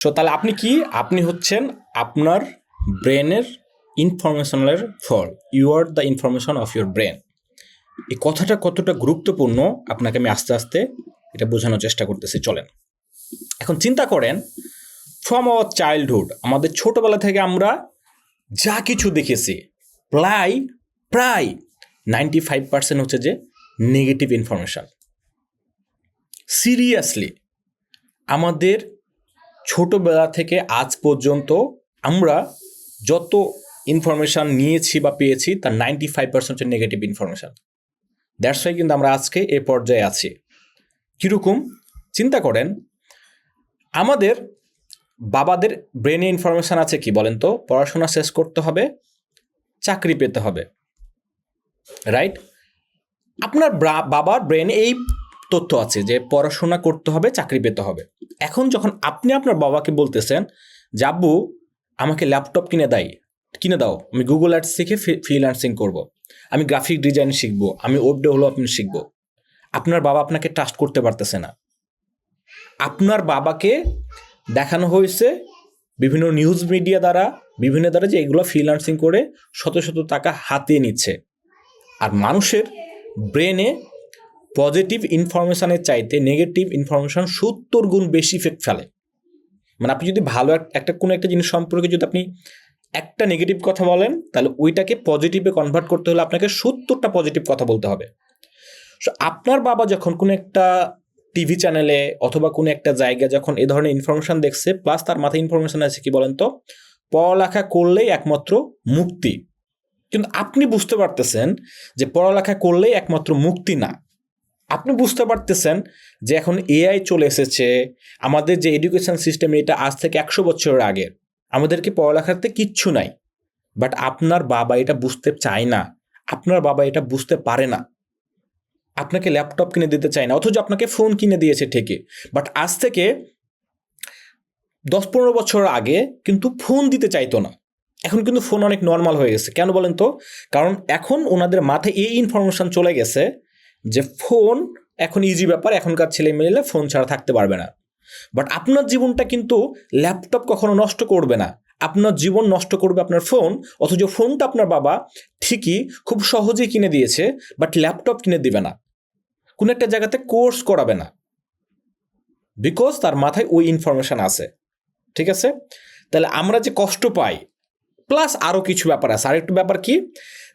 So তাহলে আপনি কি, আপনি হচ্ছেন আপনার ব্রেনের ইনফরমেশনের ফল। You are the information of your brain. এই কথাটা কতটা গুরুত্বপূর্ণ আপনাকে আমি আস্তে আস্তে এটা বোঝানোর চেষ্টা করতেছি। চলেন এখন চিন্তা করেন, ফ্রম আওয়ার চাইল্ডহুড, আমাদের ছোটবেলা থেকে আমরা যা কিছু দেখেছি প্রায় প্রায় 95% হচ্ছে যে নেগেটিভ ইনফরমেশান। সিরিয়াসলি আমাদের ছোটবেলা থেকে আজ পর্যন্ত আমরা যত ইনফরমেশান নিয়েছি বা পেয়েছি তার 95% হচ্ছে নেগেটিভ ইনফরমেশান। দ্যাটস ওয়াই কিন্তু আমরা আজকে এ পর্যায়ে আছি। কীরকম চিন্তা করেন, আমাদের বাবাদের ব্রেনে ইনফরমেশান আছে কি বলেন তো? পড়াশোনা শেষ করতে হবে, চাকরি পেতে হবে, রাইট? আপনার বাবার ব্রেনে এই তথ্য আছে যে পড়াশোনা করতে হবে, চাকরি পেতে হবে। এখন যখন আপনি আপনার বাবাকে বলতেছেন যে আব্বু আমাকে ল্যাপটপ কিনে দাও, আমি গুগল অ্যাডস শিখে ফ্রিল্যান্সিং করব, আমি গ্রাফিক ডিজাইন শিখবো, আমি ওয়েব ডেভেলপমেন্ট শিখবো, আপনার বাবা আপনাকে ট্রাস্ট করতে পারতেছে না। আপনার বাবাকে দেখানো হয়েছে বিভিন্ন নিউজ মিডিয়া দ্বারা যে এগুলো ফ্রিল্যান্সিং করে শত শত টাকা হাতিয়ে নিচ্ছে। আর মানুষের ব্রেনে পজিটিভ ইনফরমেশানের চাইতে নেগেটিভ ইনফরমেশান 70 গুণ বেশি ইফেক্ট ফেলে। মানে আপনি যদি ভালো কোনো একটা জিনিস সম্পর্কে যদি আপনি একটা নেগেটিভ কথা বলেন, তাহলে ওইটাকে পজিটিভে কনভার্ট করতে হলে আপনাকে 70টা পজিটিভ কথা বলতে হবে। সো আপনার বাবা যখন কোনো একটা টিভি চ্যানেলে অথবা কোনো একটা জায়গায় যখন এ ধরনের ইনফরমেশান দেখছে, প্লাস তার মাথায় ইনফরমেশান আছে কি বলেন তো, পড়ালেখা করলেই একমাত্র মুক্তি। কিন্তু আপনি বুঝতে পারতেছেন যে পড়ালেখা করলেই একমাত্র মুক্তি না। আপনি বুঝতে পারতেছেন যে এখন এআই চলে এসেছে, আমাদের যে এডুকেশন সিস্টেম এটা আজ থেকে 100 বছরের আগের, আমাদেরকে পড়ালেখাতে কিচ্ছু নাই। বাট আপনার বাবা এটা বুঝতে চায় না, আপনার বাবা এটা বুঝতে পারে না, আপনাকে ল্যাপটপ কিনে দিতে চায় না, অথচ আপনাকে ফোন কিনে দিয়েছে ঠিকই। বাট আজ থেকে 10-15 বছর আগে কিন্তু ফোন দিতে চাইতো না। এখন কিন্তু ফোন অনেক নর্মাল হয়ে গেছে। কেন বলেন তো? কারণ এখন ওনাদের মাথায় এই ইনফরমেশান চলে গেছে যে ফোন এখন ইজি ব্যাপার, এখনকার ছেলে মেয়েরা ফোন ছাড়া থাকতে পারবে না। বাট আপনার জীবনটা কিন্তু ল্যাপটপ কখনো নষ্ট করবে না, আপনার জীবন নষ্ট করবে আপনার ফোন। অথচ ফোনটা আপনার বাবা ঠিকই খুব সহজেই কিনে দিয়েছে, বাট ল্যাপটপ কিনে দিবে না, কোনো একটা জায়গাতে কোর্স করাবে না, বিকজ তার মাথায় ওই ইনফরমেশান আছে। ঠিক আছে? তাহলে আমরা যে কষ্ট পাই, প্লাস আরও কিছু ব্যাপার আছে। আরেকটু ব্যাপার কি,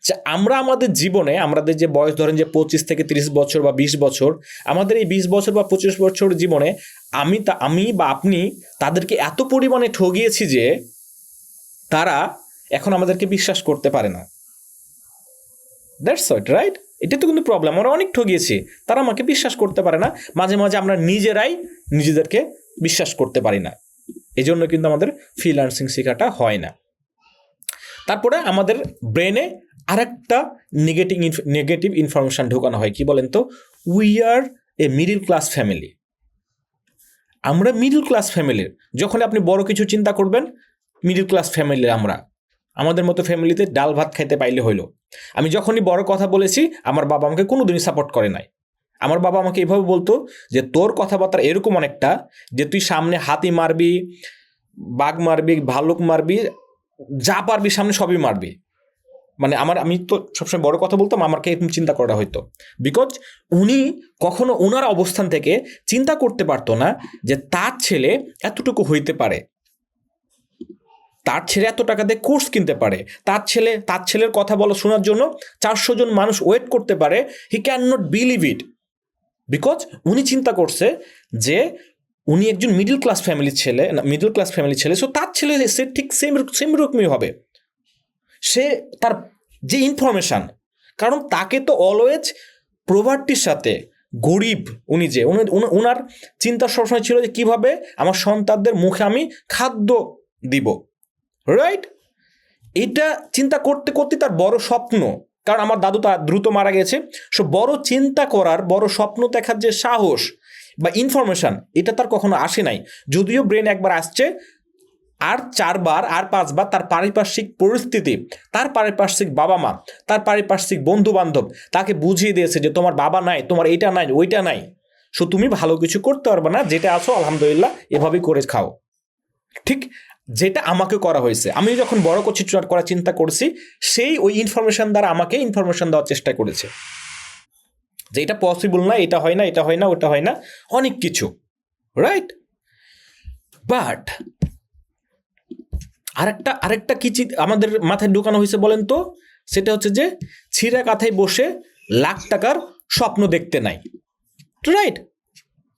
যে আমরা আমাদের জীবনে, আমাদের যে বয়স ধরেন যে 25 থেকে 30 বছর বা 20 বছর, আমাদের এই 20 বছর বা 25 বছর জীবনে আমি বা আপনি তাদেরকে এত পরিমাণে ঠগিয়েছি যে তারা এখন আমাদেরকে বিশ্বাস করতে পারে না। That's it, right? এটা তো কিন্তু প্রবলেম। আমরা অনেক ঠগিয়েছি, তারা আমাকে বিশ্বাস করতে পারে না। মাঝে মাঝে আমরা নিজেরাই নিজেদেরকে বিশ্বাস করতে পারি না। এই জন্য কিন্তু আমাদের ফ্রিল্যান্সিং শেখাটা হয় না। তারপরে আমাদের ব্রেনে আরেকটা নেগেটিভ ইনফরমেশান ঢোকানো হয়। কি বলেন তো? We are A middle class family. আমরা মিডল ক্লাস ফ্যামিলির, যখন আপনি বড় কিছু চিন্তা করবেন, মিডল ক্লাস ফ্যামিলির আমরা, আমাদের মতো ফ্যামিলিতে ডাল ভাত খাইতে পাইলে হইলো। আমি যখনই বড় কথা বলেছি, আমার বাবা আমাকে কোনোদিনই সাপোর্ট করে নাই। আমার বাবা আমাকে এভাবে বলতো যে তোর কথাবার্তা এরকম অনেকটা যে তুই সামনে হাতি মারবি, বাঘ মারবি, ভালুক মারবি, যা পারবি সামনে সবই মারবি। মানে আমি তো সবসময় বড় কথা বলতাম, আমাকে এরকম চিন্তা করা হইতো। বিকজ উনি কখনো ওনার অবস্থান থেকে চিন্তা করতে পারতো না যে তার ছেলে এতটুকু হইতে পারে, তার ছেলে এত টাকা দিয়ে কোর্স কিনতে পারে, তার ছেলের কথা বলা শোনার জন্য 400 জন মানুষ ওয়েট করতে পারে। He can not believe it. Because উনি চিন্তা করছে যে উনি একজন মিডল ক্লাস ফ্যামিলির ছেলে, সো তার ছেলে সে ঠিক সেম রকমই হবে। সে তার যে ইনফরমেশান, কারণ তাকে তো অলওয়েজ প্রভার্টির সাথে গরিব, ওনার চিন্তা সবসময় ছিল যে কীভাবে আমার সন্তানদের মুখে আমি খাদ্য দিব, রাইট? এটা চিন্তা করতে করতে তার বড় স্বপ্ন, কারণ আমার দাদু তা দ্রুত মারা গেছে, সো বড় চিন্তা করার, বড় স্বপ্ন দেখার যে সাহস বা ইনফরমেশান, এটা তার কখনো আসে নাই। যদিও ব্রেন একবার আসছে, আর 4 বার আর 5 বার তার পারিপার্শ্বিক পরিস্থিতি, তার পারিপার্শ্বিক বাবা মা, তার পারিপার্শ্বিক বন্ধু বান্ধব তাকে বুঝিয়ে দিয়েছে যে তোমার বাবা নাই, তোমার এইটা নাই, ওইটা নাই, সো তুমি ভালো কিছু করতে পারবে না, যেটা আছো আলহামদুলিল্লাহ এভাবেই করে খাও। ঠিক যেটা আমাকে করা হয়েছে। আমি যখন বড় কিছু করার চিন্তা করছি, সেই ওই ইনফরমেশন দ্বারা আমাকে ইনফরমেশন দেওয়ার চেষ্টা করেছে যে এটা পসিবল না, এটা হয় না, এটা হয় না, ওটা হয় না, অনেক কিছু, রাইট? বাট আরেকটা কি আমাদের মাথায় ঢুকানো হয়েছে বলেন তো? সেটা হচ্ছে যে ছিঁড়া কাঁথায় বসে লাখ টাকার স্বপ্ন দেখতে নাই, রাইট?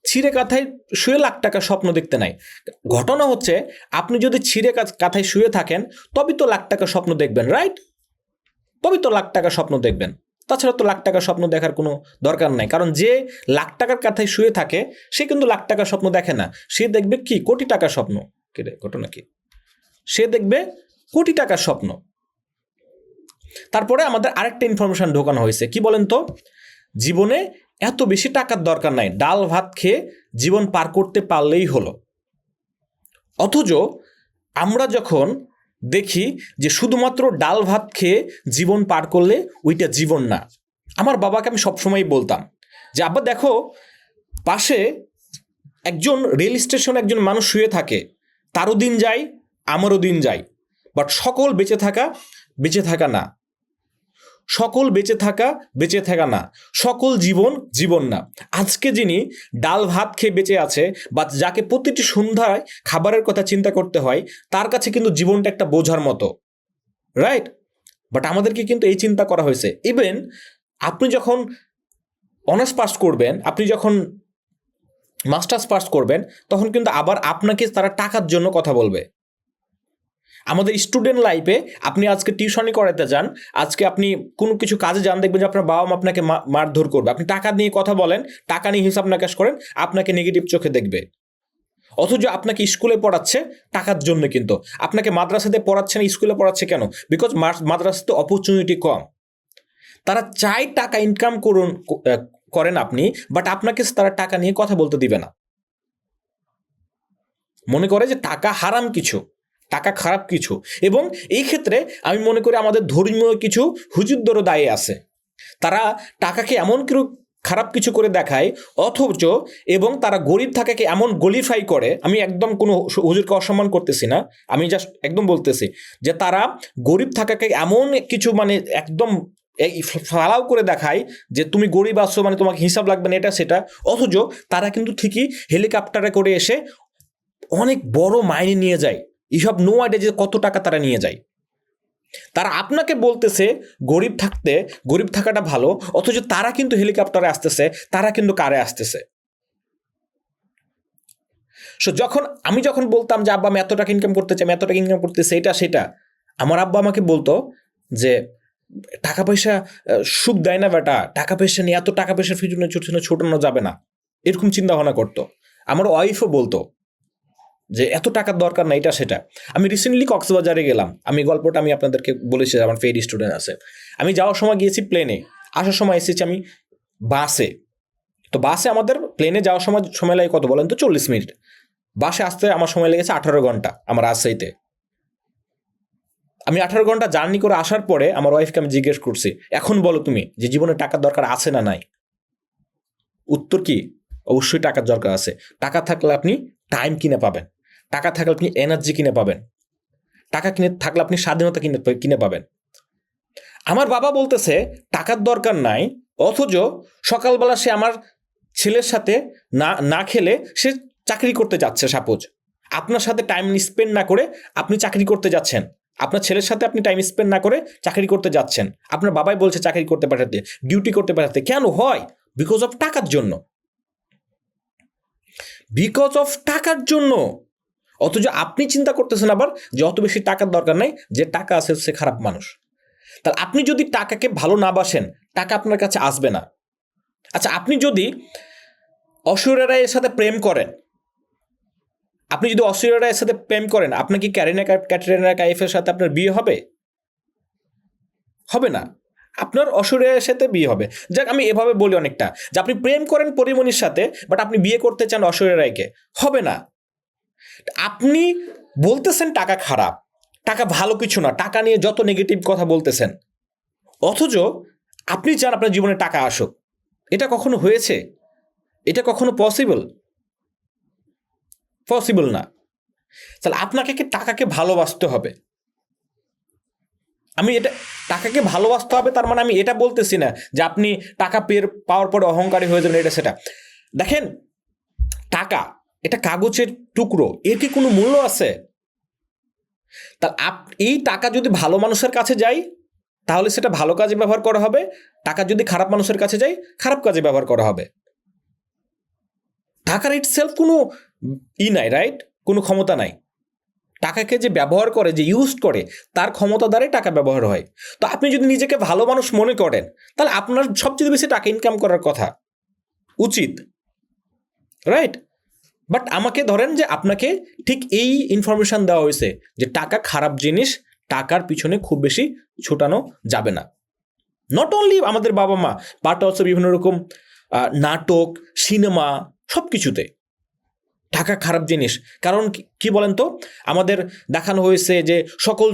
ছিঁড়ে কাঁথায় শুয়ে লাখ টাকার স্বপ্ন দেখতে নাই। ঘটনা হচ্ছে আপনি যদি ছিঁড়ে কাঁথায় শুয়ে থাকেন তবেই তো লাখ টাকার স্বপ্ন দেখবেন, রাইট? তবেই তো লাখ টাকার স্বপ্ন দেখবেন, তাছাড়া তো লাখ টাকার স্বপ্ন দেখার কোনো দরকার নাই। কারণ যে লাখ টাকার কাঁথায় শুয়ে থাকে সে কিন্তু লাখ টাকার স্বপ্ন দেখে না, সে দেখবে কি কোটি টাকার স্বপ্ন। ঘটনা কি? সে দেখবে কোটি টাকার স্বপ্ন। তারপরে আমাদের আরেকটা ইনফরমেশন ঢোকানো হয়েছে, কি বলেন তো? জীবনে এত বেশি টাকার দরকার নাই, ডাল ভাত খেয়ে জীবন পার করতে পারলেই হলো। অথচ আমরা যখন দেখি যে শুধুমাত্র ডাল ভাত খেয়ে জীবন পার করলে ওইটা জীবন না। আমার বাবাকে আমি সবসময় বলতাম যে আব্বা দেখো, পাশে একজন রেল স্টেশনে একজন মানুষ শুয়ে থাকে, তারও দিন যায়, আমারও দিন যায়, বাট সকল বেঁচে থাকা না, সকল বেঁচে থাকা না, সকল জীবন না। আজকে যিনি ডাল ভাত খেয়ে বেঁচে আছে বা যাকে প্রতিটি সন্ধ্যায় খাবারের কথা চিন্তা করতে হয়, তার কাছে কিন্তু জীবনটা একটা বোঝার মতো, রাইট? বাট আমাদেরকে কিন্তু এই চিন্তা করা হয়েছে। ইভেন আপনি যখন অনার্স পাস করবেন, আপনি যখন মাস্টার্স পাস করবেন, তখন কিন্তু আবার আপনাকে তারা টাকার জন্য কথা বলবে। আমাদের স্টুডেন্ট লাইফে আপনি আজকে টিউশনি করাতে যান, আজকে আপনি কোনো কিছু কাজে যান, দেখবেন যে আপনার বাবা মা আপনাকে মারধর করবে। আপনি টাকা নিয়ে কথা বলেন, টাকা নিয়ে হিসাব নিকাশ করেন, আপনাকে নেগেটিভ চোখে দেখবে। অথচ আপনাকে স্কুলে পড়াচ্ছে টাকার জন্য, কিন্তু আপনাকে মাদ্রাসাতে পড়াচ্ছে না, স্কুলে পড়াচ্ছে কেন? বিকজ মাদ্রাসাতে অপরচুনিটি কম। তারা চাই টাকা ইনকাম করেন আপনি, বাট আপনাকে তারা টাকা নিয়ে কথা বলতে দিবে না। মনে করে যে টাকা হারাম কিছু, টাকা খারাপ কিছু। এবং এই ক্ষেত্রে আমি মনে করি আমাদের ধর্মীয় কিছু হুজুরদেরও দায়ী আছে। তারা টাকাকে এমন খারাপ কিছু করে দেখায়, অথচ এবং তারা গরিব থাকাকে এমন গলিফাই করে। আমি একদম কোনো হুজুরকে অসম্মান করতেছি না, আমি জাস্ট একদম বলতেছি যে তারা গরিব থাকাকে এমন কিছু মানে একদম ফালাও করে দেখায় যে তুমি গরিব আছো মানে তোমাকে হিসাব লাগবে না, এটা সেটা। অথচ তারা কিন্তু ঠিকই হেলিকপ্টারে করে এসে অনেক বড় মাইনে নিয়ে যায়। এইসব নো আইডিয়া যে কত টাকা তারা নিয়ে যায়। তারা আপনাকে বলতেছে গরিব থাকাটা ভালো, অথচ তারা কিন্তু হেলিকপ্টারে আসতেছে, তারা কিন্তু কারে আসতেছে। সো আমি যখন বলতাম যে আব্বা আমি এত টাকা ইনকাম করতে চাই, আমি এত টাকা ইনকাম করতেছি, এটা সেটা, আমার আব্বা আমাকে বলতো যে টাকা পয়সা সুখ দেয় না বেটা, টাকা পয়সা নিয়ে এত টাকা পয়সার পিছনে ছোটানো যাবে না, এরকম চিন্তা ভাবনা করতো। আমার ওয়াইফও বলতো যে এত টাকার দরকার না, এটা সেটা। আমি রিসেন্টলি কক্সবাজারে গেলাম, আমি গল্পটা আমি আপনাদেরকে বলেছি, আমার ফেড স্টুডেন্ট আছে। আমি যাওয়ার সময় গিয়েছি প্লেনে, আসার সময় এসেছি আমি বাসে। তো বাসে আমাদের প্লেনে যাওয়ার সময় লাগে কত বলেন তো? 40 মিনিট। বাসে আসতে আমার সময় লেগেছে 18 ঘন্টা আমার রাজশাহীতে। আমি 18 ঘন্টা জার্নি করে আসার পরে আমার ওয়াইফকে আমি জিজ্ঞেস করছি, এখন বলো তুমি যে জীবনে টাকার দরকার আছে না নাই? উত্তর কি? অবশ্যই টাকার দরকার আছে। টাকা থাকলে আপনি টাইম কিনে পাবেন, টাকা থাকলে আপনি এনার্জি কিনে পাবেন, টাকা থাকলে আপনি স্বাধীনতা কিনে পাবেন। আমার বাবা বলতেছে টাকার দরকার নাই, অথচ সকালবেলা সে আমার ছেলের সাথে না খেলে সে চাকরি করতে যাচ্ছে। সাপোজ আপনার সাথে টাইম স্পেন্ড না করে আপনি চাকরি করতে যাচ্ছেন, আপনার ছেলের সাথে আপনি টাইম স্পেন্ড না করে চাকরি করতে যাচ্ছেন, আপনার বাবাই বলছে চাকরি করতে পাঠাতে, ডিউটি করতে পাঠাতে। কেন হয়? বিকজ অফ টাকার জন্য, বিকজ অফ টাকার জন্য। অথচ আপনি চিন্তা করতেছেন আবার যে অত বেশি টাকার দরকার নাই, যে টাকা আছে সে খারাপ মানুষ। তাহলে আপনি যদি টাকাকে ভালো না বাসেন, টাকা আপনার কাছে আসবে না। আচ্ছা, আপনি যদি ঐশ্বরিয়া রায়ের সাথে প্রেম করেন, আপনার কি ক্যাটরিনা কাইফের সাথে আপনার বিয়ে হবে? হবে না। আপনার ঐশ্বরিয়ার সাথে বিয়ে হবে। যাক, আমি এভাবে বলি অনেকটা, যে আপনি প্রেম করেন পরিমণির সাথে, বাট আপনি বিয়ে করতে চান ঐশ্বরিয়া রায়কে, হবে না। আপনি বলতেছেন টাকা খারাপ, টাকা ভালো কিছু না, টাকা নিয়ে যত নেগেটিভ কথা বলতেছেন, অথচ আপনি চান আপনার জীবনে টাকা আসুক। এটা কখনো হয়েছে? এটা কখনো পসিবল না। তাহলে আপনাকে কি টাকাকে ভালোবাসতে হবে। আমি এটা টাকাকে ভালোবাসতে হবে তার মানে আমি এটা বলতেছি না যে আপনি টাকা পাওয়ার পরে অহংকারী হয়ে যাবেন, এটা সেটা। দেখেন, টাকা এটা কাগজের টুকরো, এর কি কোনো মূল্য আছে? তা এই টাকা যদি ভালো মানুষের কাছে যায় তাহলে সেটা ভালো কাজে ব্যবহার করা হবে, টাকা যদি খারাপ মানুষের কাছে যায় খারাপ কাজে ব্যবহার করা হবে। টাকার ইটসেলফ কোনো নাই, রাইট? কোনো ক্ষমতা নাই। টাকাকে যে ব্যবহার করে, যে ইউজ করে, তার ক্ষমতা দ্বারাই টাকা ব্যবহার হয়। তো আপনি যদি নিজেকে ভালো মানুষ মনে করেন তাহলে আপনার সবচেয়ে বেশি টাকা ইনকাম করার কথা, উচিত, রাইট? বাট আমাকে ধরেন যে আপনাকে ঠিক এই ইনফরমেশন দেওয়া হয়েছে যে টাকা খারাপ জিনিস, টাকার পিছনে খুব বেশি ছোটানো যাবে না। নট অনলি আমাদের বাবা মা, বাট অলসো বিভিন্ন রকম নাটক, সিনেমা, সব কিছুতে টাকা খারাপ জিনিস। কারণ কি বলেন তো, আমাদের দেখানো হয়েছে যে সকল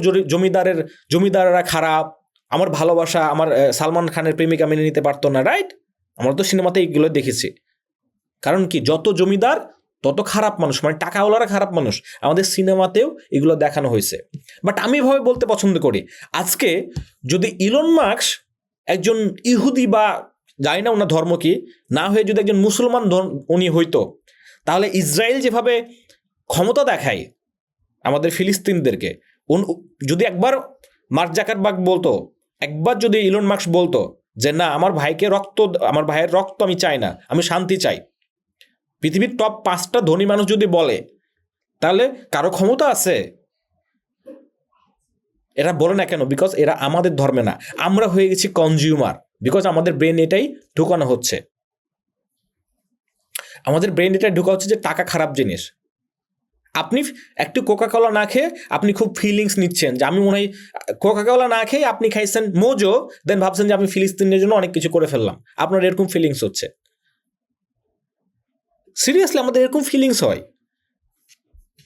জমিদারেরা খারাপ, আমার ভালোবাসা আমার সালমান খানের প্রেমিকা মেনে নিতে পারতো না, রাইট? আমরা তো সিনেমাতে এইগুলো দেখেছি। কারণ কি, যত জমিদার তত খারাপ মানুষ, মানে টাকাওয়ালারা খারাপ মানুষ। আমাদের সিনেমাতেও এগুলো দেখানো হয়েছে। বাট আমি এভাবে বলতে পছন্দ করি, আজকে যদি ইলন মাস্ক একজন ইহুদি বা জানি না ওনার ধর্ম কি, না হয়ে যদি একজন মুসলমান উনি হইতো, তাহলে ইসরায়েল যেভাবে ক্ষমতা দেখায় আমাদের ফিলিস্তিনদেরকে, যদি একবার মার্ক জাকারবার্গ বলতো, একবার যদি ইলন মাস্ক বলতো যে না, আমার ভাইয়ের রক্ত আমি চাই না, আমি শান্তি চাই, পৃথিবীর টপ 5টা ধনী মানুষ যদি বলে, তাহলে কারো ক্ষমতা আছে? এরা বলে না কেন? বিকজ এরা আমাদের ধর্মে না, আমরা হয়ে গেছি কনজিউমার। বিকজ আমাদের ব্রেন এটাই ঢুকানো হচ্ছে, আমাদের ব্রেন এটা ঢুকা হচ্ছে যে টাকা খারাপ জিনিস। আপনি একটু কোকাকোলা না খেয়ে আপনি খুব ফিলিংস নিচ্ছেন যে আমি মনে হয়, কোকাকোলা না খেয়ে আপনি খাইছেন মোজো, দেন ভাবছেন যে আমি ফিলিস্তিনের জন্য অনেক কিছু করে ফেললাম, আপনার এরকম ফিলিংস হচ্ছে। সিরিয়াসলি আমাদের এরকম ফিলিংস হয়।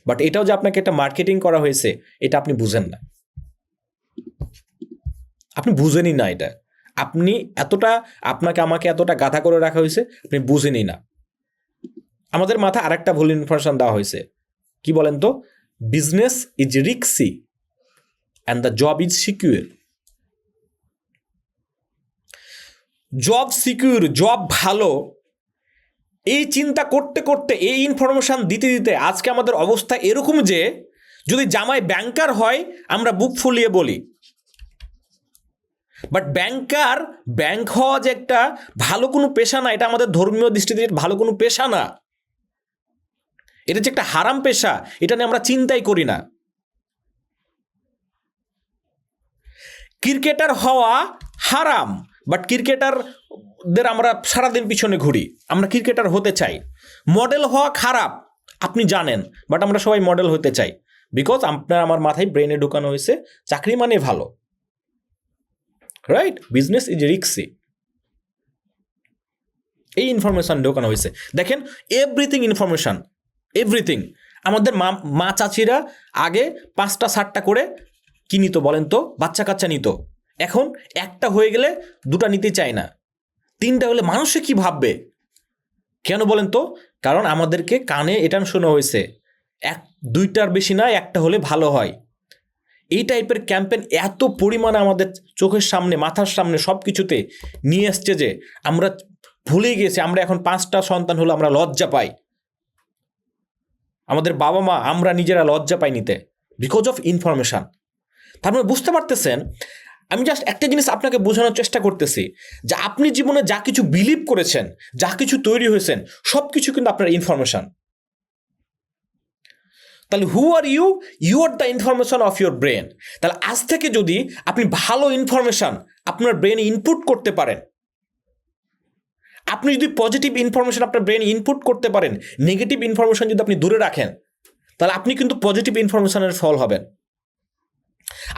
বাট এটাও যে আপনাকে একটা মার্কেটিং করা হয়েছে, এটা আপনি বুঝেন না, আপনি বুঝেনই না এটা। আপনি আপনাকে আমাকে এতটা গাধা করে রাখা হয়েছে, আপনি বুঝেনই না। আমাদের মাথায় আরেকটা ভুল ইনফরমেশন দেওয়া হয়েছে, কি বলেন তো, business is risky and the job is secure. Job secure, job ভালো, এই চিন্তা করতে করতে, এই ইনফরমেশন দিতে দিতে আজকে আমাদের অবস্থা এরকম যে যদি জামাই ব্যাংকার হয় আমরা বুক ফুলিয়ে বলি। বাট ব্যাংক হওয়া যে একটা ভালো কোনো পেশা না, এটা আমাদের ধর্মীয় দৃষ্টিতে ভালো কোনো পেশা না, এটা যে একটা হারাম পেশা, এটা নিয়ে আমরা চিন্তাই করি না। ক্রিকেটার হওয়া হারাম, বাট ক্রিকেটারদের আমরা সারাদিন পিছনে ঘুরি, আমরা ক্রিকেটার হতে চাই। মডেল হওয়া খারাপ আপনি জানেন, বাট আমরা সবাই মডেল হতে চাই, বিকজ আপনার আমার মাথায় ব্রেনে ঢুকানো হয়েছে চাকরি মানে ভালো, রাইট? বিজনেস ইজ রিস্কি, এই ইনফরমেশন ঢোকানো হয়েছে। দেখেন, এভরিথিং আমাদের মা চাচিরা আগে 5টা 7টা করে কি নিত বলেন তো, বাচ্চা কাচ্চা নিত। এখন একটা হয়ে গেলে 2টা নিতে চায় না, 3টা হলে মানুষে কি ভাববে? কেন বলেন তো? কারণ আমাদেরকে কানে এটা শোনা হয়েছে 2টার বেশি না, একটা হলে ভালো হয়। এই টাইপের ক্যাম্পেন এত পরিমাণে আমাদের চোখের সামনে, মাথার সামনে সব কিছুতে নিয়ে আসছে যে আমরা ভুলে গেছি। আমরা এখন 5টা সন্তান হলে আমরা লজ্জা পাই, আমাদের বাবা মা, আমরা নিজেরা লজ্জা পাই নিতে, বিকজ অফ ইনফরমেশন। তার মানে বুঝতে পারতেছেন, আমি জাস্ট একটা জিনিস আপনাকে বোঝানোর চেষ্টা করতেছি যে আপনি জীবনে যা কিছু বিলিভ করেছেন, যা কিছু তৈরি হয়েছেন, সব কিছু কিন্তু আপনার ইনফরমেশন। তাহলে who are you? You are the information of your brain. তাহলে আজ থেকে যদি আপনি ভালো ইনফরমেশন আপনার ব্রেনে ইনপুট করতে পারেন, আপনি যদি পজিটিভ ইনফরমেশন আপনার ব্রেনে ইনপুট করতে পারেন, নেগেটিভ ইনফরমেশন যদি আপনি দূরে রাখেন, তাহলে আপনি কিন্তু পজিটিভ ইনফরমেশনের ফল হবেন।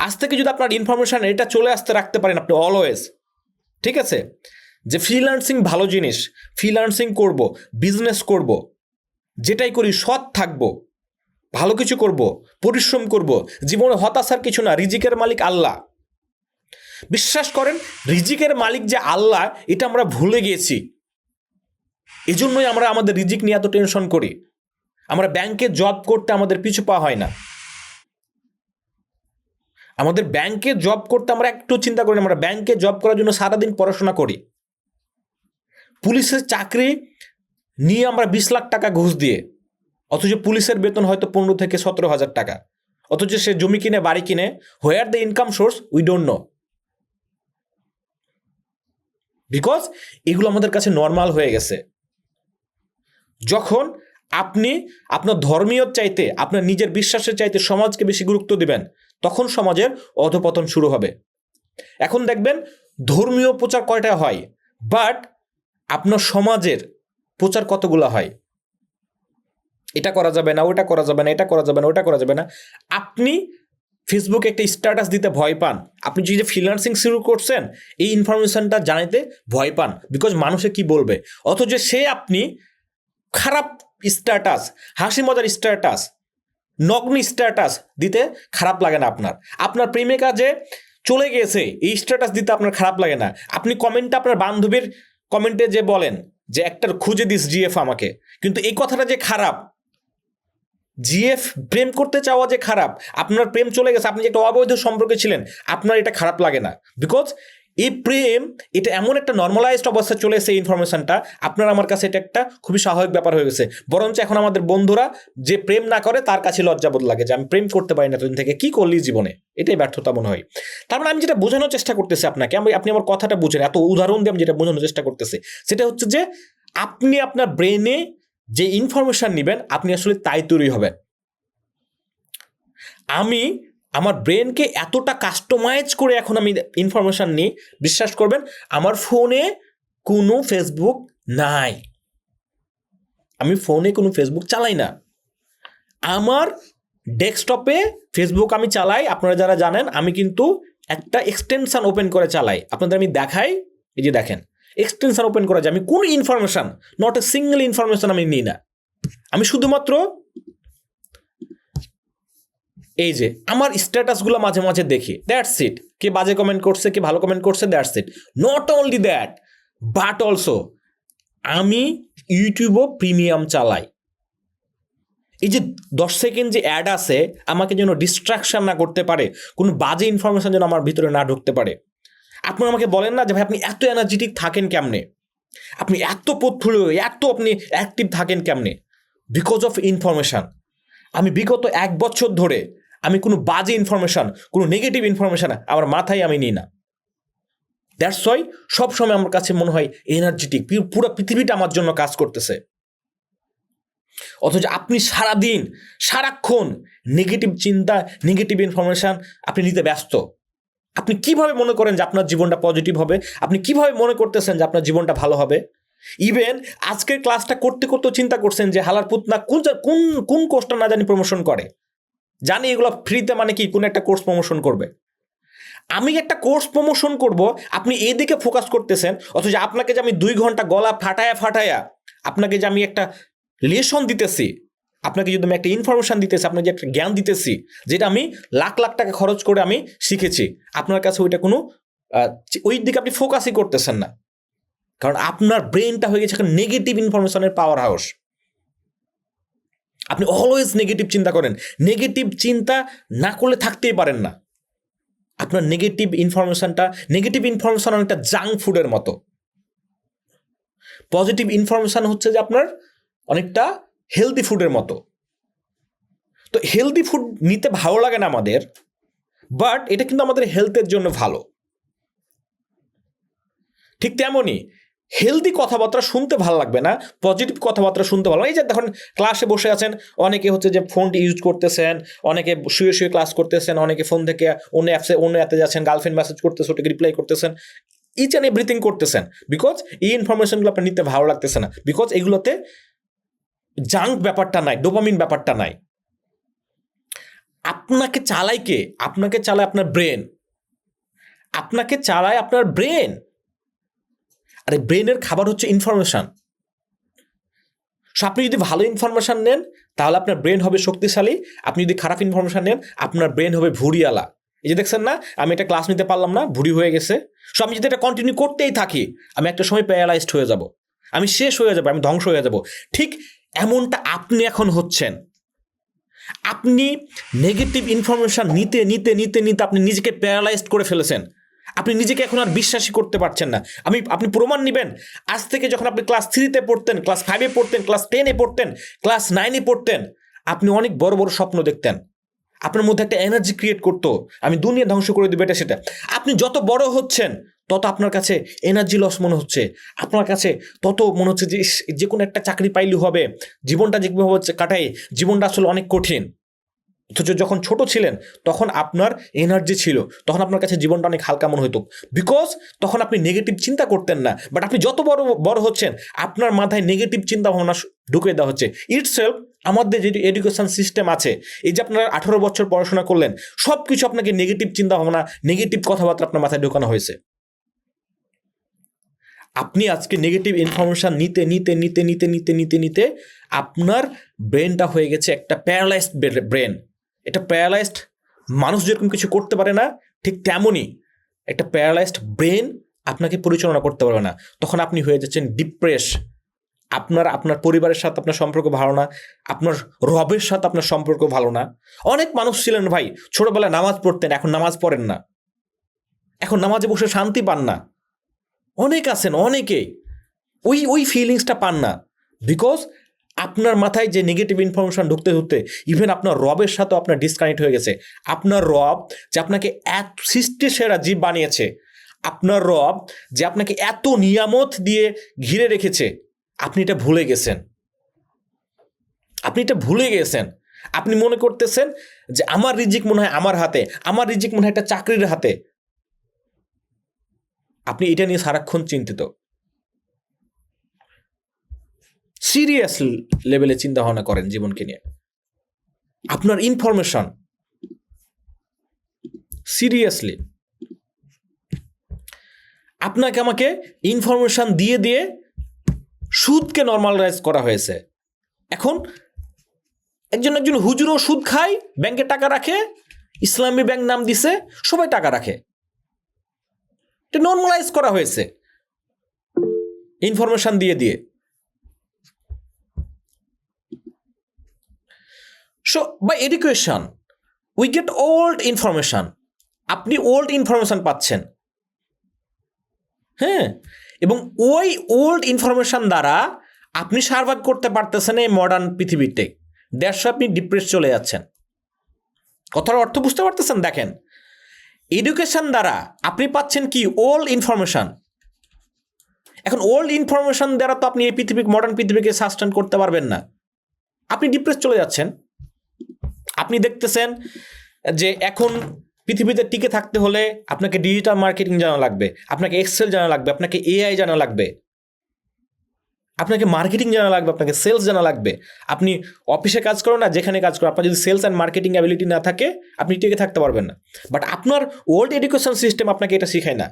আজ থেকে যদি আপনার ইনফরমেশন এটা চলে আসতে রাখতে পারেন আপনি অলওয়েজ, ঠিক আছে, যে ফ্রিল্যান্সিং ভালো জিনিস, ফ্রিল্যান্সিং করব, বিজনেস করব, যেটাই করি সৎ থাকবো, ভালো কিছু করব, পরিশ্রম করব, জীবনে হতাশার কিছু না, রিজিকের মালিক আল্লাহ। বিশ্বাস করেন, রিজিকের মালিক যে আল্লাহ, এটা আমরা ভুলে গিয়েছি। এজন্যই আমরা আমাদের রিজিক নিয়ে এত টেনশন করি। আমরা ব্যাংকে জব করতে আমাদের পিছু পা হয় না। আমাদের ব্যাংকে জব করতে আমরা একটু চিন্তা করি না, আমরা ব্যাংকে জব করার জন্য সারাদিন পড়াশোনা করি। পুলিশের চাকরি নিয়ে আমরা 20 লাখ টাকা ঘুষ দিয়ে, অথচ পুলিশের বেতন হয়তো 15 থেকে 17,000 টাকা, অথচ সে জমি কিনে বাড়ি কিনে। Where the income source we don't know, because এগুলো আমাদের কাছে নর্মাল হয়ে গেছে। যখন আপনি আপনার ধর্মীয় চাইতে, আপনার নিজের বিশ্বাসের চাইতে সমাজকে বেশি গুরুত্ব দিবেন, তখন সমাজের অধপতন শুরু হবে। এখন দেখবেন ধর্মীয় প্রচার কয়টা হয়, বাট আপনার সমাজের প্রচার কতগুলো হয়। এটা করা যাবে না, ওটা করা যাবে না, এটা করা যাবে না, ওটা করা যাবে না। আপনি ফেসবুকে একটা স্ট্যাটাস দিতে ভয় পান, আপনি যে ফ্রিল্যান্সিং শুরু করছেন এই ইনফরমেশনটা জানাইতে ভয় পান, বিকজ মানুষে কি বলবে। অথচ সে আপনি খারাপ স্ট্যাটাস, হাসি মজার স্ট্যাটাস, নগ্ন স্ট্যাটাস দিতে খারাপ লাগে না আপনার। আপনার প্রেমিকা যে চলে গিয়েছে এই স্ট্যাটাস দিতে আপনার খারাপ লাগে না। আপনি কমেন্টে আপনার বান্ধবীর কমেন্টে যে বলেন যে একটা খুঁজে দিস জিএফ আমাকে, কিন্তু এই কথাটা যে খারাপ, জিএফ প্রেম করতে চাওয়া যে খারাপ, আপনার প্রেম চলে গেছে, আপনি যে একটা অবৈধ সম্পর্কে ছিলেন, আপনার এটা খারাপ লাগে না, বিকজ এই প্রেম এটা এমন একটা নর্মালাইজড অবস্থায় চলে এসে ইনফরমেশনটা আপনার আমার কাছে এটা একটা খুবই স্বাভাবিক ব্যাপার হয়ে গেছে। বরঞ্চ এখন আমাদের বন্ধুরা যে প্রেম না করে তার কাছে লজ্জাবোধ লাগে যে আমি প্রেম করতে পারি না এতদিন থেকে, কি করলি জীবনে, এটাই ব্যর্থতা মনে হয়। তারপরে আমি যেটা বোঝানোর চেষ্টা করতেছি আপনাকে, আপনি আমার কথাটা বুঝেন, এত উদাহরণ দিয়ে আমি যেটা বোঝানোর চেষ্টা করতেছি সেটা হচ্ছে যে আপনি আপনার ব্রেনে যে ইনফরমেশন নেবেন আপনি আসলে তাই তৈরি হবেন। আমি আমার ব্রেনকে এতটা কাস্টমাইজ করে এখন আমি ইনফরমেশন নিই, বিশ্বাস করবেন আমার ফোনে কোনো ফেসবুক নাই, আমি ফোনে কোনো ফেসবুক চালাই না। আমার ডেস্কটপে ফেসবুক আমি চালাই, আপনারা যারা জানেন আমি কিন্তু একটা এক্সটেনশন ওপেন করে চালাই, আপনাদের আমি দেখাই, এই যে দেখেন এক্সটেনশন ওপেন করা যায়। আমি কোনো information, not a single information আমি নিই না, আমি শুধুমাত্র এই যে আমার স্ট্যাটাসগুলো মাঝে মাঝে দেখি, দ্যাটস ইট। কে বাজে কমেন্ট করছে, কে ভালো কমেন্ট করছে, that's it. Not only that, but also আমি ইউটিউবও প্রিমিয়াম চালাই। এই যে 10 সেকেন্ড যে অ্যাড আছে আমাকে যেন ডিস্ট্রাকশন না করতে পারে, কোনো বাজে ইনফরমেশন যেন আমার ভিতরে না ঢুকতে পারে। আপনারা আমাকে বলেন না যে ভাই আপনি এত এনার্জেটিক থাকেন কেমনে, আপনি এত পোর্টফোলিও, এত আপনি অ্যাক্টিভ থাকেন কেমনে? Because of information. আমি বিগত 1 বছর ধরে আমি কোনো বাজে ইনফরমেশন, কোনো নেগেটিভ ইনফরমেশন আমার মাথায় আমি নিই না। দ্যাটস ওয়াই সবসময় আমার কাছে মনে হয় এনার্জেটিক, পুরো পৃথিবীটা আমার জন্য কাজ করতেছে। অথচ আপনি সারাদিন সারাক্ষণ নেগেটিভ চিন্তা, নেগেটিভ ইনফরমেশন আপনি নিতে ব্যস্ত। আপনি কিভাবে মনে করেন যে আপনার জীবনটা পজিটিভ হবে? আপনি কিভাবে মনে করতেছেন যে আপনার জীবনটা ভালো হবে? ইভেন আজকের ক্লাসটা করতে করতে চিন্তা করছেন যে হালার পুতনা কোন কোন কোন কোর্সটা না জানি প্রমোশন করে, জানি এগুলো ফ্রিতে মানে কি কোন একটা কোর্স প্রমোশন করবে। আমি একটা কোর্স প্রমোশন করব, আপনি এই দিকে ফোকাস করতেছেন, অথচ আপনাকে যে আমি 2 ঘন্টা গলা ফাটায়া আপনাকে যে আমি একটা লেসন দিতেছি, আপনাকে যদি আমি একটা ইনফরমেশন দিতেছি, আপনাকে যে একটা জ্ঞান দিতেছি, যেটা আমি লাখ লাখ টাকা খরচ করে আমি শিখেছি, আপনার কাছে ওইটা কোনো ওই দিকে আপনি ফোকাসই করতেছেন না, কারণ আপনার ব্রেনটা হয়ে গেছে একটা নেগেটিভ ইনফরমেশনের পাওয়ার হাউস। আপনি অলওয়েজ নেগেটিভ চিন্তা করেন, নেগেটিভ চিন্তা না করলে থাকতেই পারেন না। আপনার নেগেটিভ ইনফরমেশন অনেকটা জাঙ্ক ফুডের মতো। পজিটিভ ইনফরমেশন হচ্ছে যে আপনার অনেকটা হেলদি ফুডের মতো। তো হেলদি ফুড নিতে ভালো লাগে না আমাদের, বাট এটা কিন্তু আমাদের হেলথের জন্য ভালো। ঠিক তেমনই হেলদি কথাবার্তা শুনতে ভালো লাগবে না, পজিটিভ কথাবার্তা শুনতে ভালো। এই যে দেখুন ক্লাসে বসে আছেন, অনেকে হচ্ছে যে ফোনটি ইউজ করতেছেন, অনেকে শুয়ে শুয়ে ক্লাস করতেছেন, অনেকে ফোন থেকে অন্য অ্যাপে যাচ্ছেন, গার্লফ্রেন্ড মেসেজ করতেছে ওটাকে রিপ্লাই করতেছেন, ইচ অ্যান্ড এভরিথিং করতেছেন, বিকজ এই ইনফরমেশনগুলো আপনার নিতে ভালো লাগতেছে না, বিকজ এগুলোতে জাঙ্ক ব্যাপারটা নাই, ডোপামিন ব্যাপারটা নাই। আপনাকে চালায় কে? আপনাকে চালায় আপনার ব্রেন, আপনাকে চালায় আপনার ব্রেন। আরে ব্রেনের খাবার হচ্ছে ইনফরমেশন। সো আপনি যদি ভালো ইনফরমেশন নেন তাহলে আপনার ব্রেন হবে শক্তিশালী, আপনি যদি খারাপ ইনফরমেশন নেন আপনার ব্রেন হবে ভুঁড়িয়ালা। এই যে দেখছেন না, আমি একটা ক্লাস নিতে পারলাম না, ভুঁড়ি হয়ে গেছে। সো আমি যদি এটা কন্টিনিউ করতেই থাকি আমি একটা সময় প্যারালাইজড হয়ে যাব, আমি শেষ হয়ে যাব, আমি ধ্বংস হয়ে যাব। ঠিক এমনটা আপনি এখন হচ্ছেন। আপনি নেগেটিভ ইনফরমেশন নিতে নিতে নিতে নিতে আপনি নিজেকে প্যারালাইজড করে ফেলেছেন। আপনি নিজেকে এখন আর বিশ্বাসই করতে পারছেন না। আপনি প্রমাণ নেবেন, আজ থেকে যখন আপনি ক্লাস 3-তে পড়তেন, ক্লাস 5-এ পড়তেন, ক্লাস 10-এ পড়তেন, ক্লাস 9-এ পড়তেন, আপনি অনেক বড় বড় স্বপ্ন দেখতেন। আপনার মধ্যে একটা এনার্জি ক্রিয়েট করতো, আমি দুনিয়া ধ্বংস করে দেবো, এটা সেটা। আপনি যত বড় হচ্ছেন তত আপনার কাছে এনার্জি লস মনে হচ্ছে, আপনার কাছে তত মনে হচ্ছে যে যে কোনো একটা চাকরি পাইলে হবে, জীবনটা যেভাবে হচ্ছে কাটাই, জীবনটা আসলে অনেক কঠিন। অথচ যখন ছোট ছিলেন তখন আপনার এনার্জি ছিল, তখন আপনার কাছে জীবনটা অনেক হালকা মনে হতো, বিকজ তখন আপনি নেগেটিভ চিন্তা করতেন না। বাট আপনি যত বড় বড় হচ্ছেন আপনার মাথায় নেগেটিভ চিন্তা ভাবনা ঢুকিয়ে দেওয়া হচ্ছে। ইটসেলফ আমাদের যে এডুকেশন সিস্টেম আছে, এই যে আপনারা 18 বছর পড়াশোনা করলেন, সব কিছু আপনাকে নেগেটিভ চিন্তা ভাবনা, নেগেটিভ কথাবার্তা আপনার মাথায় ঢোকানো হয়েছে। আপনি আজকে নেগেটিভ ইনফরমেশন নিতে নিতে নিতে নিতে নিতে নিতে নিতে আপনার ব্রেনটা হয়ে গেছে একটা প্যারালাইজড ব্রেন। এটা প্যারালাইজড মানুষ যেরকম কিছু করতে পারে না, ঠিক তেমনই একটা প্যারালাইজড ব্রেন আপনাকে পরিচালনা করতে পারবে না। তখন আপনি হয়ে যাচ্ছেন ডিপ্রেস। আপনার পরিবারের সাথে আপনার সম্পর্ক ভালো না, আপনার রবের সাথে আপনার সম্পর্ক ভালো না। অনেক মানুষ ছিলেন ভাই, ছোটবেলায় নামাজ পড়তেন, এখন নামাজ পড়েন না, এখন নামাজে বসে শান্তি পান না। অনেক আছেন, অনেকেই ওই ফিলিংসটা পান না, বিকজ আপনার মাথায় যে নেগেটিভ ইনফরমেশন ঢুকতে ঢুকতে ইভেন আপনার রবের সাথেও আপনার ডিসকানেক্ট হয়ে গেছে। আপনার রব যে আপনাকে এত সৃষ্টি সেরা জীব বানিয়েছে, আপনার রব যে আপনাকে এত নিয়ামত দিয়ে ঘিরে রেখেছে, আপনি এটা ভুলে গেছেন। আপনি মনে করতেছেন যে আমার রিজিক মনে হয় আমার হাতে, আমার রিজিক মনে হয় একটা চাকরির হাতে। আপনি এটা নিয়ে সারাক্ষণ চিন্তিত। সিরিয়াস লেভেলে চিন্তা ভাবনা করেন জীবনকে নিয়ে। আপনার ইনফরমেশন সিরিয়াসলি, আপনাকে আমাকে ইনফরমেশন দিয়ে দিয়ে সুদকে নর্মালাইজ করা হয়েছে। এখন একজন হুজুরও সুদ খায়, ব্যাংকে টাকা রাখে, ইসলামী ব্যাংক নাম দিছে, সবাই টাকা রাখে। এটা নর্মালাইজ করা হয়েছে ইনফরমেশন দিয়ে দিয়ে। So by education we get old information. আপনি ওল্ড ইনফরমেশন পাচ্ছেন, হ্যাঁ, এবং ওই ওল্ড ইনফরমেশন দ্বারা আপনি সার্ভাইভ করতে পারতেছেন এই মডার্ন পৃথিবীতে। দ্যাটস আপনি ডিপ্রেস চলে যাচ্ছেন। কথার অর্থ বুঝতে পারতেছেন? দেখেন, এডুকেশন দ্বারা আপনি পাচ্ছেন কি? Old information. এখন ওল্ড ইনফরমেশন দ্বারা তো আপনি এই পৃথিবী, মডার্ন পৃথিবীকে সাস্টেন করতে পারবেন না, আপনি ডিপ্রেস চলে যাচ্ছেন। আপনি দেখতেছেন যে এখন পৃথিবীতে টিকে থাকতে হলে আপনাকে ডিজিটাল মার্কেটিং জানা লাগবে, আপনাকে এক্সেল জানা লাগবে, আপনাকে এআই জানা লাগবে, আপনাকে মার্কেটিং জানা লাগবে, আপনাকে সেলস জানা লাগবে। আপনি অফিসে কাজ করেন না, যেখানে কাজ করেন, আপনার যদি সেলস অ্যান্ড মার্কেটিং অ্যাবিলিটি না থাকে আপনি টিকে থাকতে পারবেন না। বাট আপনার ওল্ড এডুকেশন সিস্টেম আপনাকে এটা শেখায় না।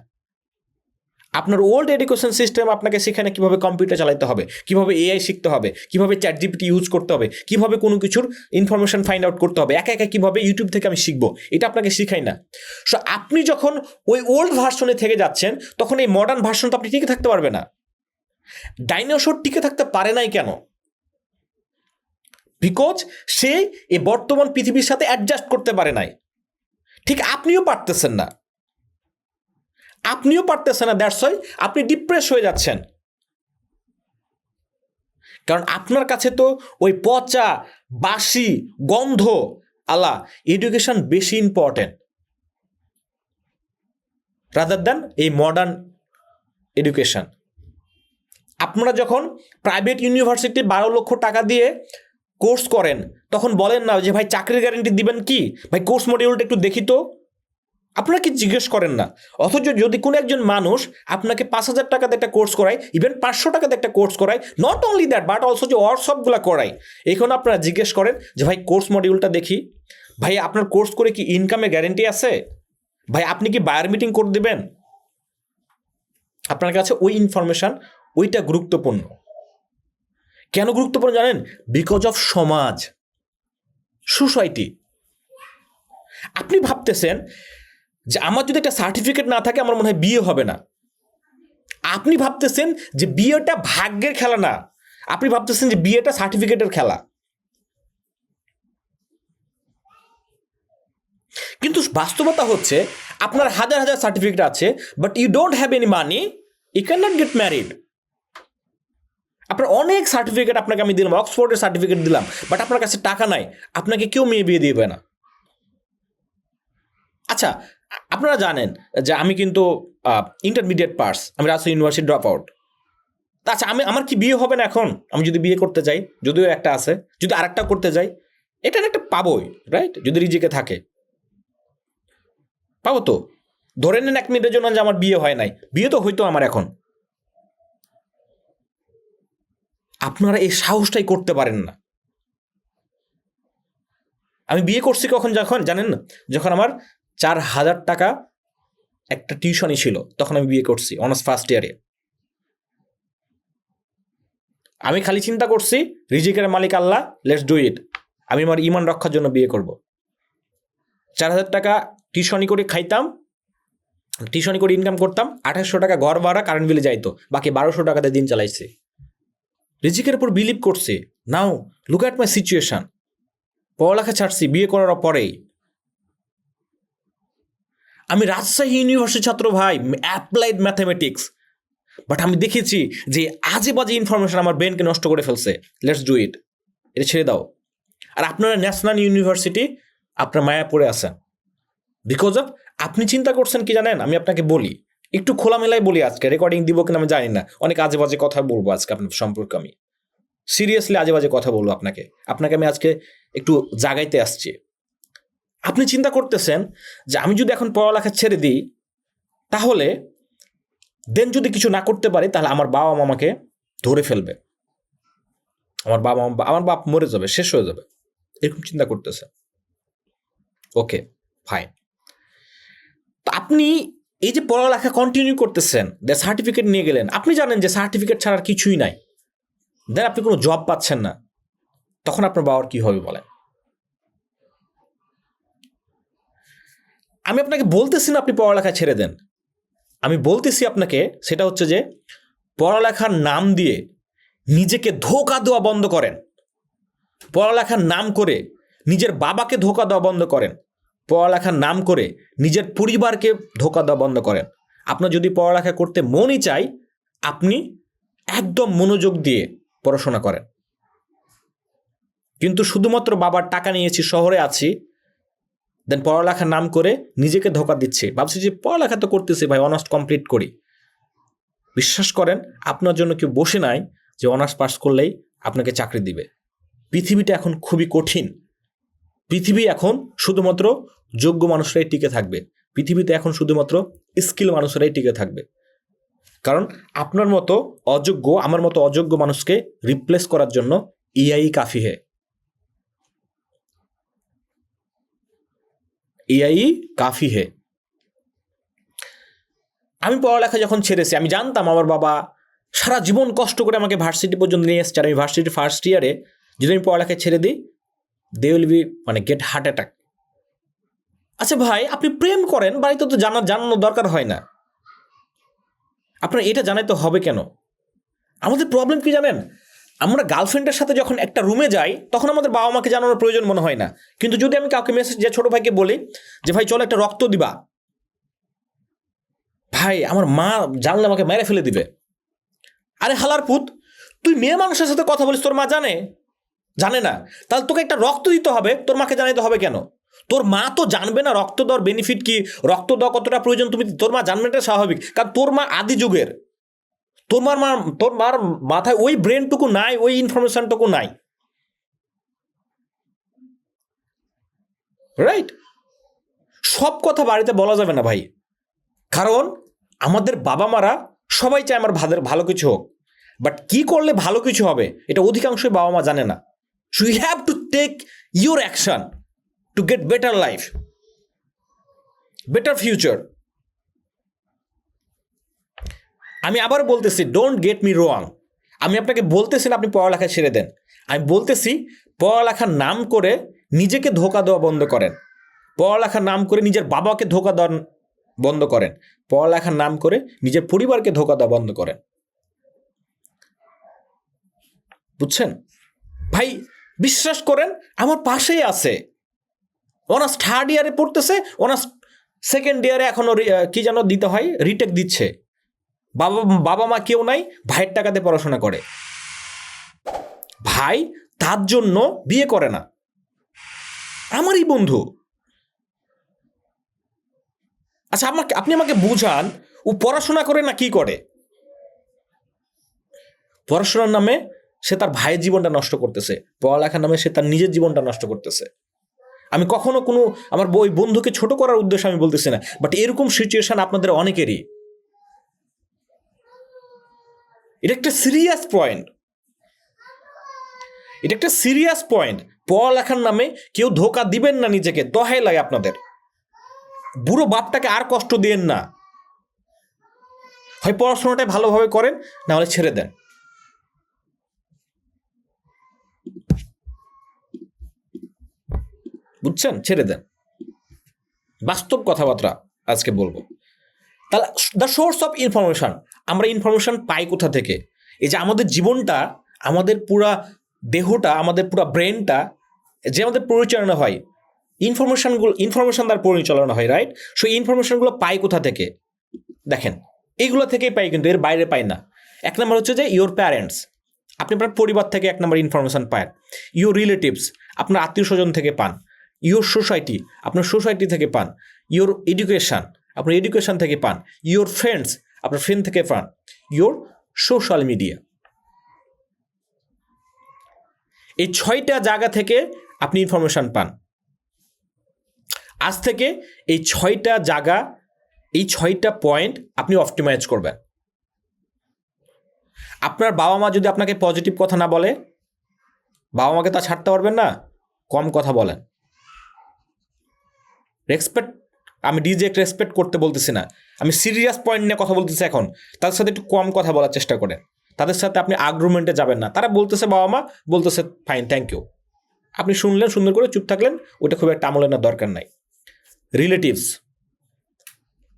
আপনার ওল্ড এডুকেশন সিস্টেম আপনাকে শেখায় না কীভাবে কম্পিউটার চালাতে হবে, কীভাবে এআই শিখতে হবে, কীভাবে চ্যাটজিপিটি ইউজ করতে হবে, কীভাবে কোনো কিছুর ইনফরমেশন ফাইন্ড আউট করতে হবে, একা একা কীভাবে ইউটিউব থেকে আমি শিখবো, এটা আপনাকে শেখায় না। সো আপনি যখন ওই ওল্ড ভার্সনে থেকে যাচ্ছেন তখন এই মডার্ন ভার্সন তো আপনি টিকে থাকতে পারবে না। ডাইনোসর টিকে থাকতে পারে নাই কেন? বিকজ সে এই বর্তমান পৃথিবীর সাথে অ্যাডজাস্ট করতে পারে নাই। ঠিক আপনিও পারতেছেন না, দ্যাটস ওয়াই আপনি ডিপ্রেস হয়ে যাচ্ছেন। কারণ আপনার কাছে তো ওই পচা বাসি গন্ধ আলা এডুকেশন বেশি ইম্পর্টেন্ট রাদার দ্যান এই মডার্ন এডুকেশন। আপনারা যখন প্রাইভেট ইউনিভার্সিটি 12 লক্ষ টাকা দিয়ে কোর্স করেন তখন বলেন না যে ভাই চাকরির গ্যারান্টি দিবেন কি, ভাই কোর্স মডিউলটা একটু দেখি তো, আপনারা কি জিজ্ঞেস করেন না? অথচ যদি কোনো একজন মানুষ আপনাকে 5,000 টাকাতে একটা কোর্স করায়, ইভেন 500 টাকাতে একটা কোর্স করায়, not only that but also যে ওয়ার্কশপগুলো করায়, এখন আপনারা জিজ্ঞেস করেন যে ভাই কোর্স মডিউলটা দেখি, ভাই আপনার কোর্স করে কি ইনকামে গ্যারেন্টি আছে, ভাই আপনি কি বায়ার মিটিং করে দেবেন? আপনার কাছে ওই ইনফরমেশন ওইটা গুরুত্বপূর্ণ। কেন গুরুত্বপূর্ণ জানেন? বিকজ অফ সমাজ, সোসাইটি। আপনি ভাবতেছেন যে আমার যদি একটা সার্টিফিকেট না থাকে আমার মনে হয় বিয়ে হবে না। আপনি ভাবতেছেন যে বিয়েটা ভাগ্যের খেলা না, আপনি ভাবতেছেন যে বিয়েটা সার্টিফিকেটের খেলা, কিন্তু বাস্তবতা হচ্ছে আপনার হাজার হাজার সার্টিফিকেট আছে, but you don't have any money, you can not get married. আপনার অনেক সার্টিফিকেট আপনাকে আমি দিলাম, অক্সফোর্ডের সার্টিফিকেট দিলাম, বাট আপনার কাছে টাকা নাই, আপনাকে কেউ মেয়ে বিয়ে দিবে না। আচ্ছা, আপনারা জানেন যে আমি কিন্তু ইন্টারমিডিয়েট পাস, আমি রাজশাহী ইউনিভার্সিটি ড্রপ আউট। আচ্ছা, আমার কি বিয়ে হবে না এখন? আমি যদি বিয়ে করতে চাই, যদিও একটা আছে, যদি আরেকটা করতে যাই, এটা একটা পাবোই, রাইট? যদি রিজিকে থাকে পাবো তো। ধরে নেন 1 মিনিটের জন্য যে আমার বিয়ে হয় নাই, বিয়ে তো হইতো আমার এখন। আপনারা এই সাহসটাই করতে পারেন না। আমি বিয়ে করছি কখন, যখন জানেন না, যখন আমার 4,000 টাকা একটা টিউশনই ছিল, তখন আমি বিয়ে করছি অনার্স ফার্স্ট ইয়ারে। আমি খালি চিন্তা করছি রিজিকের মালিক আল্লাহ, লেটস ডু ইট। আমি আমার ইমান রক্ষার জন্য বিয়ে করব। 4,000 টাকা টিউশনি করে খাইতাম, টিউশনি করে ইনকাম করতাম, 2,800 টাকা ঘর ভাড়া কারেন্ট বিলে যাইতো, বাকি 1,200 টাকাতে দিন চালাইছি। রিজিকের উপর বিলিভ করছি। নাও লুক অ্যাট মাই সিচুয়েশন। পড়ালেখা ছাড়ছি বিয়ে করার পরেই। আমি রাজশাহী ইউনিভার্সিটি ছাত্র ভাই, অ্যাপ্লাইড ম্যাথামেটিক্স, বাট আমি দেখেছি যে আজে বাজে ইনফরমেশন আমার ব্রেনকে নষ্ট করে ফেলছে। লেটস ডু ইট, এটা ছেড়ে দাও। আর আপনারা ন্যাশনাল ইউনিভার্সিটি, আপনার মায়া পড়ে আছেন বিকজ অফ, আপনি চিন্তা করছেন কি জানেন? আমি আপনাকে বলি, একটু খোলামেলায় বলি, আজকে রেকর্ডিং দিব কিনা আমি জানি না, অনেক আজে বাজে কথা বলবো আজকে আপনার সম্পর্কে। আমি সিরিয়াসলি আজে বাজে কথা বলবো আপনাকে আমি আজকে একটু জাগাইতে আসছি। আপনি চিন্তা করতেছেন যে আমি যদি এখন পড়ালেখা ছেড়ে দিই, তাহলে দেন যদি কিছু না করতে পারি, তাহলে আমার বাবা মা আমাকে ধরে ফেলবে, আমার বাপ মরে যাবে, শেষ হয়ে যাবে, এরকম চিন্তা করতেছে। Okay fine. তো আপনি এই যে পড়ালেখা কন্টিনিউ করতেছেন, সার্টিফিকেট নিয়ে গেলেন, আপনি জানেন যে সার্টিফিকেট ছাড়া কিছুই নাই, দেন আপনি কোনো জব পাচ্ছেন না, তখন আপনার বাবার কি হবে বলেন? আমি আপনাকে বলতেছি না আপনি পড়ালেখা ছেড়ে দেন, আমি বলতেছি আপনাকে সেটা হচ্ছে যে পড়ালেখার নাম দিয়ে নিজেকে ধোঁকা দেওয়া বন্ধ করেন। পড়ালেখার নাম করে নিজের বাবাকে ধোঁকা দেওয়া বন্ধ করেন। পড়ালেখার নাম করে নিজের পরিবারকে ধোঁকা দেওয়া বন্ধ করেন। আপনার যদি পড়ালেখা করতে মনই চাই, আপনি একদম মনোযোগ দিয়ে পড়াশোনা করেন। কিন্তু শুধুমাত্র বাবার টাকা নিয়েছি, শহরে আছি, দেন পড়ালেখার নাম করে নিজেকে ধোঁকা দিচ্ছে, ভাবছি যে পড়ালেখা তো করতেছি ভাই, অনার্স কমপ্লিট করি। বিশ্বাস করেন, আপনার জন্য কেউ বসে নাই যে অনার্স পাস করলেই আপনাকে চাকরি দিবে। পৃথিবীটা এখন খুবই কঠিন। পৃথিবী এখন শুধুমাত্র যোগ্য মানুষরাই টিকে থাকবে। পৃথিবীতে এখন শুধুমাত্র স্কিল মানুষরাই টিকে থাকবে। কারণ আপনার মতো অযোগ্য, আমার মতো অযোগ্য মানুষকে রিপ্লেস করার জন্য এআই কাফি হে, এআই কাফি হে। আমি পড়ালেখা যখন ছেড়েছি, আমি জানতাম আমার বাবা সারা জীবন কষ্ট করে আমাকে ভার্সিটি পর্যন্ত নিয়ে এসছে, আর আমি ভার্সিটি ফার্স্ট ইয়ারে যদি আমি পড়ালেখা ছেড়ে দিই, they will be get heart attack. আচ্ছা ভাই, আপনি প্রেম করেন, বাড়িতে তো জানানো দরকার হয় না, আপনার এটা জানাইতে হবে কেন? আমাদের প্রবলেম কি জানেন? আমরা গার্লফ্রেন্ডের সাথে যখন একটা রুমে যাই, তখন আমাদের বাবা মাকে জানানোর প্রয়োজন মনে হয় না। কিন্তু যদি আমি কাউকে মেসেজ, যে ছোট ভাইকে বলি যে ভাই চলো একটা রক্ত দিবা, ভাই আমার মা জানলে আমাকে মেরে ফেলে দিবে। আরে হালার পুত, তুই মেয়ে মানুষের সাথে কথা বলিস, তোর মা জানে না? তাহলে তোকে একটা রক্ত দিতে হবে, তোর মাকে জানাইতে হবে কেন? তোর মা তো জানবে না রক্ত দেওয়ার বেনিফিট কি, রক্ত দেওয়া কতটা প্রয়োজন, তোর মা জানবে, এটা স্বাভাবিক, কারণ তোর মা আদি যুগের। তোর মার মাথায় ওই ব্রেনটুকু নাই, ওই ইনফরমেশনটুকু নাই, রাইট? সব কথা বাড়িতে বলা যাবে না ভাই, কারণ আমাদের বাবা মারা সবাই চায় আমার ভালো কিছু হোক, বাট কি করলে ভালো কিছু হবে এটা অধিকাংশই বাবা মা জানে না। So you have to take your action to get better life, better future. আমি আবার বলতেছি, ডোন্ট গেট মি রং, আমি আপনাকে বলতেছি না আপনি পড়ালেখা ছেড়ে দেন, আমি বলতেছি পড়ালেখার নাম করে নিজেকে ধোঁকা দেওয়া বন্ধ করেন। পড়ালেখার নাম করে নিজের বাবাকে ধোঁকা দেওয়া বন্ধ করেন। পড়ালেখার নাম করে নিজের পরিবারকে ধোঁকা দেওয়া বন্ধ করেন। বুঝছেন ভাই? বিশ্বাস করেন আমার পাশেই আছে, অনার্স থার্ড ইয়ারে পড়তেছে, অনার্স সেকেন্ড ইয়ারে এখনো কি যেন দিতে হয়, রিটেক দিচ্ছে। বাবা মা কেউ নাই, ভাইয়ের টাকাতে পড়াশোনা করে। ভাই তার জন্য বিয়ে করে না, আমারই বন্ধু। আচ্ছা আপনি আমাকে বুঝান, ও পড়াশোনা করে না কি করে? পড়াশোনার নামে সে তার ভাইয়ের জীবনটা নষ্ট করতেছে, পড়ালেখার নামে সে তার নিজের জীবনটা নষ্ট করতেছে। আমি কখনো কোনো আমার ওই বন্ধুকে ছোট করার উদ্দেশ্যে আমি বলতেছি না, বাট এরকম সিচুয়েশন আপনাদের অনেকেরই। এটা একটা সিরিয়াস পয়েন্ট, এটা একটা সিরিয়াস পয়েন্ট। পড়ালেখার নামে কেউ ধোকা দিবেন না নিজেকে, দহাই লাগে আপনাদের। বুড়ো বাপটাকে আর কষ্ট দিয়েন না, হয় পড়াশোনাটাই ভালোভাবে করেন, না হলে ছেড়ে দেন। বুঝছেন? ছেড়ে দেন। বাস্তব কথাবার্তা আজকে বলবো। তাহলে দ্য সোর্স অফ ইনফরমেশন, আমরা ইনফরমেশন পাই কোথা থেকে? এই যে আমাদের জীবনটা, আমাদের পুরা দেহটা, আমাদের পুরা ব্রেনটা যে আমাদের পরিচালনা হয়, ইনফরমেশন দ্বারা পরিচালনা হয়, রাইট? সো ইনফরমেশনগুলো পাই কোথা থেকে? দেখেন, এইগুলো থেকেই পাই, কিন্তু এর বাইরে পাই না। এক নম্বর হচ্ছে যে ইওর প্যারেন্টস, আপনি আপনার পরিবার থেকে এক নম্বর ইনফরমেশন পান। ইওর রিলেটিভস, আপনার আত্মীয় স্বজন থেকে পান। ইওর সোসাইটি, আপনার সোসাইটি থেকে পান। ইওর এডুকেশন, আপনার এডুকেশন থেকে পান। ইওর ফ্রেন্ডস, আপনার ফ্রেন্ড থেকে পান। ইওর সোশ্যাল মিডিয়া, এই 6টা জায়গা থেকে আপনি ইনফরমেশন পান। আজ থেকে এই 6টা জায়গা, এই 6টা পয়েন্ট আপনি অপটিমাইজ করবেন। আপনার বাবা মা যদি আপনাকে পজিটিভ কথা না বলে, বাবা মাকে তা ছাড়তে পারবেন না, কম কথা বলেন। রেসপেক্ট, আমি ডিজেক্ট রেসপেক্ট করতে বলতেছি না, আমি সিরিয়াস পয়েন্ট নিয়ে কথা বলতেছি এখন। তাদের সাথে একটু কম কথা বলার চেষ্টা করেন, তাদের সাথে আপনি আর্গুমেন্টে যাবেন না। তারা বলতেছে, বাবা মা বলতেছে, ফাইন, থ্যাংক ইউ, আপনি শুনলেন, সুন্দর করে চুপ থাকলেন, ওইটা খুব একটা আমলে নেওয়ার দরকার নাই। রিলেটিভস,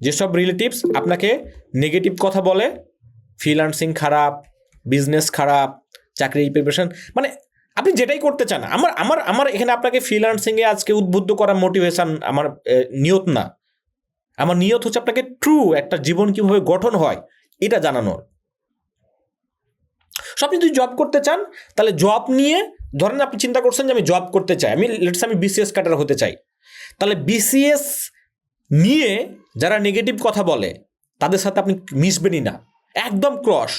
যেসব রিলেটিভস আপনাকে নেগেটিভ কথা বলে, ফ্রিল্যান্সিং খারাপ, বিজনেস খারাপ, চাকরি প্রিপারেশন, মানে আপনি যেটাই করতে চান, আমার এখানে আপনাকে ফ্রিল্যান্সিংয়ে আজকে উদ্বুদ্ধ করার মোটিভেশন আমার নিয়ত না। আমার নিয়ত হচ্ছে আপনাকে ট্রু একটা জীবন কীভাবে গঠন হয় এটা জানানোর। সো আপনি যদি জব করতে চান, তাহলে জব নিয়ে, ধরেন আপনি চিন্তা করছেন যে আমি জব করতে চাই, আমি বিসিএস ক্যাডার হতে চাই, তাহলে বিসিএস নিয়ে যারা নেগেটিভ কথা বলে তাদের সাথে আপনি মিশবেনই না, একদম ক্রস।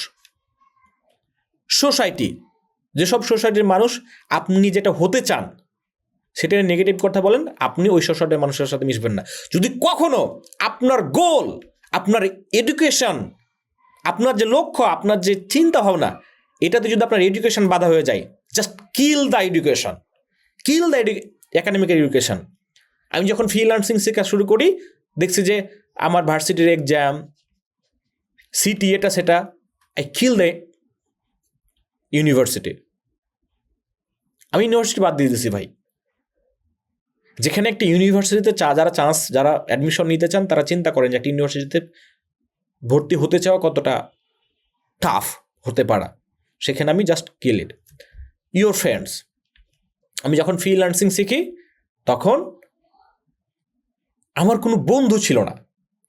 সোসাইটি, যেসব সোসাইটির মানুষ আপনি যেটা হতে চান সেটা নেগেটিভ কথা বলেন, আপনি ওই সোসাইটির মানুষের সাথে মিশবেন না। যদি কখনো আপনার গোল, আপনার এডুকেশন, আপনার যে লক্ষ্য, আপনার যে চিন্তা ভাবনা, এটাতে যদি আপনার এডুকেশন বাধা হয়ে যায়, just kill the education, kill the academic education. আমি যখন ফ্রিল্যান্সিং শেখা শুরু করি, দেখছি যে আমার ভার্সিটির এক্সাম, সিটি, এটা সেটা, আই কিল দ্য ইউনিভার্সিটি। আমি ইউনিভার্সিটি বাদ দিয়ে দিয়েছি ভাই। যেখানে একটা ইউনিভার্সিটিতে যারা অ্যাডমিশন নিতে চান, তারা চিন্তা করেন যে একটা ইউনিভার্সিটিতে ভর্তি হতে চাওয়া কতটা টাফ হতে পারা, সেখানে আমি just kill it. Your friends, আমি যখন ফ্রিল্যান্সিং শিখি তখন আমার কোনো বন্ধু ছিল না,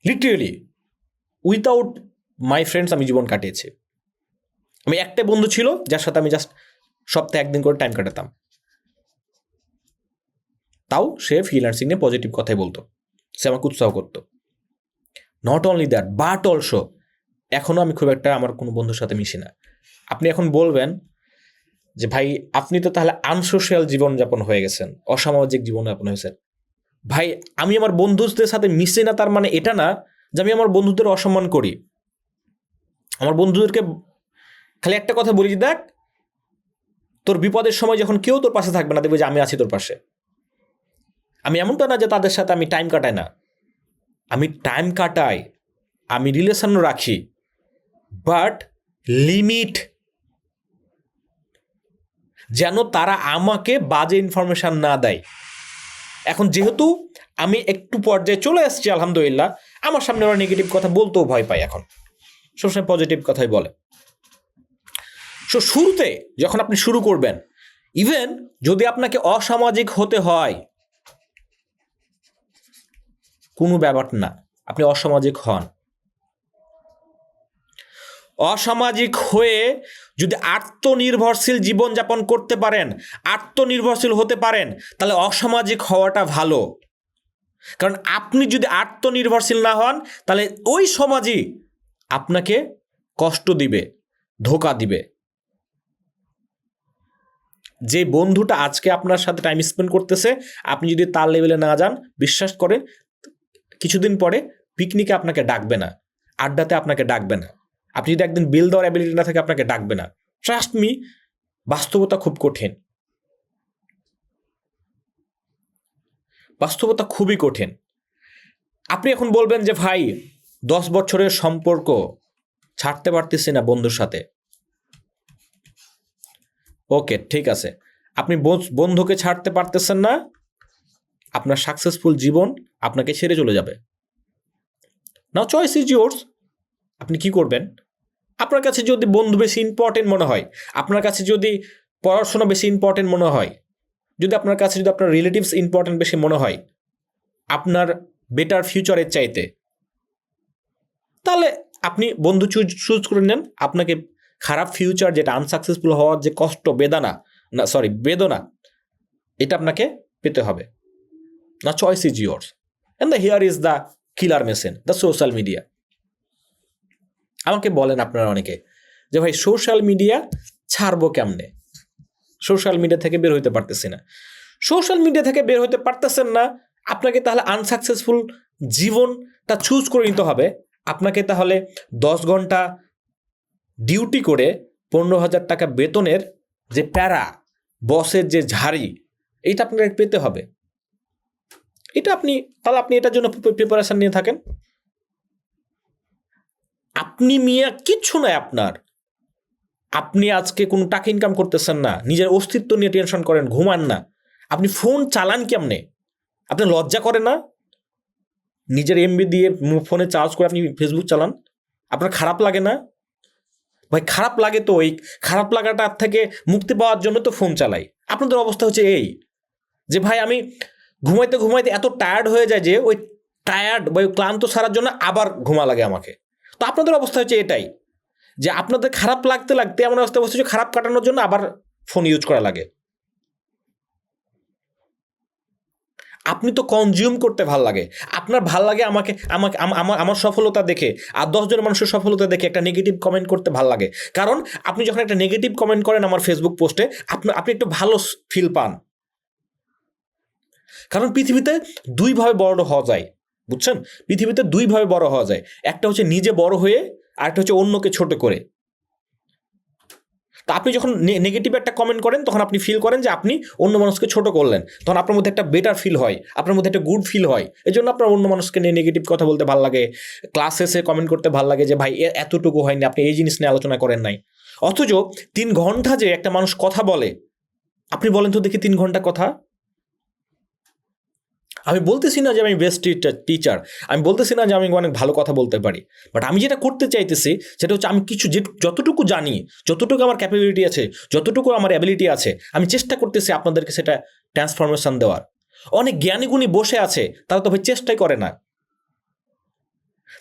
লিটারেলি উইথাউট মাই ফ্রেন্ডস আমি জীবন কাটিয়েছি। আমি একটা বন্ধু ছিল যার সাথে আমি জাস্ট সপ্তাহে একদিন করে টাইম কাটাতাম, তাও সে ফ্রিল্যান্সিং নিয়ে পজিটিভ কথাই বলতো, সে আমাকে উৎসাহ করতো। Not only that, but also এখনও আমি খুব একটা আমার কোনো বন্ধুর সাথে মিশি না। আপনি এখন বলবেন যে ভাই আপনি তো তাহলে আনসোশিয়াল জীবনযাপন হয়ে গেছেন, অসামাজিক জীবনযাপন হয়েছেন। ভাই আমি আমার বন্ধুদের সাথে মিশি না তার মানে এটা না যে আমি আমার বন্ধুদের অসম্মান করি। আমার বন্ধুদেরকে খালি একটা কথা বলি, দেখ তোর বিপদের সময় যখন কেউ তোর পাশে থাকবে না, দেখবে যে আমি আছি তোর পাশে। আমি এমনটা না যে তাদের সাথে আমি টাইম কাটাই না, আমি টাইম কাটাই, আমি রিলেশন রাখি, বাট লিমিট, যেন তারা আমাকে বাজে ইনফরমেশন না দেয়। এখন যেহেতু আমি একটু পর্যায়ে চলে আসছি আলহামদুলিল্লাহ, আমার সামনে ওরা নেগেটিভ কথা বলতেও ভয় পায়, এখন সবসময় পজিটিভ কথাই বলে। সো শুরুতে যখন আপনি শুরু করবেন, ইভেন যদি আপনাকে অসামাজিক হতে হয়, কোনো ব্যাপার না, আপনি অসামাজিক হন। অসামাজিক হয়ে যদি আত্মনির্ভরশীল জীবনযাপন করতে পারেন, আত্মনির্ভরশীল হতে পারেন, তাহলে অসামাজিক হওয়াটা ভালো। কারণ আপনি যদি আত্মনির্ভরশীল না হন, তাহলে ওই সমাজই আপনাকে কষ্ট দিবে, ধোঁকা দিবে। যে বন্ধুটা আজকে আপনার সাথে টাইম স্পেন্ড করতেছে, আপনি যদি তার লেভেলে না যান, বিশ্বাস করেন কিছুদিন পরে পিকনিকে আপনাকে ডাকবে না, আড্ডাতে আপনাকে ডাকবে না। আপনি যদি একদিন বিল দেওয়ার অ্যাবিলিটি না থাকে, আপনাকে ডাকবে না। ট্রাস্ট মি, বাস্তবতা খুব কঠিন, বাস্তবতা খুবই কঠিন। আপনি এখন বলবেন যে ভাই 10 বছরের সম্পর্ক ছাড়তে পারতেছি না বন্ধুর সাথে। ওকে, ঠিক আছে, আপনি বন্ধুকে ছাড়তে পারতেছেন না, আপনার সাকসেসফুল জীবন আপনাকে ছেড়ে চলে যাবে। নাও চয়েস ইজ ইয়োর্স। আপনি কি করবেন? আপনার কাছে যদি বন্ধু বেশি ইম্পর্টেন্ট মনে হয়, আপনার কাছে যদি পড়াশোনা বেশি ইম্পর্টেন্ট মনে হয়, যদি আপনার কাছে যদি আপনার রিলেটিভস ইম্পর্টেন্ট বেশি মনে হয় আপনার বেটার ফিউচারের চাইতে, তাহলে আপনি বন্ধু চুজ করে নেন। আপনাকে খারাপ ফিউচার, যেটা আনসাকসেসফুল হওয়ার যে কষ্ট, বেদনা, এটা আপনাকে পেতে হবে না। Choice is yours. And the here is the killer machine, the social media. আমাকে বলেন আপনারা অনেকে যে ভাই সোশ্যাল মিডিয়া ছাড়বো কেমনে, সোশ্যাল মিডিয়া থেকে বের হইতে পারতেছি না। সোশ্যাল মিডিয়া থেকে বের হইতে পারতেছেন না, আপনাকে তাহলে আনসাকসেসফুল জীবনটা চুজ করে নিতে হবে। আপনাকে তাহলে 10 ঘন্টা ডিউটি করে 15,000 টাকা বেতনের যে প্যারা, বসের যে ঝাড়ি, এইটা আপনাকে পেতে হবে। এটা আপনি এটার জন্য প্রিপারেশন নিয়ে থাকেন। আপনি মিয়া কিচ্ছু নয় আপনার, আপনি আজকে কোনো টাকা ইনকাম করতেছেন না, নিজের অস্তিত্ব নিয়ে টেনশন করেন, ঘুমান না। আপনি ফোন চালান কেমনে? আপনি লজ্জা করে না? নিজের এমবি দিয়ে ফোনে চার্জ করে আপনি ফেসবুক চালান, আপনার খারাপ লাগে না? ভাই খারাপ লাগে তো, এই খারাপ লাগাটার থেকে মুক্তি পাওয়ার জন্য তো ফোন চালাই। আপনাদের অবস্থা হচ্ছে এই যে ভাই আমি ঘুমাইতে ঘুমাইতে এত টায়ার্ড হয়ে যায় যে ওই টায়ার্ড বা ক্লান্ত সারার জন্য আবার ঘুমা লাগে আমাকে। তো আপনাদের অবস্থা হচ্ছে এটাই, যে আপনাদের খারাপ লাগতে লাগতে এমন অবস্থা হচ্ছে খারাপ কাটানোর জন্য আবার ফোন ইউজ করা লাগে। আপনি তো কনজিউম করতে ভাল লাগে, আপনার ভাল লাগে আমাকে আমার সফলতা দেখে আর 10 জন মানুষের সফলতা দেখে একটা নেগেটিভ কমেন্ট করতে ভাল লাগে। কারণ আপনি যখন একটা নেগেটিভ কমেন্ট করেন আমার ফেসবুক পোস্টে, আপনি একটু ভালো ফিল পান। কারণ পৃথিবীতে 2 ভাবে বড় হওয়া যায়, বুঝছেন? পৃথিবীতে 2 ভাবে বড় হওয়া যায়, একটা হচ্ছে নিজে বড় হয়ে, আর একটা হচ্ছে অন্যকে ছোট করে। তা আপনি যখন নেগেটিভ একটা কমেন্ট করেন, তখন আপনি ফিল করেন যে আপনি অন্য মানুষকে ছোট করলেন, তখন আপনার মধ্যে একটা বেটার ফিল হয়, আপনার মধ্যে একটা গুড ফিল হয়। এই জন্য আপনার অন্য মানুষকে নিয়ে নেগেটিভ কথা বলতে ভালো লাগে, ক্লাসে এসে কমেন্ট করতে ভালো লাগে যে ভাই এতটুকু হয়নি, আপনি এই জিনিস নিয়ে আলোচনা করেন নাই। অথচ 3 ঘন্টা যে একটা মানুষ কথা বলে, আপনি বলেন তো দেখি 3 ঘন্টা কথা। আমি বলতেছি না যে আমি বেস্ট টিচার, আমি বলতেছি না যে আমি অনেক ভালো কথা বলতে পারি, বাট আমি যেটা করতে চাইতেছি সেটা হচ্ছে আমি যতটুকু জানি, যতটুকু আমার ক্যাপাবিলিটি আছে, যতটুকু আমার অ্যাবিলিটি আছে, আমি চেষ্টা করতেছি আপনাদেরকে সেটা ট্রান্সফরমেশন দেওয়ার। অনেক জ্ঞানীগুণী বসে আছে, তারা তো ভাই চেষ্টাই করে না।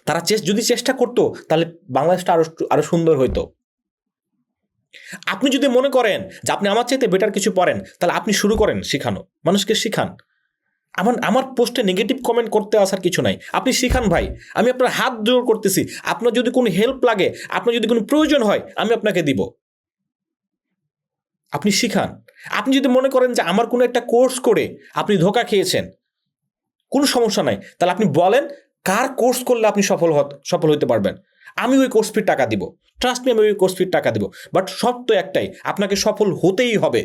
তারা যদি চেষ্টা করতো তাহলে বাংলাদেশটা আরো সুন্দর হইতো। আপনি যদি মনে করেন যে আপনি আমার চাইতে বেটার কিছু পারেন, তাহলে আপনি শুরু করেন শেখানো, মানুষকে শিখান। আমার পোস্টে নেগেটিভ কমেন্ট করতে আসার কিছু নাই, আপনি শিখান ভাই। আমি আপনার হাত জোড় করতেছি, আপনার যদি কোনো হেল্প লাগে, আপনার যদি কোনো প্রয়োজন হয়, আমি আপনাকে দিব। আপনি শিখান। আপনি যদি মনে করেন যে আমার কোনো একটা কোর্স করে আপনি ধোঁকা খেয়েছেন, কোনো সমস্যা নাই, তাহলে আপনি বলেন কার কোর্স করলে আপনি সফল হতে পারবেন, আমি ওই কোর্স ফির টাকা দিব। ট্রাস্ট মি, আমি ওই কোর্স ফির টাকা দিব। বাট শর্ত একটাই, আপনাকে সফল হতেই হবে।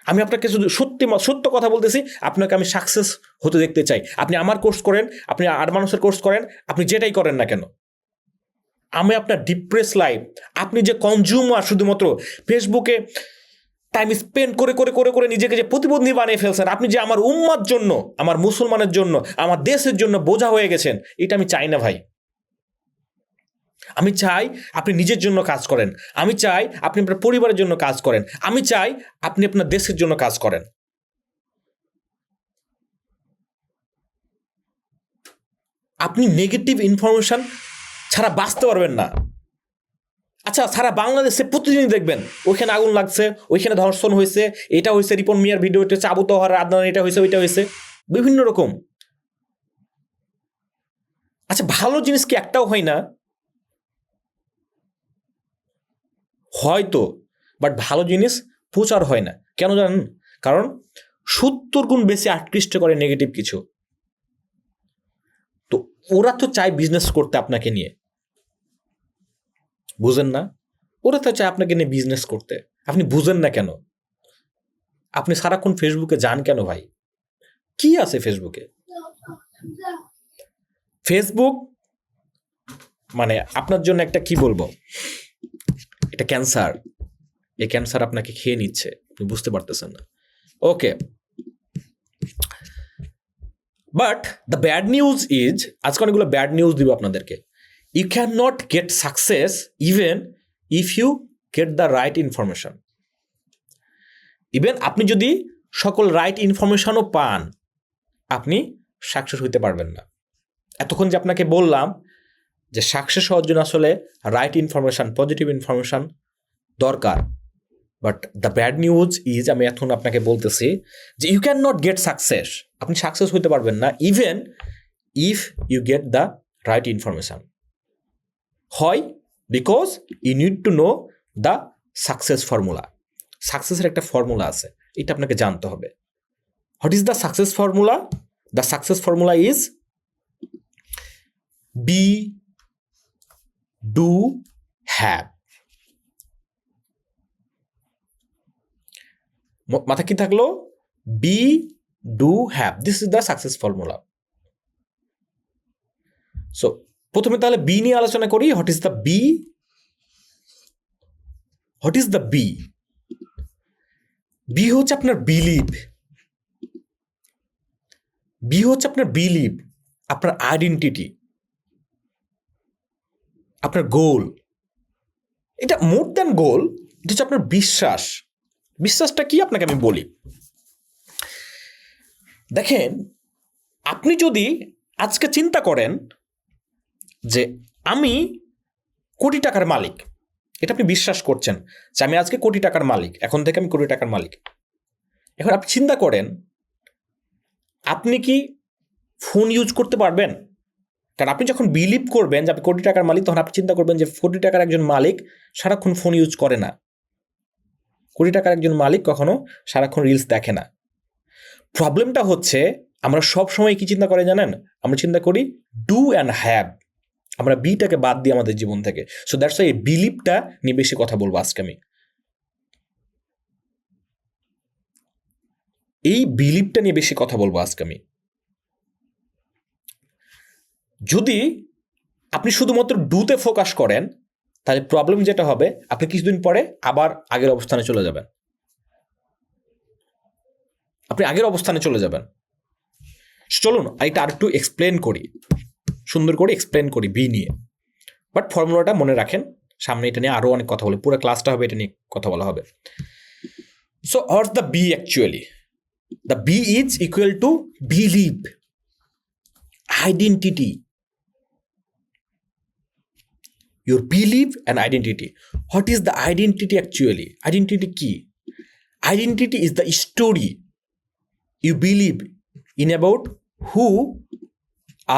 আমি আপনাকে শুধু সত্য কথা বলতেছি, আপনাকে আমি সাকসেস হতে দেখতে চাই। আপনি আমার কোর্স করেন, আপনি আর মানুষের কোর্স করেন, আপনি যেটাই করেন না কেন, আমি আপনার ডিপ্রেস লাইফ, আপনি যে কনজিউমার শুধুমাত্র ফেসবুকে টাইম স্পেন্ড করে করে করে করে নিজেকে যে প্রতিবন্ধী বানিয়ে ফেলছেন, আপনি যে আমার উম্মার জন্য, আমার মুসলমানের জন্য, আমার দেশের জন্য বোঝা হয়ে গেছেন, এটা আমি চাই না ভাই। আমি চাই আপনি নিজের জন্য কাজ করেন, আমি চাই আপনি আপনার পরিবারের জন্য কাজ করেন, আমি চাই আপনি আপনার দেশের জন্য কাজ করেন। আপনি নেগেটিভ ইনফরমেশন ছাড়া বাঁচতে পারবেন না। আচ্ছা, সারা বাংলাদেশে প্রতিদিন দেখবেন ওইখানে আগুন লাগছে, ওইখানে ধর্ষণ হয়েছে, এটা হয়েছে, রিপন মিয়ার ভিডিও, এটা হচ্ছে, আবু তোহার আদনান এটা হয়েছে, ওইটা হয়েছে, বিভিন্ন রকম। আচ্ছা, ভালো জিনিস কি একটাও হয় না? হয়তো, বাট ভালো জিনিস প্রচার হয় না। কেন জানেন? কারণ 70 গুণ বেশি আকৃষ্ট করে নেগেটিভ কিছু। তো ওরা তো চায় বিজনেস করতে আপনাকে নিয়ে, বুঝেন না? ওরা তো চায় আপনাকে নিয়ে বিজনেস করতে। আপনি বুঝেন না কেন? আপনি সারাক্ষণ ফেসবুকে যান কেন ভাই? কি আছে ফেসবুকে? ফেসবুক মানে আপনার জন্য একটা, কি বলবো, এটা ক্যান্সার। এই ক্যান্সার আপনাকে খেয়ে নিচ্ছে, আপনি বুঝতে পারতেছেন না। Okay, but the bad news is, আজকে অনেকগুলো ব্যাড নিউজ দিব আপনাদেরকে। You can not get success even if you get the right information. Even আপনি যদি সকল রাইট ইনফরমেশনও পান, আপনি সাকসেস হইতে পারবেন না। এতক্ষণ যে আপনাকে বললাম যে সাকসেস হওয়ার জন্য আসলে রাইট ইনফরমেশন, পজিটিভ ইনফরমেশন দরকার। But the bad news is, আমি এখন আপনাকে বলতেছি যে you can not get success, আপনি সাকসেস হইতে পারবেন না even if you get the right information. হয় because you need to know the success formula. সাকসেসের একটা ফর্মুলা আছে, এটা আপনাকে জানতে হবে। What is the success formula? The success formula is be, do, have. মাথা কি থাকলো? Be, do, have, this is the success formula. So প্রথমে তাহলে বি নিয়ে আলোচনা করি। What is the B? What is the B? B হচ্ছে আপনার বিলিভ। বি হচ্ছে আপনার বিলিভ, আপনার আইডেন্টিটি, আপনার গোল। এটা মোর দ্যান গোল, এটা হচ্ছে আপনার বিশ্বাস। বিশ্বাসটা কি আপনাকে আমি বলি। দেখেন, আপনি যদি আজকে চিন্তা করেন যে আমি কোটি টাকার মালিক, এটা আপনি বিশ্বাস করছেন যে আমি আজকে কোটি টাকার মালিক, এখন থেকে আমি কোটি টাকার মালিক। এখন আপনি চিন্তা করেন, আপনি কি ফোন ইউজ করতে পারবেন? কারণ আপনি যখন বিলিভ করবেন যে আপনি কোটি টাকার মালিক, তখন আপনি চিন্তা করবেন যে কোটি টাকার একজন মালিক সারাক্ষণ ফোন ইউজ করে না। কোটি টাকার একজন মালিক কখনো সারাক্ষণ রিলস দেখে না। প্রবলেমটা হচ্ছে আমরা সব সময় কি চিন্তা করে জানেন? আমরা চিন্তা করি ডু অ্যান্ড হ্যাভ। আমরা বিটাকে বাদ দিই আমাদের জীবন থেকে। সো দ্যাটস ওয়াই এই বিলিভটা নিয়ে বেশি কথা বলবো আজকে আমি। এই বিলিভটা নিয়ে বেশি কথা বলবো আজকে আমি। যদি আপনি শুধুমাত্র ডুতে ফোকাস করেন, তাহলে প্রবলেম যেটা হবে, আপনি কিছুদিন পরে আবার আগের অবস্থানে চলে যাবেন। আপনি আগের অবস্থানে চলে যাবেন। চলুন এটা আর একটু এক্সপ্লেন করি, সুন্দর করে এক্সপ্লেন করি বি নিয়ে। বাট ফর্মুলাটা মনে রাখেন, সামনে এটা নিয়ে আরও অনেক কথা বলে, পুরো ক্লাসটা হবে এটা নিয়ে কথা বলা হবে। So what's the B actually? The B is equal to believe, identity. Your belief and identity. What is the identity actually? Identity কি? Identity is the story you believe in about who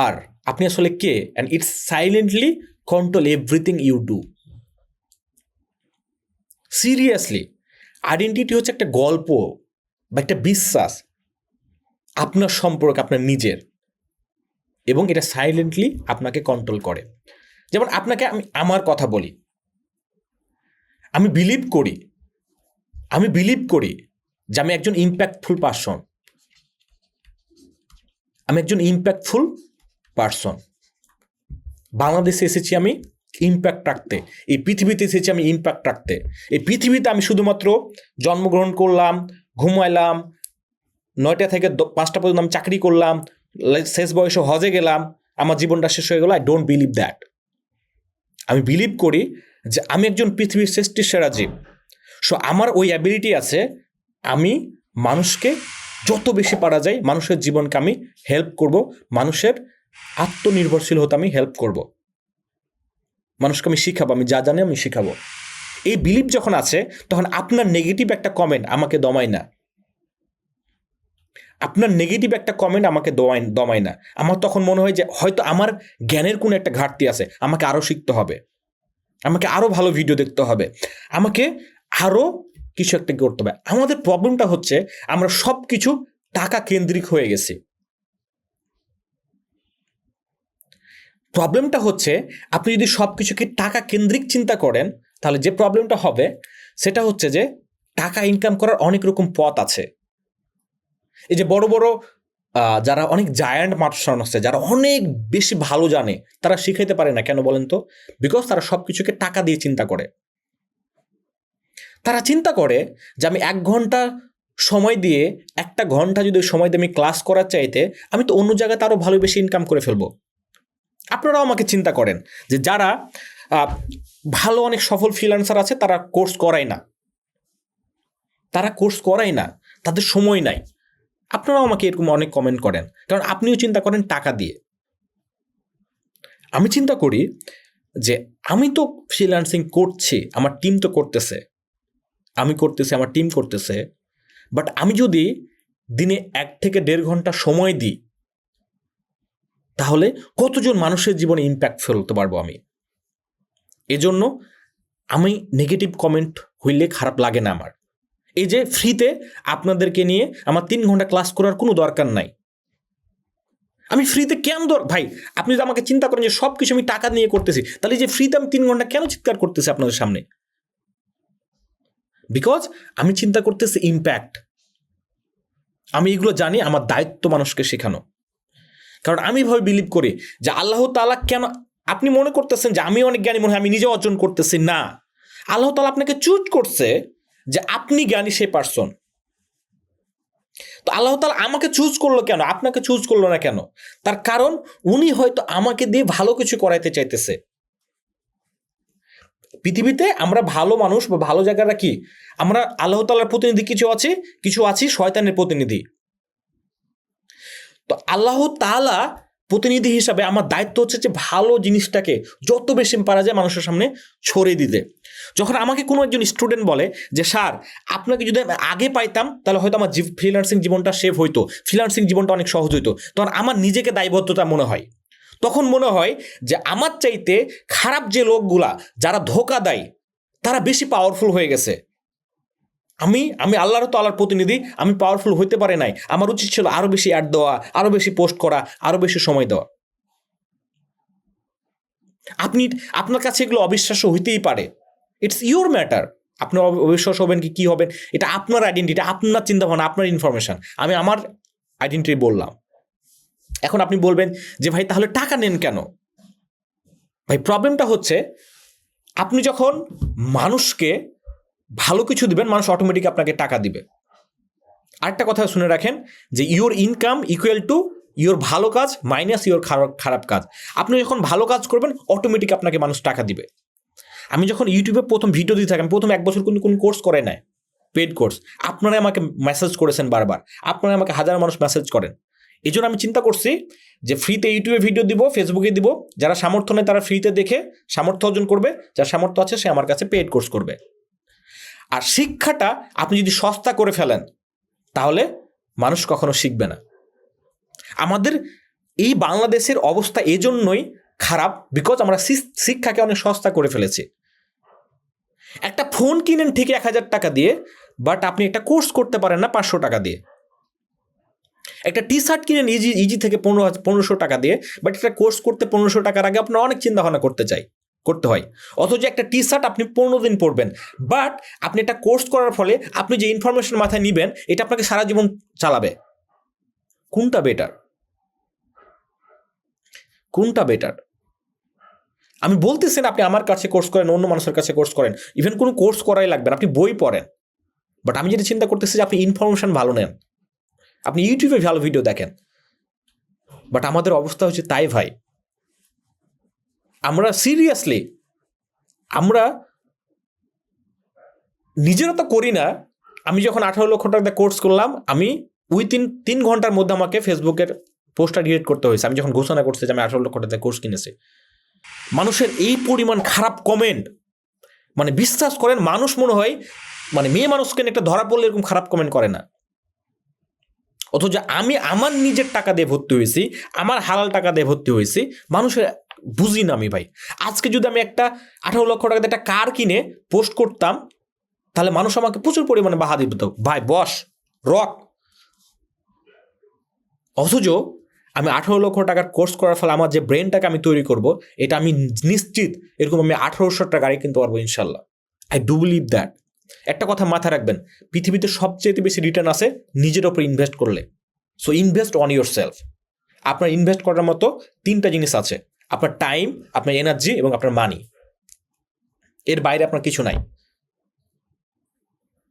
are. আপনি আসলে কে, and it silently control everything you do. Seriously, identity হচ্ছে একটা গল্প বা একটা বিশ্বাস আপনার সম্পর্কে, আপনার নিজের, এবং এটা সাইলেন্টলি আপনাকে কন্ট্রোল করে। যেমন আপনাকে আমি আমার কথা বলি, আমি বিলিভ করি যে আমি একজন ইম্প্যাক্টফুল পারসন। বাংলাদেশে এসেছি আমি ইম্প্যাক্ট রাখতে, এই পৃথিবীতে এসেছি আমি ইম্প্যাক্ট রাখতে। এই পৃথিবীতে আমি শুধুমাত্র জন্মগ্রহণ করলাম, ঘুমাইলাম, 9টা থেকে 5টা পর্যন্ত আমি চাকরি করলাম, শেষ বয়সে হজে গেলাম, আমার জীবনটা শেষ হয়ে গেল। I don't believe that. আমি বিলিভ করি যে আমি একজন পৃথিবীর সৃষ্টির সেরা জীব। সো আমার ওই অ্যাবিলিটি আছে, আমি মানুষকে যত বেশি পারা যায় মানুষের জীবনকে আমি হেল্প করব, মানুষের আত্মনির্ভরশীল হতে আমি হেল্প করব, মানুষকে আমি শিখাবো, আমি যা জানি আমি শিখাবো। এই বিলিভ যখন আছে তখন আপনার নেগেটিভ একটা কমেন্ট আমাকে দমায় না, আপনার নেগেটিভ একটা কমেন্ট আমাকে দমায় না। আমার তখন মনে হয় যে হয়তো আমার জ্ঞানের কোনো একটা ঘাটতি আছে, আমাকে আরও শিখতে হবে, আমাকে আরও ভালো ভিডিও দেখতে হবে, আমাকে আরও কিছু একটা করতে হবে। আমাদের প্রবলেমটা হচ্ছে আমরা সব কিছু টাকা কেন্দ্রিক হয়ে গেছি। প্রবলেমটা হচ্ছে আপনি যদি সব কিছুকে টাকা কেন্দ্রিক চিন্তা করেন, তাহলে যে প্রবলেমটা হবে সেটা হচ্ছে যে টাকা ইনকাম করার অনেক রকম পথ আছে। এই যে বড় বড় যারা অনেক জায়ান্ট মানুষজন আছে, যারা অনেক বেশি ভালো জানে, তারা শিখাইতে পারে না কেন বলেন তো? বিকজ তারা সব কিছুকে টাকা দিয়ে চিন্তা করে। তারা চিন্তা করে যে আমি 1 ঘন্টা সময় দিয়ে 1 ঘন্টা যদি সময় দিয়ে আমি ক্লাস করার চাইতে আমি তো অন্য জায়গাতে আরও ভালো বেশি ইনকাম করে ফেলবো। আপনারাও আমাকে চিন্তা করেন যে যারা ভালো অনেক সফল ফ্রিল্যান্সার আছে, তারা কোর্স করায় না, তাদের সময় নাই। আপনারাও আমাকে এরকম অনেক কমেন্ট করেন, কারণ আপনিও চিন্তা করেন টাকা দিয়ে। আমি চিন্তা করি যে আমি তো ফ্রিল্যান্সিং করছি, আমার টিম তো করতেছে, আমি করতেছি, আমার টিম করতেছে, বাট আমি যদি দিনে 1 থেকে 1.5 ঘন্টা সময় দিই, তাহলে কতজন মানুষের জীবনে ইম্প্যাক্ট ফেলতে পারবো আমি। এজন্য আমি নেগেটিভ কমেন্ট হইলে খারাপ লাগে না আমার। এই যে ফ্রিতে আপনাদেরকে নিয়ে আমার 3 ঘন্টা ক্লাস করার কোনো দরকার নাই। আমি ফ্রিতে কেন ভাই, আপনি যদি আমাকে চিন্তা করেন যে সব কিছু আমি টাকা নিয়ে করতেছি, তাহলে যে ফ্রিতে আমি 3 ঘন্টা কেন চিৎকার করতেছি আপনাদের সামনে? বিকজ আমি চিন্তা করতেছি ইম্প্যাক্ট। আমি এগুলো জানি, আমার দায়িত্ব মানুষকে শেখানো। কারণ আমি ভাবে বিলিভ করি যে আল্লাহ তাআলা কেন, আপনি মনে করতেছেন যে আমি অনেক জ্ঞানী, মনে হয় আমি নিজে অর্জন করতেছি, না, আল্লাহ তাআলা আপনাকে চুজ করছে যে আপনি জ্ঞানী সেই পারসন। তো আল্লাহ তাআলা আমাকে চুজ করলো কেন, আপনাকে চুজ করলো না কেন? তার কারণ উনি হয়তো আমাকে দিয়ে ভালো কিছু করাইতে চাইতেছে। পৃথিবীতে আমরা ভালো মানুষ বা ভালো জায়গাটা কি, আমরা আল্লাহ তাআলার প্রতিনিধি কিছু আছি শয়তানের প্রতিনিধি। তো আল্লাহ তাআলা প্রতিনিধি হিসাবে আমার দায়িত্ব হচ্ছে যে ভালো জিনিসটাকে যত বেশি পারা যায় মানুষের সামনে ছড়িয়ে দিতে। যখন আমাকে কোনো একজন স্টুডেন্ট বলে যে স্যার আপনাকে যদি আমি আগে পাইতাম তাহলে হয়তো আমার ফ্রিল্যান্সিং জীবনটা সেভ হইতো, ফ্রিল্যান্সিং জীবনটা অনেক সহজ হইতো, তখন আমার নিজেকে দায়বদ্ধতা মনে হয়। তখন মনে হয় যে আমার চাইতে খারাপ যে লোকগুলা যারা ধোঁকা দেয় তারা বেশি পাওয়ারফুল হয়ে গেছে। আমি আল্লাহর তাআলার প্রতিনিধি, আমি পাওয়ারফুল হইতে পারে নাই। আমার উচিত ছিল আরো বেশি অ্যাড দেওয়া, আরো বেশি পোস্ট করা, আরো বেশি সময় দেওয়া। আপনার কাছে এগুলো অবিশ্বাস্য হইতেই পারে, ইটস ইউর ম্যাটার। আপনি অবিশ্বাস হবেন কি হবেন, এটা আপনার আইডেন্টিটি, আপনার চিন্তাভাবনা, আপনার ইনফরমেশন। আমি আমার আইডেন্টিটি বললাম। এখন আপনি বলবেন যে ভাই তাহলে টাকা নেন কেন? ভাই প্রবলেমটা হচ্ছে আপনি যখন মানুষকে ভালো কিছু দিবেন, মানুষ অটোমেটিক আপনাকে টাকা দিবে। আরেকটা কথা শুনে রাখেন যে your income equal to your ভালো কাজ মাইনাস ইউর খারাপ কাজ। আপনি যখন ভালো কাজ করবেন অটোমেটিক আপনাকে মানুষ টাকা দিবে। আমি যখন ইউটিউবে প্রথম ভিডিও দিতে থাকি, আমি প্রথম 1 বছর কোনো কোর্স করে নাই, পেড কোর্স। আপনারা আমাকে মেসেজ করেছেন বারবার, আপনারা আমাকে হাজার মানুষ মেসেজ করেন। এই জন্য আমি চিন্তা করছি যে ফ্রিতে ইউটিউবে ভিডিও দিব, ফেসবুকে দিব, যারা সামর্থ্য নেই তারা ফ্রিতে দেখে সামর্থ্য অর্জন করবে, যার সামর্থ্য আছে সে আমার কাছে পেড কোর্স করবে। আর শিক্ষাটা আপনি যদি সস্তা করে ফেলেন তাহলে মানুষ কখনো শিখবে না। আমাদের এই বাংলাদেশের অবস্থা এজন্যই খারাপ, বিকজ আমরা শিক্ষাকে অনেক সস্তা করে ফেলেছি। একটা ফোন কিনেন ঠিক 1000 টাকা দিয়ে, বাট আপনি একটা কোর্স করতে পারেন না 500 টাকা দিয়ে। একটা টি শার্ট কিনেন ইজি থেকে 1500 টাকা দিয়ে, বাট একটা কোর্স করতে 1500 টাকার আগে আপনার অনেক চিন্তা ভাবনা করতে হয়। অথচ একটা টি শার্ট আপনি 15 দিন পরবেন, বাট আপনি একটা কোর্স করার ফলে আপনি যে ইনফরমেশন মাথায় নিবেন এটা আপনাকে সারা জীবন চালাবে। কোনটা বেটার? আমি বলতেছি না আপনি আমার কাছে কোর্স করেন, অন্য মানুষের কাছে কোর্স করেন, ইভেন কোনো কোর্স করাই লাগবে না, আপনি বই পড়েন। বাট আমি যেটা চিন্তা করতেছি যে আপনি ইনফরমেশন ভালো নেন, আপনি ইউটিউবে ভালো ভিডিও দেখেন। বাট আমাদের অবস্থা হচ্ছে তাই ভাই, আমরা সিরিয়াসলি আমরা নিজেরা তো করি না। আমি যখন 18 লক্ষ টাকা কোর্স করলাম, আমি উইথিন 3 ঘন্টার মধ্যে আমাকে ফেসবুকের পোস্টটা ডিলিট করতে হয়েছে। আমি যখন ঘোষণা করছি যে আমি 18 লক্ষ টাকা কোর্স কিনেছি। মানুষের এই পরিমাণ খারাপ কমেন্ট, মানে বিশ্বাস করেন মানুষ মনে হয় মানে মেয়ে মানুষকে একটা ধরা পড়লে এরকম খারাপ কমেন্ট করে না। অথচ আমি আমার নিজের টাকা দিয়ে ভর্তি হয়েছি, আমার হালাল টাকা দিয়ে ভর্তি হয়েছি, মানুষের বুঝি না আমি ভাই। আজকে যদি আমি একটা 18 লক্ষ টাকা দিয়ে একটা কার কিনে পোস্ট করতাম, তাহলে মানুষ আমাকে প্রচুর পরিমাণে বাহা দিত, ভাই বস রক। অথচ আমি 18 লক্ষ টাকার কোর্স করার ফলে আমার যে ব্রেনটাকে আমি তৈরি করব, এটা আমি নিশ্চিত এরকম আমি 1800 টাকা গাড়ি কিনতে পারবো ইনশাল্লাহ। I do believe that. একটা কথা মাথায় রাখবেন, পৃথিবীতে সবচেয়ে বেশি রিটার্ন আসে নিজের ওপর ইনভেস্ট করলে। So invest on your self. আপনার ইনভেস্ট করার মতো 3টা জিনিস আছে, আপনার টাইম, আপনার এনার্জি এবং আপনার মানি। এর বাইরে আপনার কিছু নাই।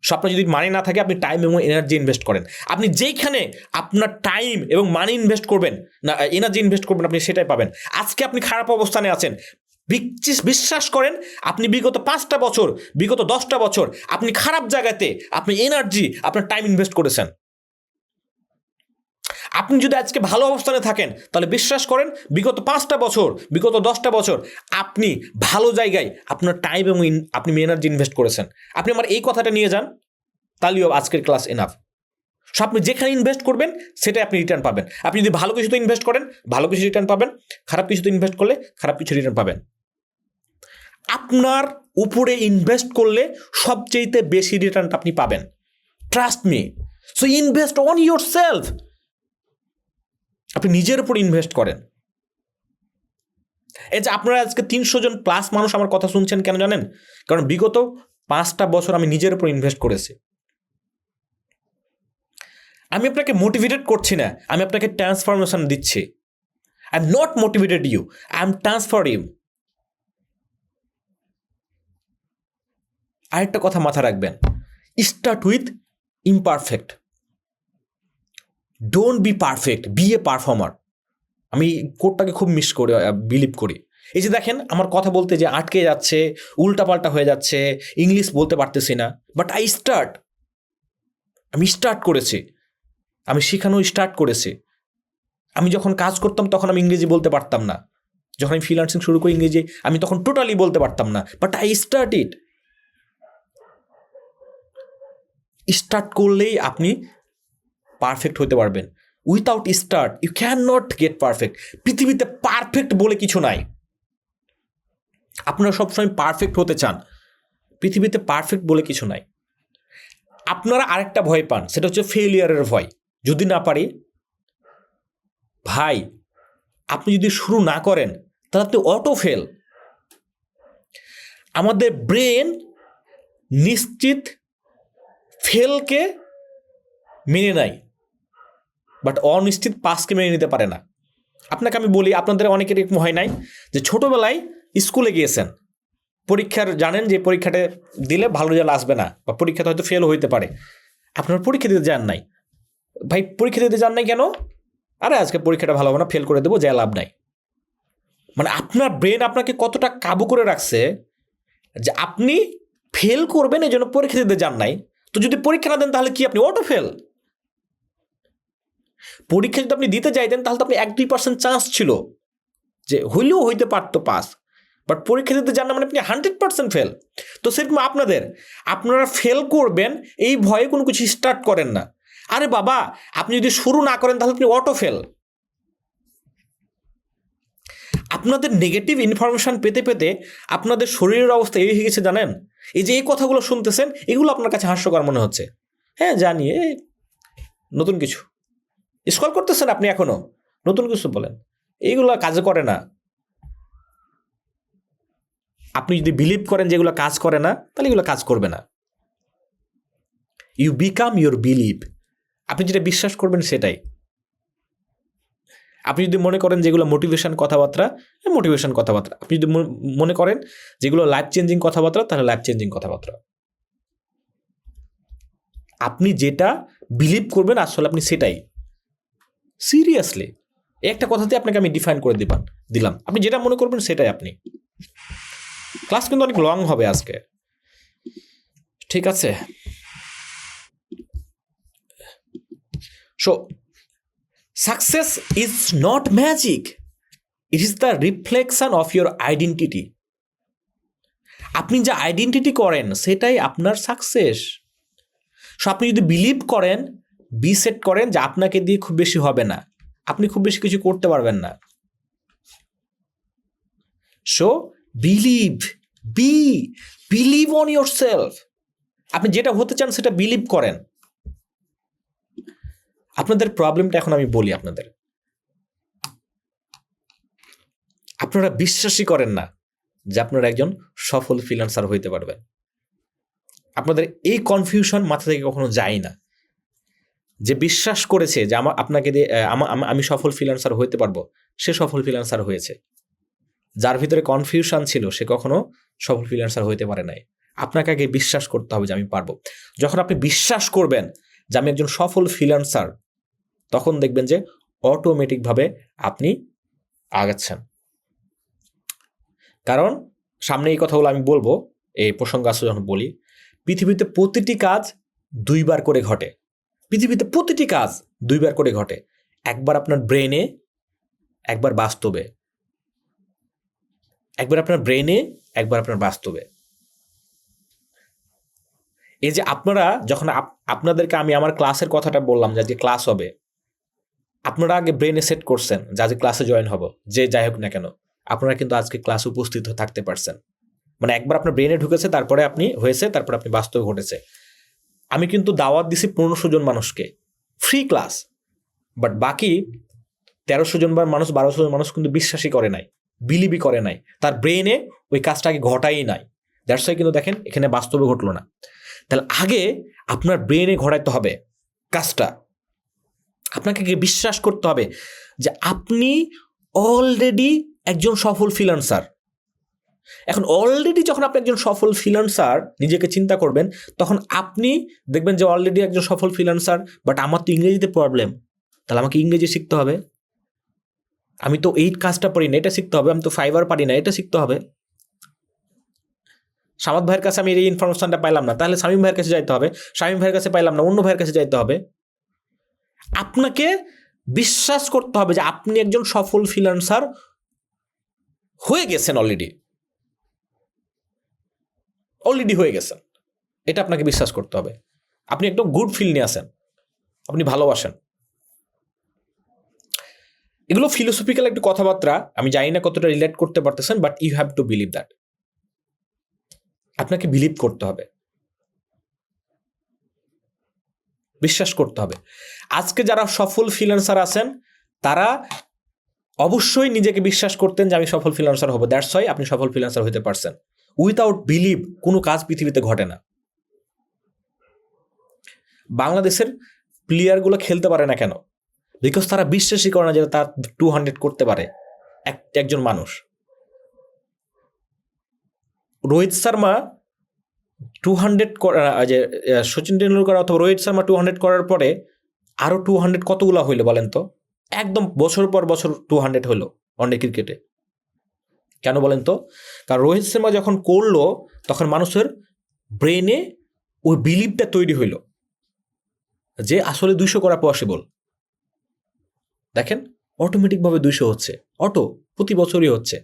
সো আপনার যদি মানি না থাকে, আপনি টাইম এবং এনার্জি ইনভেস্ট করেন। আপনি যেইখানে আপনার টাইম এবং মানি ইনভেস্ট করবেন না, এনার্জি ইনভেস্ট করবেন, আপনি সেটাই পাবেন। আজকে আপনি খারাপ অবস্থানে আছেন, বিশ্বাস করেন আপনি বিগত 5টা বছর, বিগত 10টা বছর আপনি খারাপ জায়গাতে আপনি এনার্জি, আপনার টাইম ইনভেস্ট করেছেন। আপনি যদি আজকে ভালো অবস্থানে থাকেন, তাহলে বিশ্বাস করেন বিগত 5টা বছর, বিগত 10টা বছর আপনি ভালো জায়গায় আপনার টাইম এবং আপনি এনার্জি ইনভেস্ট করেছেন। আপনি আমার এই কথাটা নিয়ে যান, তাহলেও আজকের ক্লাস এনাফ। সো আপনি যেখানে ইনভেস্ট করবেন সেটাই আপনি রিটার্ন পাবেন। আপনি যদি ভালো কিছুতে ইনভেস্ট করেন, ভালো কিছু রিটার্ন পাবেন। খারাপ কিছুতে ইনভেস্ট করলে খারাপ কিছু রিটার্ন পাবেন। আপনার উপরে ইনভেস্ট করলে সবচেয়ে বেশি রিটার্ন আপনি পাবেন, trust me. So invest on your self. আপনি নিজের উপর ইনভেস্ট করেন। এই যে আপনারা আজকে 300 জন প্লাস মানুষ আমার কথা শুনছেন কেন জানেন? কারণ বিগত 5টা বছর আমি নিজের উপর ইনভেস্ট করেছি। আমি আপনাকে মোটিভেটেড করছি না, আমি আপনাকে ট্রান্সফরমেশন দিচ্ছি। I am not motivated you, I am transfer you. আরেকটা কথা মাথায় রাখবেন, start with imperfect, don't be perfect, be a performer. আমি কোডটাকে খুব মিস করে বিলিভ করি। এই যে দেখেন আমার কথা বলতে যে আটকে যাচ্ছে, উল্টাপাল্টা হয়ে যাচ্ছে, ইংলিশ বলতে পারতেছি না, বাট আমি স্টার্ট করেছি, আমি শেখানো স্টার্ট করেছি। আমি যখন কাজ করতাম তখন আমি ইংরেজি বলতে পারতাম না, যখন আমি ফ্রিল্যান্সিং শুরু করি ইংরেজি আমি তখন টোটালি বলতে পারতাম না, but I start it. Start করলেই আপনি পারফেক্ট হতে পারবেন। Without start you can not get perfect. পৃথিবীতে পারফেক্ট বলে কিছু নাই। আপনারা সবসময় পারফেক্ট হতে চান, পৃথিবীতে পারফেক্ট বলে কিছু নাই। আপনারা আরেকটা ভয় পান, সেটা হচ্ছে ফেলিয়ারের ভয়। যদি না পারি, ভাই আপনি যদি শুরু না করেন তাহলে আপনি অটো ফেল। আমাদের ব্রেন নিশ্চিত ফেলকে মেনে নেয়, বাট অনিশ্চিত পাসকে মেনে নিতে পারে না। আপনাকে আমি বলি, আপনাদের অনেকের এরকম হয় নাই যে ছোটোবেলায় স্কুলে গিয়েছেন, পরীক্ষার জানেন যে পরীক্ষাটা দিলে ভালো রেজাল্ট আসবে না, বা পরীক্ষাতে হয়তো ফেল হইতে পারে, আপনার পরীক্ষা দিতে যান নাই। ভাই পরীক্ষা দিতে যান নাই কেন? আরে আজকে পরীক্ষাটা ভালো হবে না, ফেল করে দেবো, যা লাভ নাই। মানে আপনার ব্রেন আপনাকে কতটা কাবু করে রাখছে যে আপনি ফেল করবেন, এই জন্য পরীক্ষা দিতে যান নাই। তো যদি পরীক্ষা না দেন তাহলে কি আপনি অটো ফেল? পরীক্ষা যদি আপনি দিতে যাইতেন তাহলে তো আপনি 1-2% চান্স ছিল যে হইলেও হইতে পারতো পাস, বাট পরীক্ষা দিতে যান না মানে আপনি 100% ফেল। তো সেরকম আপনারা ফেল করবেন এই ভয়ে কোনো কিছু স্টার্ট করেন না। আরে বাবা, আপনি যদি শুরু না করেন তাহলে আপনি অটো ফেল। আপনাদের নেগেটিভ ইনফরমেশন পেতে পেতে আপনাদের শরীরের অবস্থা এই হয়ে গেছে জানেন। এই যে এই কথাগুলো শুনতেছেন, এগুলো আপনার কাছে হাস্যকর মনে হচ্ছে। হ্যাঁ জানি, নতুন কিছু স্ক্রল করতেছেন আপনি, এখনো নতুন কিছু বলেন, এইগুলো কাজে করে না। আপনি যদি বিলিভ করেন যে এগুলো কাজ করে না, তাহলে এগুলো কাজ করবে না। You become your believe. আপনি যেটা বিশ্বাস করবেন সেটাই। আপনি যদি মনে করেন যেগুলো মোটিভেশন কথাবার্তা, আপনি যদি মনে করেন যেগুলো লাইফ চেঞ্জিং কথাবার্তা, তাহলে লাইফ চেঞ্জিং কথাবার্তা। আপনি যেটা বিলিভ করবেন আসলে আপনি সেটাই। সিরিয়াসলি একটা কথাতে আপনাকে আমি ডিফাইন করে দিলাম, আপনি যেটা মনে করবেন সেটাই আপনি। ক্লাস কিন্তু অনেক লং হবে আজকে, ঠিক আছে? So success is not magic, it is the reflection of your identity. আপনি যে আইডেন্টিটি করেন সেটাই আপনার সাকসেস। সো আপনি যদি বিলিভ করেন, বি সেট করেন যে আপনাকে দিয়ে খুব বেশি হবে না, আপনি খুব বেশি কিছু করতে পারবেন না। So believe on your self. আপনি যেটা হতে চান সেটা বিলিভ করেন। আপনাদের প্রবলেমটা এখন আমি বলি আপনাদের, আপনারা বিশ্বাসই করেন না যে আপনারা একজন সফল ফ্রিল্যান্সার হইতে পারবেন। আপনাদের এই কনফিউশন মাথা থেকে কখনো যায় না। যে বিশ্বাস করেছে যে আপনাকে দিয়ে আমি সফল ফ্রিল্যান্সার হইতে পারবো, সে সফল ফ্রিল্যান্সার হয়েছে। যার ভিতরে কনফিউশন ছিল সে কখনো সফল ফ্রিল্যান্সার হইতে পারে নাই। আপনাকে আগে বিশ্বাস করতে হবে যে আমি পারবো। যখন আপনি বিশ্বাস করবেন যে আমি একজন সফল ফ্রিল্যান্সার, তখন দেখবেন যে অটোমেটিকভাবে আপনি আগাচ্ছেন। কারণ সামনে এই কথাগুলো আমি বলবো, এই প্রসঙ্গ আসলে যখন বলি, পৃথিবীতে প্রতিটি কাজ দুইবার করে ঘটে। পৃথিবীতে প্রতিটি কাজ দুইবার করে ঘটে, একবার আপনার ব্রেনে, একবার বাস্তবে। একবার আপনার ব্রেনে, একবার আপনার বাস্তবে। এই যে আপনারা যখন আপনাদেরকে আমি আমার ক্লাসের কথাটা বললাম যে আজকে ক্লাস হবে, আপনারা আগে ব্রেনে সেট করছেন যে আজকে ক্লাসে জয়েন হব, যে যাই হোক না কেন আপনারা কিন্তু আজকে ক্লাসে উপস্থিত থাকতে পারছেন। মানে একবার আপনার ব্রেনে ঢুকেছে, তারপরে আপনি হয়েছে, তারপরে আপনি বাস্তবে ঘটেছে। আমি কিন্তু দাওয়াত দিছি 1500 জন মানুষকে, ফ্রি ক্লাস, বাট বাকি 1300 জন বা মানুষ, 1200 জন মানুষ কিন্তু বিশ্বাসই করে নাই, বিলিভই করে নাই, তার ব্রেনে ওই কাজটাকে ঘটাই নাই। দ্যাটস ওয়াই কিন্তু দেখেন এখানে বাস্তবে ঘটলো না। তাহলে আগে আপনার ব্রেনে ঘটাইতে হবে কাজটা। আপনাকে বিশ্বাস করতে হবে যে আপনি অলরেডি একজন সফল ফ্রিল্যান্সার। এখন অলরেডি যখন আপনি একজন সফল ফ্রিল্যান্সার নিজেকে চিন্তা করবেন, তখন আপনি দেখবেন যে অলরেডি একজন সফল ফ্রিল্যান্সার, বাট আমার তো ইংরেজিতে প্রবলেম, তাহলে আমাকে ইংরেজি শিখতে হবে। আমি তো এই কাজটা পারি না, এটা শিখতে হবে। আমি তো ফাইবার পারি না, এটা শিখতে হবে। সামাদ ভাইয়ের কাছে আমি এই ইনফরমেশনটা পাইলাম না, তাহলে শামীম ভাইয়ের কাছে যাইতে হবে। শামীম ভাইয়ের কাছে পাইলাম না, অন্য ভাইয়ের কাছে যাইতে হবে। আপনাকে বিশ্বাস করতে হবে যে আপনি একজন সফল ফ্রিল্যান্সার হয়ে গেছেন, অলরেডি হয়ে গেছেন। এটা আপনাকে বিশ্বাস করতে হবে। আপনি একদম গুড ফিল নিয়ে আসেন, আপনি ভালোবাসেন। এগুলো ফিলোসফিক্যাল একটু কথাবার্তা, আমি জানি না কতটা রিলেট করতে পারতেছেন, but you have to believe that. আপনাকে বিলিভ করতে হবে, বিশ্বাস করতে হবে। আজকে যারা সফল ফ্রিল্যান্সার আছেন তারা অবশ্যই নিজেকে বিশ্বাস করতেন যে আমি সফল ফ্রিল্যান্সার হব। দ্যাটস ওয়াই আপনি সফল ফ্রিল্যান্সার হতে পারছেন। উইথাউট বিলিভ কোনো কাজ পৃথিবীতে ঘটে না। বাংলাদেশের প্লেয়ারগুলো খেলতে পারে না কেন? বিকজ তারা বিশ্বাসই করে না যে তার 200 করতে পারে একজন মানুষ। রোহিত শর্মা 200 যে সচিন টেন্ডুলকার অথবা রোহিত শর্মা 200 করার পরে আরো 200 কতগুলো হইলো বলেন তো? একদম বছর পর বছর 200 হলো ওয়ানডে ক্রিকেটে। কেন বলেন তো? কারণ রোহিত শর্মা যখন করলো তখন মানুষের ব্রেনে ওই বিলিভটা তৈরি হইল যে আসলে 200 করা পসিবল। দেখেন অটোমেটিকভাবে 200 হচ্ছে, প্রতি বছরই হচ্ছে।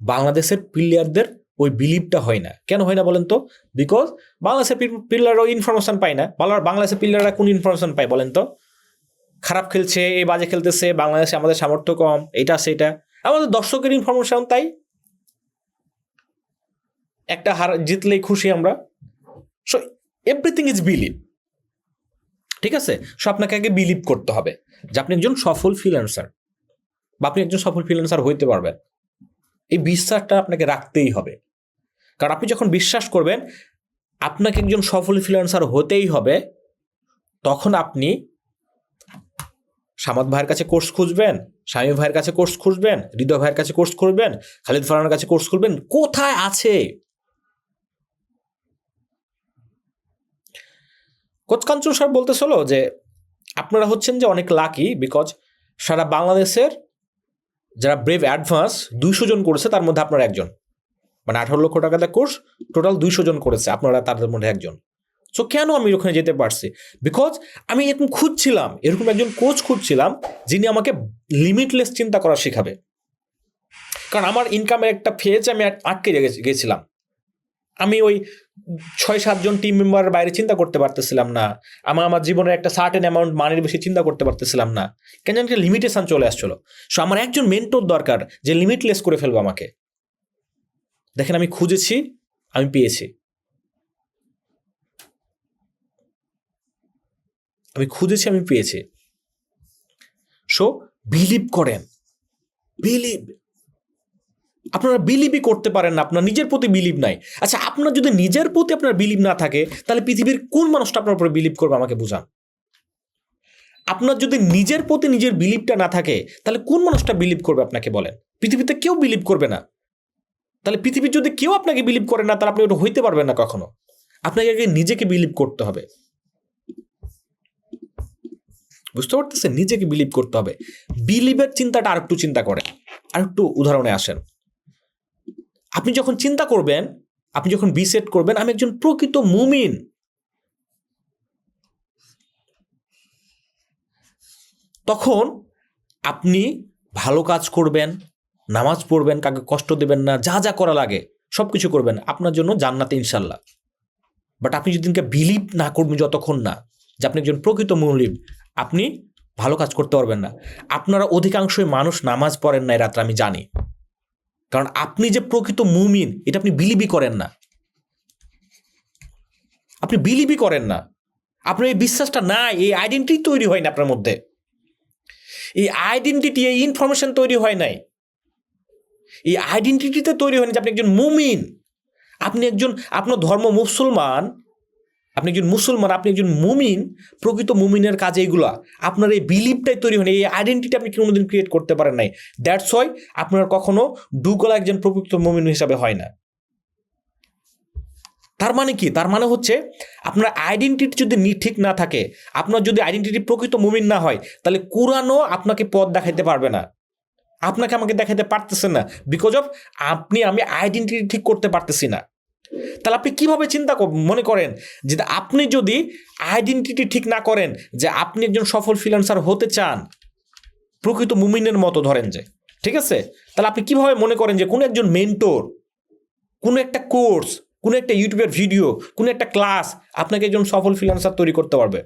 বাংলাদেশের প্লেয়ারদের ওই বিলিভটা হয় না। কেন হয় না বলেন তো? বিকজ বাংলাদেশের প্লেয়াররা ইনফরমেশন পায় না। বাংলাদেশের প্লেয়াররা কোন ইনফরমেশন পায় বলেন তো? খারাপ খেলছে, এই বাজে খেলতেছে, বাংলাদেশে আমাদের সামর্থ্য কম, এটা সেটা। আমাদের দর্শকের ইনফরমেশন তাই, একটা জিতলেই খুশি আমরা। সো এভরিথিং ইজ বিলিভ, ঠিক আছে? সো আপনাকে আগে বিলিভ করতে হবে যে আপনি একজন সফল ফ্রিল্যান্সার বা আপনি একজন সফল ফ্রিল্যান্সার হইতে পারবেন। এই বিশ্বাসটা আপনাকে রাখতেই হবে। কারণ আপনি যখন বিশ্বাস করবেন আপনাকে একজন সফল ফ্রিল্যান্সার হতেই হবে, তখন আপনি সামাদ ভাইয়ের কাছে কোর্স খুঁজবেন, শামীম ভাইয়ের কাছে কোর্স খুঁজবেন, হৃদয় ভাইয়ের কাছে কোর্স খুঁজবেন, খালিদ ফারহানের কাছে কোর্স খুঁজবেন। কোথায় আছে? কোচ কাঞ্চন স্যার বলতেছিল যে আপনারা হচ্ছেন যে অনেক লাকি, বিকজ সারা বাংলাদেশের যারা ব্রেভ অ্যাডভান্স 200 জন করেছে, তার মধ্যে আপনারা একজন। মানে 18 লক্ষ টাকা দিয়ে কোর্স টোটাল 200 জন করেছে, আপনারা তাদের মধ্যে একজন। সো কেন আমি ওখানে যেতে পারছি? বিকজ আমি এরকম খুঁজছিলাম, এরকম একজন কোচ খুঁজছিলাম যিনি আমাকে লিমিটলেস চিন্তা করা শেখাবে। কারণ আমার ইনকামের একটা ফেজ আমি আটকে গেছিলাম। আমি ওই 6-7 জন টিম মেম্বারের বাইরে চিন্তা করতে পারতেছিলাম না। আমার জীবনের একটা সার্টেন অ্যামাউন্ট মানির বেশি চিন্তা করতে পারতেছিলাম না। কেন জানি একটা লিমিটেশন চলে আসছিল। সো আমার একজন মেন্টর দরকার যে লিমিটলেস করে ফেলবো আমাকে। দেখেন, আমি খুঁজেছি, আমি পেয়েছি। আমি খুঁজেছি, আমি পেয়েছি। সো বিলিভ করেন, বিলিভ। আপনারা বিলিভই করতে পারেন না, আপনার নিজের প্রতি বিলিভ নাই। আচ্ছা, আপনার যদি নিজের প্রতি আপনার বিলিভ না থাকে, তাহলে পৃথিবীর কোন মানুষটা আপনার উপরে বিলিভ করবে আমাকে বুঝান। আপনার যদি নিজের প্রতি নিজের বিলিভটা না থাকে, তাহলে কোন মানুষটা বিলিভ করবে আপনাকে বলেন? পৃথিবীতে কেউ বিলিভ করবে না। তাহলে পৃথিবীর যদি কেউ আপনাকে বিলিভ করে না, তাহলে আপনি ওটা হইতে পারবেন না কখনো। আপনাকে আগে নিজেকে বিলিভ করতে হবে। বুঝতে পারতেছেন? নিজেকে বিলিভ করতে হবে। বিলিভের চিন্তাটা আরেকটু চিন্তা করেন, আরেকটু উদাহরণে আসেন। আপনি যখন চিন্তা করবেন, আপনি যখন বিসেট করবেন আমি একজন প্রকৃত মুমিন, তখন আপনি ভালো কাজ করবেন, নামাজ পড়বেন, কাউকে কষ্ট দেবেন না, যা যা করা লাগে সব কিছু করবেন, আপনার জন্য জান্নাতে ইনশাল্লাহ। বাট আপনি যদি বিলিভ না করবেন যতক্ষণ না যে আপনি একজন প্রকৃত মুমিন, আপনি ভালো কাজ করতে পারবেন না। আপনারা অধিকাংশই মানুষ নামাজ পড়েন না এই রাত্রে, আমি জানি। কারণ আপনি যে প্রকৃত মুমিন এটা আপনি বিলিভই করেন না। আপনি বিলিভই করেন না, আপনার এই বিশ্বাসটা নাই, এই আইডেন্টিটি তৈরি হয় না আপনার মধ্যে। এই আইডেন্টিটি, এই ইনফরমেশন তৈরি হয় নাই। এই আইডেন্টিটিতে তৈরি হয়নি যে আপনি একজন মুমিন, আপনি একজন, আপনার ধর্ম মুসলমান, আপনি একজন মুসলমান, আপনি একজন মুমিন, প্রকৃত মুমিনের কাজে এইগুলা। আপনার এই বিলিভটাই তৈরি হয়নি, এই আইডেন্টিটি আপনি কোনোদিন ক্রিয়েট করতে পারেন নাই। দ্যাটস ওয়াই আপনার কখনো ডুগলা একজন প্রকৃত মুমিন হিসাবে হয় না। তার মানে কি? তার মানে হচ্ছে আপনার আইডেন্টিটি যদি ঠিক না থাকে, আপনার যদি আইডেন্টিটি প্রকৃত মুমিন না হয়, তাহলে কোরআনও আপনাকে পথ দেখাইতে পারবে না, আপনাকে আমাকে দেখাইতে পারতেছে না। বিকজ অফ আমি আইডেন্টিটি ঠিক করতে পারতেছি না। তাহলে আপনি কিভাবে মনে করেন যে আপনি যদি আইডেন্টিটি ঠিক না করেন যে আপনি একজন সফল ফ্রিল্যান্সার হতে চান প্রকৃত মুমিনের মতো, ধরেন যে, ঠিক আছে, তাহলে আপনি কিভাবে মনে করেন যে কোনো একজন মেন্টর, কোনো একটা কোর্স, কোনো একটা ইউটিউবের ভিডিও, কোনো একটা ক্লাস আপনাকে একজন সফল ফ্রিল্যান্সার তৈরি করতে পারবে?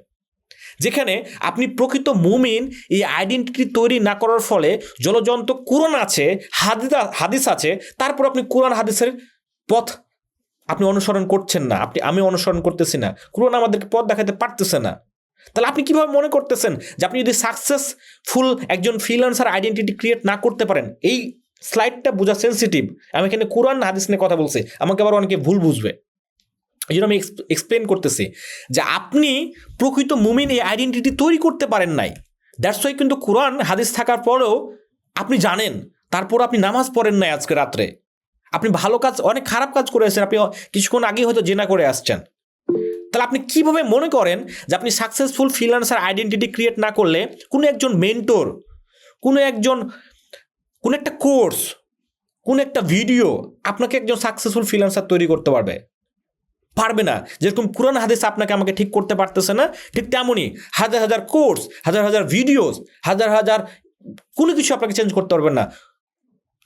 যেখানে আপনি প্রকৃত মুমিন এই আইডেন্টিটি তৈরি না করার ফলে জলজন্ত কোরআন আছে, হাদিস আছে, তারপর আপনি কোরআন হাদিসের পথ আপনি অনুসরণ করছেন না, আমি অনুসরণ করতেছি না, কোরআন আমাদেরকে পথ দেখাতে পারতেছে না। তাহলে আপনি কিভাবে মনে করতেছেন যে আপনি যদি সাকসেসফুল একজন ফ্রিল্যান্সার আইডেন্টিটি ক্রিয়েট না করতে পারেন? এই স্লাইডটা বোঝা সেন্সিটিভ, আমি এখানে কোরআন হাদিস নিয়ে কথা বলছি, আমাকে আবার অনেকে ভুল বুঝবে, এই জন্য আমি এক্সপ্লেন করতেছি যে আপনি প্রকৃত মুমিন এই আইডেন্টিটি তৈরি করতে পারেন নাই। দ্যাটস ওয়াই কিন্তু কোরআন হাদিস থাকার পরেও আপনি জানেন, তারপর আপনি নামাজ পড়েন নাই আজকে রাত্রে, আপনি ভালো কাজ, অনেক খারাপ কাজ করে আসছেন, আপনি কিছুক্ষণ আগেই হয়তো জেনা করে আসছেন। তাহলে আপনি কিভাবে মনে করেন যে আপনি সাকসেসফুল ফ্রিল্যান্সার আইডেন্টিটি ক্রিয়েট না করলে কোনো একজন মেন্টর, কোনো একটা কোর্স, কোনো একটা ভিডিও আপনাকে একজন সাকসেসফুল ফ্রিল্যান্সার তৈরি করতে পারবে না? যেরকম কোরআন হাদিস আপনাকে আমাকে ঠিক করতে পারতেছে না, ঠিক তেমনই হাজার হাজার কোর্স, হাজার হাজার ভিডিওস, হাজার হাজার কোনো কিছু আপনাকে চেঞ্জ করতে পারবেন না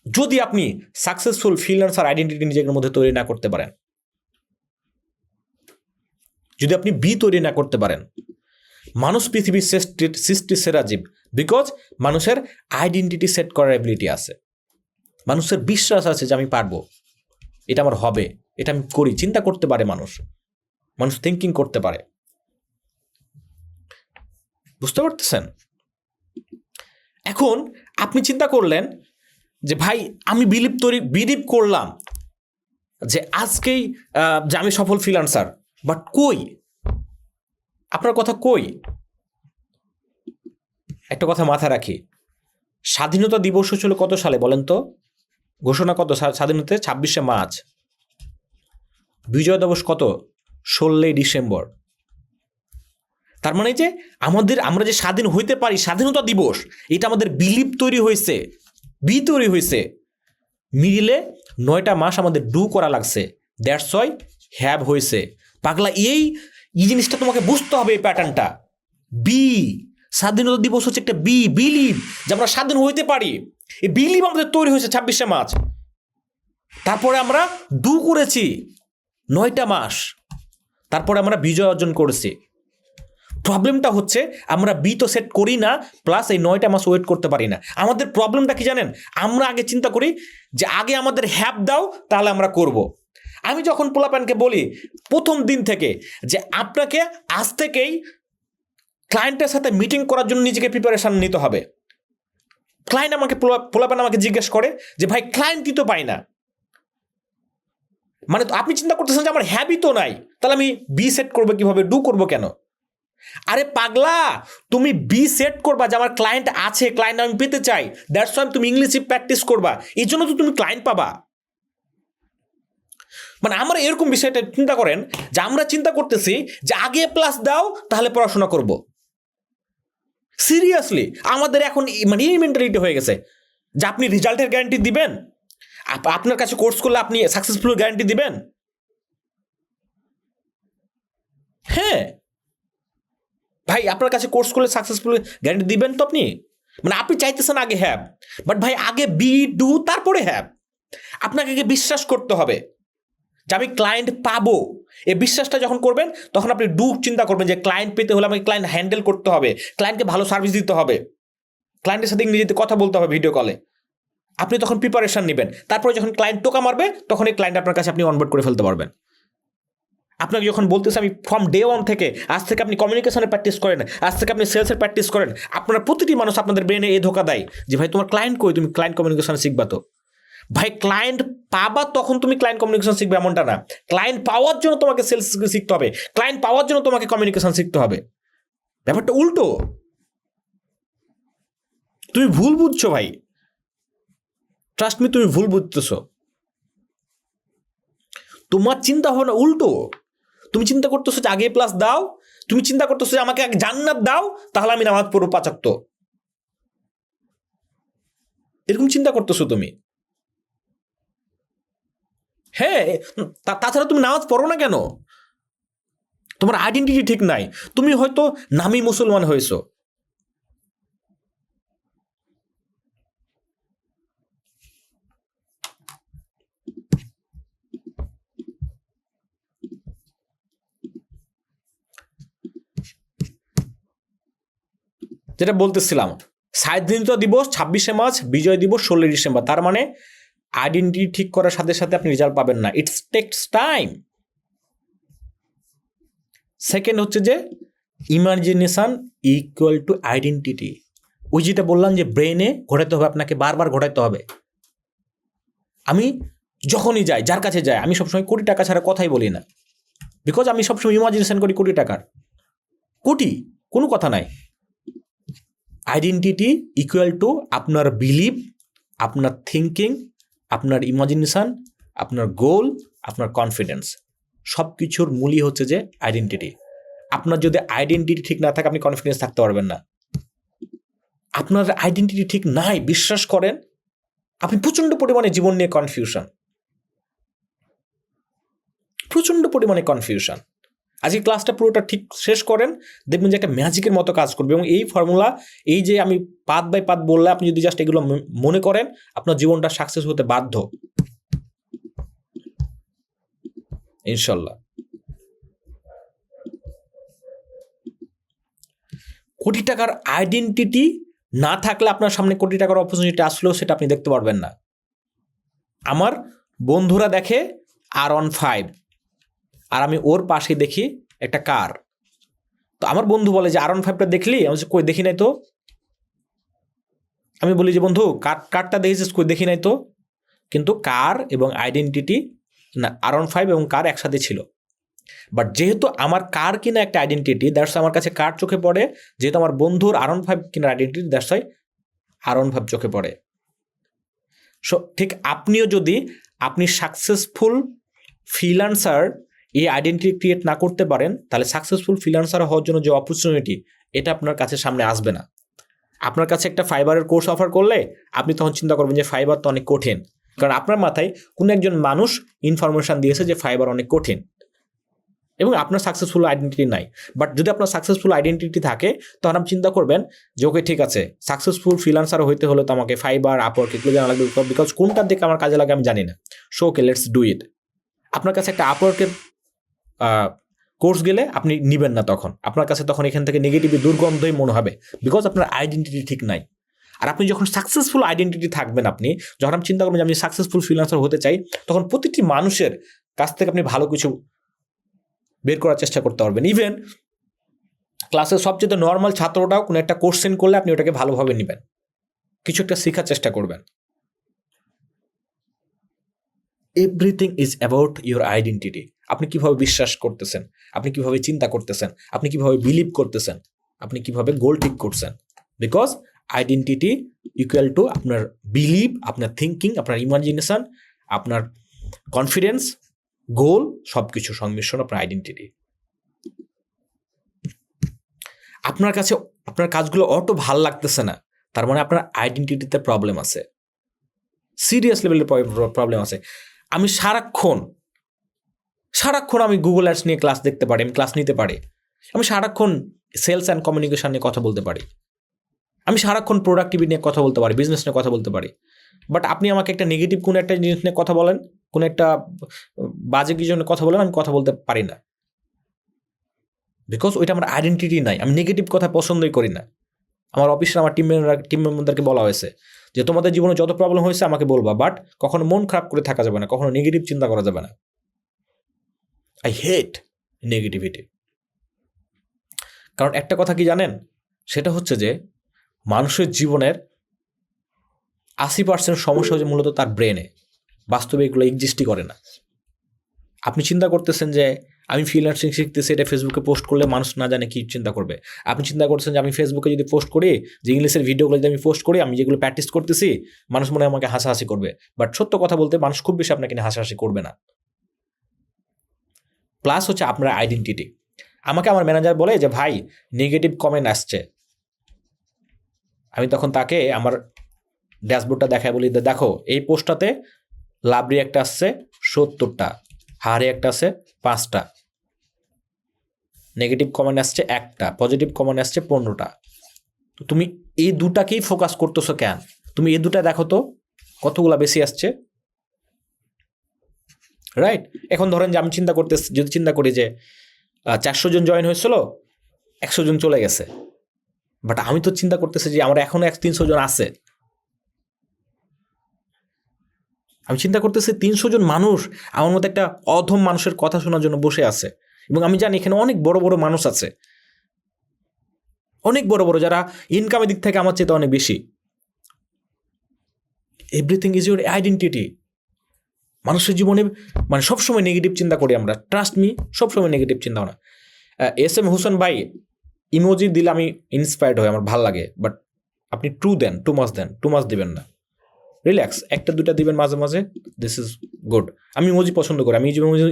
যদি আপনি সাকসেসফুল ফ্রিল্যান্সার আইডেন্টিটি নিজের মধ্যে তৈরি না করতে পারেন, যদি আপনি তৈরি না করতে পারেন। মানুষ পৃথিবীর সৃষ্টি সেরা জীব, বিকজ মানুষের আইডেন্টিটি সেট করার এবিলিটি আছে, মানুষের বিশ্বাস আছে যে আমি পারবো, এটা আমার হবে, এটা আমি করি, চিন্তা করতে পারে মানুষ থিঙ্কিং করতে পারে। বুঝতে পারতেছেন? এখন আপনি চিন্তা করলেন যে ভাই আমি বিলিভ করলাম যে আজকেই যে আমি সফল ফ্রিল্যান্সার, বাট কই আপনার কথা কই? একটা কথা মাথায় রাখি, স্বাধীনতা দিবস হচ্ছিল কত সালে বলেন তো? ঘোষণা কত স্বাধীনতা? 26শে মার্চ। বিজয় দিবস কত? 16ই ডিসেম্বর। তার মানে যে আমরা যে স্বাধীন হইতে পারি, স্বাধীনতা দিবস, এটা আমাদের বিলিভ তৈরি হয়েছে বি তৈরি হয়েছে, মিডিলে 9টা মাস আমাদের ডু করা লাগছে, দ্যাটস ওয়াই হ্যাভ হয়েছে। পাগলা, এই জিনিসটা তোমাকে বুঝতে হবে, এই প্যাটার্নটা। বি, স্বাধীনতা দিবস হচ্ছে একটা বিলিভ, যে আমরা স্বাধীন হইতে পারি। এই বিলিভ আমাদের তৈরি হয়েছে 26শে মার্চ। তারপরে আমরা ডু করেছি 9টা মাস, তারপরে আমরা বিজয় অর্জন করেছি। প্রবলেমটা হচ্ছে আমরা বি তো সেট করি না, প্লাস এই 9টা মাস ওয়েট করতে পারি না। আমাদের প্রবলেমটা কি জানেন? আমরা আগে চিন্তা করি যে আগে আমাদের হ্যাপ দাও, তাহলে আমরা করব। আমি যখন পোলাপানকে বলি প্রথম দিন থেকে যে আপনাকে আজ থেকেই ক্লায়েন্টের সাথে মিটিং করার জন্য নিজেকে প্রিপারেশন নিতে হবে, ক্লায়েন্ট আমাকে পোলাপান আমাকে জিজ্ঞেস করে যে ভাই ক্লায়েন্টই তো পাই না, মানে আপনি চিন্তা করতেছেন যে আমার হ্যাবই তো নাই, তাহলে আমি বি সেট করবো কিভাবে, ডু করবো কেন? আরে পাগলা, তুমি বি সেট করবা যে আমার ক্লায়েন্ট আছে, ক্লায়েন্ট আমি পেতে চাই, দ্যাটস ওয়াই তুমি ইংলিশে প্র্যাকটিস করবা, এই জন্য তো তুমি ক্লায়েন্ট পাবা। মানে আমরা এরকম বিষয়টা চিন্তা করেন যে আমরা চিন্তা করতেছি যে আগে প্লাস দাও তাহলে পড়াশোনা করব। সিরিয়াসলি আমাদের এখন মানে এই মেন্টালিটি হয়ে গেছে যে আপনি রেজাল্টের গ্যারান্টি দিবেন, আপনার কাছে কোর্স করলে আপনি সাকসেসফুল গ্যারান্টি দিবেন। হ্যাঁ ভাই, আপনার কাছে কোর্স করলে সাকসেসফুল গ্যারান্টি দিবেন তো আপনি? মানে আপনি চাইতেছেন আগে হ্যাভ, বাট ভাই আগে বি ডু তারপরে হ্যাভ। আপনাকে আগে বিশ্বাস করতে হবে যে আমি ক্লায়েন্ট পাবো। এই বিশ্বাসটা যখন করবেন তখন আপনি ডু চিন্তা করবেন যে ক্লায়েন্ট পেতে হলে আমাকে ক্লায়েন্ট হ্যান্ডেল করতে হবে, ক্লায়েন্টকে ভালো সার্ভিস দিতে হবে, ক্লায়েন্টের সাথে ইংরেজিতে কথা বলতে হবে ভিডিও কলে। আপনি তখন প্রিপারেশন নেবেন, তারপরে যখন ক্লায়েন্ট টোকা মারবে তখন এই ক্লায়েন্ট আপনার কাছে আপনি অনবোর্ড করে ফেলতে পারবেন। আপনাকে যখন বলতেছে আমি ফ্রম ডে ওয়ান থেকে, আজ থেকে আপনি কমিউনিকেশনের প্র্যাকটিস করেন, আজ থেকে আপনি সেলসের প্র্যাকটিস করেন, আপনারা প্রতিটি মানুষ আপনাদের ব্রেনে এই ধোকা দেয় যে ভাই তোমার ক্লায়েন্ট কই, তুমি ক্লায়েন্ট কমিউনিকেশন শিখবা। তো ভাই ক্লায়েন্ট পাবা তখন তুমি ক্লায়েন্ট কমিউনিকেশন শিখবে এমনটা না, ক্লায়েন্ট পাওয়ার জন্য তোমাকে সেলস শিখতে হবে, ক্লায়েন্ট পাওয়ার জন্য তোমাকে কমিউনিকেশন শিখতে হবে। ব্যাপারটা উল্টো, তুমি ভুল বুঝছো ভাই, ট্রাস্ট মি, তুমি ভুল বুঝতেছো। তোমার চিন্তা ভাবনা উল্টো। তুমি চিন্তা করতেছো যে আগে প্লাস দাও, তুমি চিন্তা করতেছো যে আমাকে জান্নাত দাও তাহলে আমি নামাজ পড়বো 5 ওয়াক্ত, এরকম চিন্তা করতেছো তুমি। হ্যাঁ, তাছাড়া তুমি নামাজ পড়ো না কেন? তোমার আইডেন্টিটি ঠিক নাই, তুমি হয়তো নামী মুসলমান হয়েছো। যেটা বলতেছিলাম, স্বাধীনতা দিবস 26শে মার্চ, বিজয় দিবস 16 ডিসেম্বর, তার মানে আইডেন্টিটি ঠিক করার সাথে সাথে আপনি রেজাল্ট পাবেন না, ইটস টেকস টাইম। সেকেন্ড হচ্ছে যে ইমাজিনেশন ইকুয়াল টু আইডেন্টিটি। ওই যেটা বললাম যে ব্রেনে ঘটাতে হবে, আপনাকে বারবার ঘটাতে হবে। আমি যখনই যাই, যার কাছে যাই, আমি সবসময় কোটি টাকা ছাড়া কথাই বলি না, বিকজ আমি সবসময় ইমাজিনেশন করি কোটি টাকার, কোটি কোনো কথা নাই। আইডেন্টিটি ইকুয়াল টু আপনার বিলিভ, আপনার থিঙ্কিং, আপনার ইমাজিনেশন, আপনার গোল, আপনার কনফিডেন্স, সব কিছুর মূলই হচ্ছে যে আইডেন্টিটি। আপনার যদি আইডেন্টিটি ঠিক না থাকে আপনি কনফিডেন্স থাকতে পারবেন না। আপনার আইডেন্টিটি ঠিক নাই, বিশ্বাস করেন আপনি প্রচণ্ড পরিমাণে জীবন নিয়ে কনফিউশন, প্রচণ্ড পরিমাণে কনফিউশন। আজকে ক্লাসটা পুরোটা ঠিক শেষ করেন, দেখবেন যে একটা ম্যাজিকের মতো কাজ করবে। এবং এই ফর্মুলা, এই যে আমি পাত বাই পাত বললে, আপনি যদি জাস্ট এগুলো মনে করেন, আপনার জীবনটা সাকসেস হতে বাধ্য ইনশাল্লাহ। কোটি টাকার আইডেন্টিটি না থাকলে আপনার সামনে কোটি টাকার অপরচুনিটি আসলেও সেটা আপনি দেখতে পারবেন না। আমার বন্ধুরা দেখে R15 আর আমি ওর পাশে দেখি একটা কার, তো আমার বন্ধু বলে যে R15টা দেখলি? আমি বলছি কই দেখি নাই তো। আমি বলি যে বন্ধু কারটা দেখেছিস? কই দেখি নাই তো। কিন্তু কার এবং আইডেন্টিটি না, R15 এবং কার একসাথে ছিল। বাট যেহেতু আমার কার কিনা একটা আইডেন্টিটি, দ্যাটস আমার কাছে কার চোখে পড়ে, যেহেতু আমার বন্ধুর R15 কিনা আইডেন্টিটি, দ্যাটস ওয়াই R15 চোখে পড়ে। সো ঠিক আপনিও যদি আপনি সাকসেসফুল ফ্রিল্যান্সার এই আইডেন্টিটি ক্রিয়েট না করতে পারেন, তাহলে সাকসেসফুল ফ্রিল্যান্সার হওয়ার জন্য যে অপরচুনিটি, এটা আপনার কাছে সামনে আসবে না। আপনার কাছে একটা ফাইবারের কোর্স অফার করলে আপনি তখন চিন্তা করবেন যে ফাইবার তো অনেক কঠিন, কারণ আপনার মাথায় কোনো একজন মানুষ ইনফরমেশন দিয়েছে যে ফাইবার অনেক কঠিন এবং আপনার সাকসেসফুল আইডেন্টিটি নাই। বাট যদি আপনার সাকসেসফুল আইডেন্টিটি থাকে তখন আপনি চিন্তা করবেন যে ওকে ঠিক আছে, সাকসেসফুল ফ্রিল্যান্সার হইতে হলে তো আমাকে ফাইবার, আপওয়ার্ক এগুলো জানা লাগবে, বিকজ কোনটার দিকে আমার কাজে লাগে আমি জানি না। So okay, let's do it. আপনার কাছে একটা আপওয়ার্কের কোর্স গেলে আপনি নেবেন না, তখন আপনার কাছে তখন এখান থেকে নেগেটিভ দুর্গন্ধই মনে হবে, বিকজ আপনার আইডেন্টিটি ঠিক নাই। আর আপনি যখন সাকসেসফুল আইডেন্টিটি থাকবেন, আপনি যখন আপনি চিন্তা করবেন যে আমি সাকসেসফুল ফ্রিল্যান্সার হতে চাই, তখন প্রতিটি মানুষের কাছ থেকে আপনি ভালো কিছু বের করার চেষ্টা করতে পারবেন। ইভেন ক্লাসের সবচেয়ে নর্মাল ছাত্রটাও কোনো একটা কোশ্চেন করলে আপনি ওটাকে ভালোভাবে নেবেন, কিছু একটা শেখার চেষ্টা করবেন। Everything is about your identity. আপনি কিভাবে বিশ্বাস করতেছেন, আপনি কিভাবে চিন্তা করতেছেন, আপনি কিভাবে বিলিভ করতেছেন, আপনি কিভাবে গোল ঠিক করছেন, বিকজ আইডেন্টিটি ইকুয়াল টু আপনার বিলিভ, আপনার থিঙ্কিং, আপনার ইমাজিনেশন, আপনার কনফিডেন্স, গোল, সব কিছু সংমিশ্রণ আপনার আইডেন্টিটি। আপনার কাছে আপনার কাজগুলো অটো ভাল লাগতেছে না, তার মানে আপনার আইডেন্টিটিতে প্রবলেম আছে, সিরিয়াস লেভেলের প্রবলেম আছে। আমি সারাক্ষণ আমি গুগল অ্যাডস নিয়ে ক্লাস দেখতে পারি, আমি ক্লাস নিতে পারি, আমি সারাক্ষণ সেলস অ্যান্ড কমিউনিকেশন নিয়ে কথা বলতে পারি, আমি সারাক্ষণ প্রোডাক্টিভিটি নিয়ে কথা বলতে পারি, বিজনেস নিয়ে কথা বলতে পারি। বাট আপনি আমাকে একটা নেগেটিভ কোনো একটা জিনিস নিয়ে কথা বলেন, কোনো একটা বাজে কিছু নিয়ে কথা বলেন, আমি কথা বলতে পারি না, বিকজ ওইটা আমার আইডেন্টিটি নাই। আমি নেগেটিভ কথা পছন্দই করি না। আমার অফিসে আমার টিম মেম্বারদেরকে বলা হয়েছে যে তোমাদের জীবনে যত প্রবলেম হয়েছে আমাকে বলবা, বাট কখনো মন খারাপ করে থাকা যাবে না, কখনো নেগেটিভ চিন্তা করা যাবে না। I hate negativity. কারণ একটা কথা কি জানেন, সেটা হচ্ছে যে মানুষের জীবনের 80% সমস্যা হচ্ছে মূলত তার ব্রেনে, বাস্তবে এগুলো এক্সিস্টই করে না। আপনি চিন্তা করতেছেন যে আমি ফ্রিল্যান্সিং শিখতেছি, এটা ফেসবুকে পোস্ট করলে মানুষ না জানে কি চিন্তা করবে। আপনি চিন্তা করছেন যে আমি ফেসবুকে যদি পোস্ট করি, যে ইংলিশের ভিডিওগুলো যদি আমি পোস্ট করি, আমি যেগুলো প্র্যাকটিস করতেছি, মানুষ মনে হয় আমাকে হাসাহাসি করবে। বাট সত্য কথা বলতে মানুষ খুব বেশি আপনাকে নিয়ে হাসাহাসি করবে না। প্লাস হচ্ছে আপনার আইডেন্টিটি। আমাকে আমার ম্যানেজার বলে যে ভাই নেগেটিভ কমেন্ট আসছে, আমি তখন তাকে আমার ড্যাশবোর্ডটা দেখায় বলি, দেখো এই পোস্টটাতে লাভরি একটা আসছে 70টা, হারে একটা আছে 5টা, নেগেটিভ কমেন্ট আসছে 1টা, পজিটিভ কমেন্ট আসছে 15টা। তো তুমি এই দুটাকেই ফোকাস করতেছো কেন? তুমি এই দুটা দেখো তো কতগুলা বেশি আসছে, রাইট? এখন ধরেন যে আমি যদি চিন্তা করি যে 400 জন জয়েন হয়েছিল, 100 জন চলে গেছে, বাট আমি তো চিন্তা করতেছি যে আমার এখনো 300 জন আছে। আমি চিন্তা করতেছি 300 জন মানুষ আমার মতো একটা অধম মানুষের কথা শোনার জন্য বসে আছে, এবং আমি জানি এখানে অনেক বড় বড় মানুষ আছে, অনেক বড় বড়, যারা ইনকামের দিক থেকে আমার চেয়ে অনেক বেশি। Everything is your identity. মানুষের জীবনে মানে সবসময় নেগেটিভ চিন্তা করি আমরা, ট্রাস্ট মি, সবসময় নেগেটিভ চিন্তা ভাবনা। SM হোসেন ভাই ইমোজি দিলে আমি ইন্সপায়ার্ড হই, আমার ভাল লাগে, বাট আপনি টু মাস দিবেন না, রিল্যাক্স, 1-2টা দিবেন মাঝে মাঝে, দিস ইজ গুড। আমি ইমোজি পছন্দ করি, আমি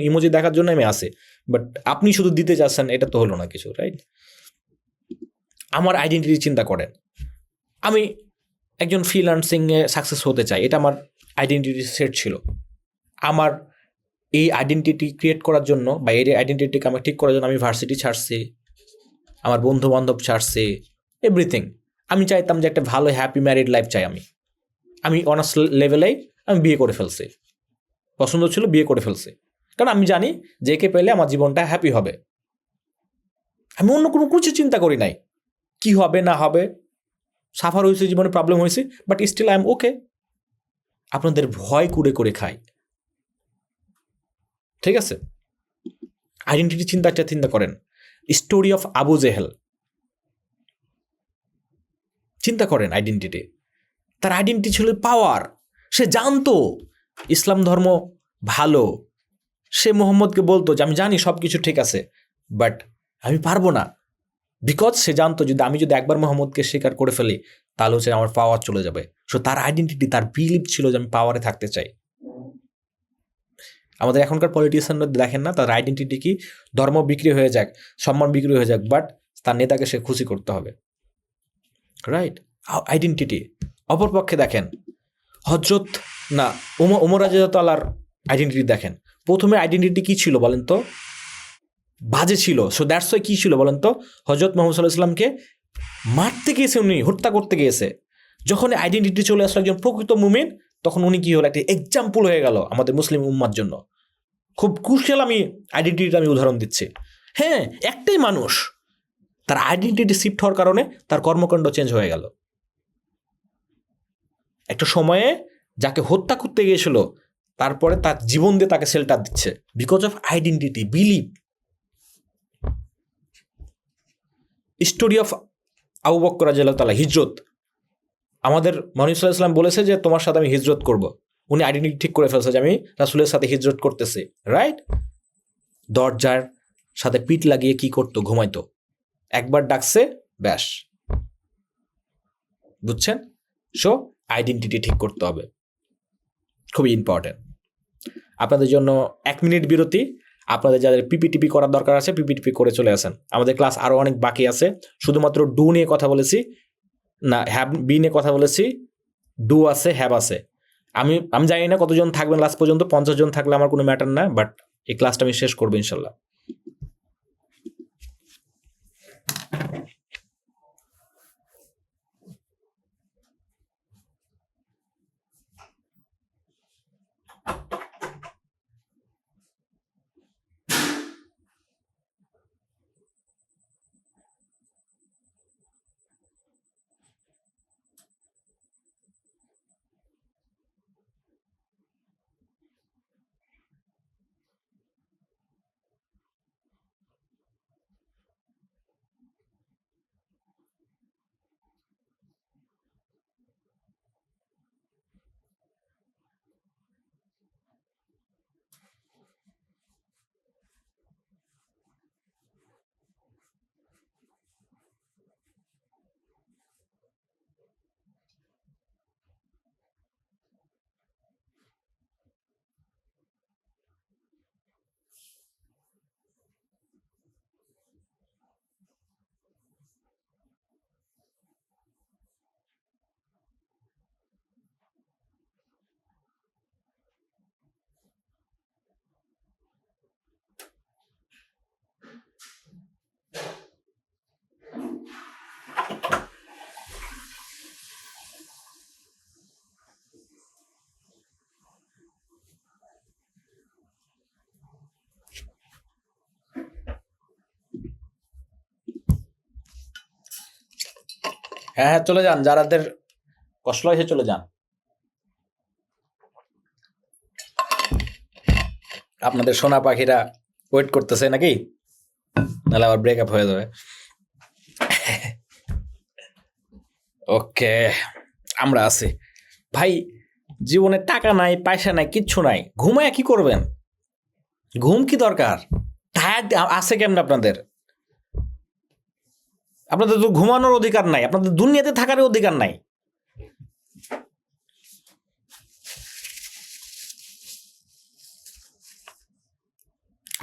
ইমোজি দেখার জন্য আমি আসি, বাট আপনি শুধু দিতে চাচ্ছেন, এটা তো হলো না কিছু, রাইট? আমার আইডেন্টিটি চিন্তা করেন, আমি একজন ফ্রিল্যান্সিংয়ে সাকসেস হতে চাই, এটা আমার আইডেন্টিটি সেট ছিল। আমার এই আইডেন্টিটি ক্রিয়েট করার জন্য বা এই আইডেন্টিটিকে আমি ঠিক করার জন্য আমি ভার্সিটি ছাড়ছি, আমার বন্ধু বান্ধব ছাড়ছি, এভরিথিং। আমি চাইতাম যে একটা ভালো হ্যাপি ম্যারিড লাইফ চাই। আমি অনার্স লেভেলেই আমি বিয়ে করে ফেলছি, পছন্দ ছিল, বিয়ে করে ফেলছি, কারণ আমি জানি যে একে পেলে আমার জীবনটা হ্যাপি হবে। আমি অন্য কোনো কিছু চিন্তা করি নাই, কি হবে না হবে, সাফার হয়েছে, জীবনে প্রবলেম হয়েছে, বাট স্টিল আই এম ওকে। আপনাদের ভয় করে খায়, ঠিক আছে? আইডেন্টিটি চিন্তা করেন, স্টোরি অফ আবু জেহেল চিন্তা করেন। আইডেন্টিটি, তার আইডেন্টিটি ছিল পাওয়ার। সে জানতো ইসলাম ধর্ম ভালো, সে মোহাম্মদকে বলতো যে আমি জানি সব কিছু ঠিক আছে, বাট আমি পারবো না, বিকজ সে জানতো আমি যদি একবার মোহাম্মদকে স্বীকার করে ফেলি তাহলে হচ্ছে আমার পাওয়ার চলে যাবে। সো তার আইডেন্টিটি, তার বিলিভ ছিল যে আমি পাওয়ারে থাকতে চাই। আমাদের এখনকার পলিটিশিয়ানরা দেখেন না, তার আইডেন্টিটি কি, ধর্ম বিক্রি হয়ে যাক, সম্মান বিক্রি হয়ে যাক, বাট তার নেতাকে সে খুশি করতে হবে, রাইট? আইডেন্টিটি। অপরপক্ষে দেখেন হজরত না ওমর রাদিয়াল্লাহু আইডেন্টিটি দেখেন। প্রথমে আইডেন্টিটি কী ছিল বলেন তো? বাজে ছিল। সো দ্যাটস ওয়াই কী ছিল বলেন তো? হজরত মুহাম্মদ সাল্লাল্লাহু আলাইহি ওয়াসাল্লামকে মারতে গিয়েছে, উনি হত্যা করতে গিয়েছে। যখন আইডেন্টিটি চলে আসলো একজন প্রকৃত মুমিন, তখন উনি কী হলো, একটা এক্সাম্পল হয়ে গেল আমাদের মুসলিম উম্মার জন্য। খুব ক্রুশিয়াল আমি আইডেন্টিটিটা আমি উদাহরণ দিচ্ছি। হ্যাঁ, একটাই মানুষ, তার আইডেন্টিটি শিফট হওয়ার কারণে তার কর্মকাণ্ড চেঞ্জ হয়ে গেল। একটা সময়ে যাকে হত্যা করতে গিয়েছিল, তারপরে তার জীবন দিয়ে তাকে শেল্টার দিচ্ছে, because of identity, believe. Story of Abu Bakr রাদিয়াল্লাহু তাআলা, হিজরত। আমাদের নবী সাল্লাল্লাহু আলাইহি ওয়াসাল্লাম বলেছে যে তোমার সাথে আমি হিজরত করব। উনি আইডেন্টিটি ঠিক করে ফেলছে যে আমি রাসূলের সাথে হিজরত করতেছি, রাইট? দরজার সাথে পিঠ লাগিয়ে কি করতো? ঘুমাইতো। একবার ডাকছে, ব্যাস। বুঝছেন? সো আইডেন্টিটি ঠিক করতে হবে, খুবই ইম্পর্টেন্ট। আপনাদের জন্য 1 মিনিট বিরতি। আপনাদের যাদের পিপিটিপি করার দরকার আছে, পিপিটিপি করে চলে আসেন। আমাদের ক্লাস আরও অনেক বাকি আছে। শুধুমাত্র ডু নিয়ে কথা বলেছি না, হ্যাভ বি নিয়ে কথা বলেছি। ডু আছে, হ্যাভ আছে। আমি জানি না কতজন থাকবেন লাস্ট পর্যন্ত। 50 জন থাকলে আমার কোনো ম্যাটার না, বাট এই ক্লাসটা আমি শেষ করবো ইনশাল্লাহ। হ্যাঁ হ্যাঁ, চলে যান, যারাদের কষ্ট হয়েছে চলে যান। আপনাদের সোনা পাখিরা ওয়েট করতেছে নাকি? নাহলে আবার ব্রেকআপ হয়ে যাবে। ওকে, আমরা আছি ভাই। জীবনে টাকা নাই, পয়সা নাই, কিচ্ছু নাই, ঘুমায় কি করবেন? ঘুম কি দরকার? টায়ার্ড আছে কেমন আপনাদের? আপনাদের তো ঘুমানোর অধিকার নাই, আপনাদের দুনিয়াতে থাকার অধিকার নাই।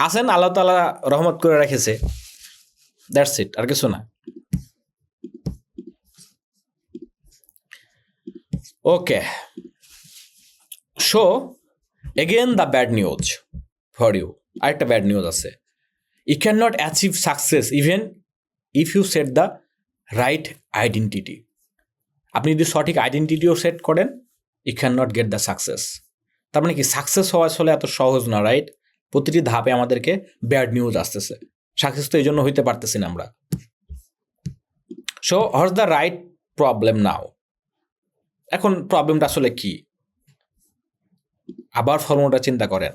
আছেন, আল্লাহ তাআলা রহমত করে রেখেছে, দ্যাটস ইট, আর কিছু না। Okay, so again the bad news for you. আরেকটা ব্যাড নিউজ আছে। You can not achieve success even if you set the right identity. আপনি যদি সঠিক আইডেন্টিটিও সেট করেন, you can not get the success. তার মানে কি, সাকসেস হওয়া আসলে এত সহজ না, রাইট? প্রতিটি ধাপে আমাদেরকে ব্যাড নিউজ আসতেছে। সাকসেস তো এই জন্য হইতে পারতেছি না আমরা। So what's the right problem নাও? এখন প্রবলেমটা আসলে কি? আবার ফর্মুলাটা চিন্তা করেন।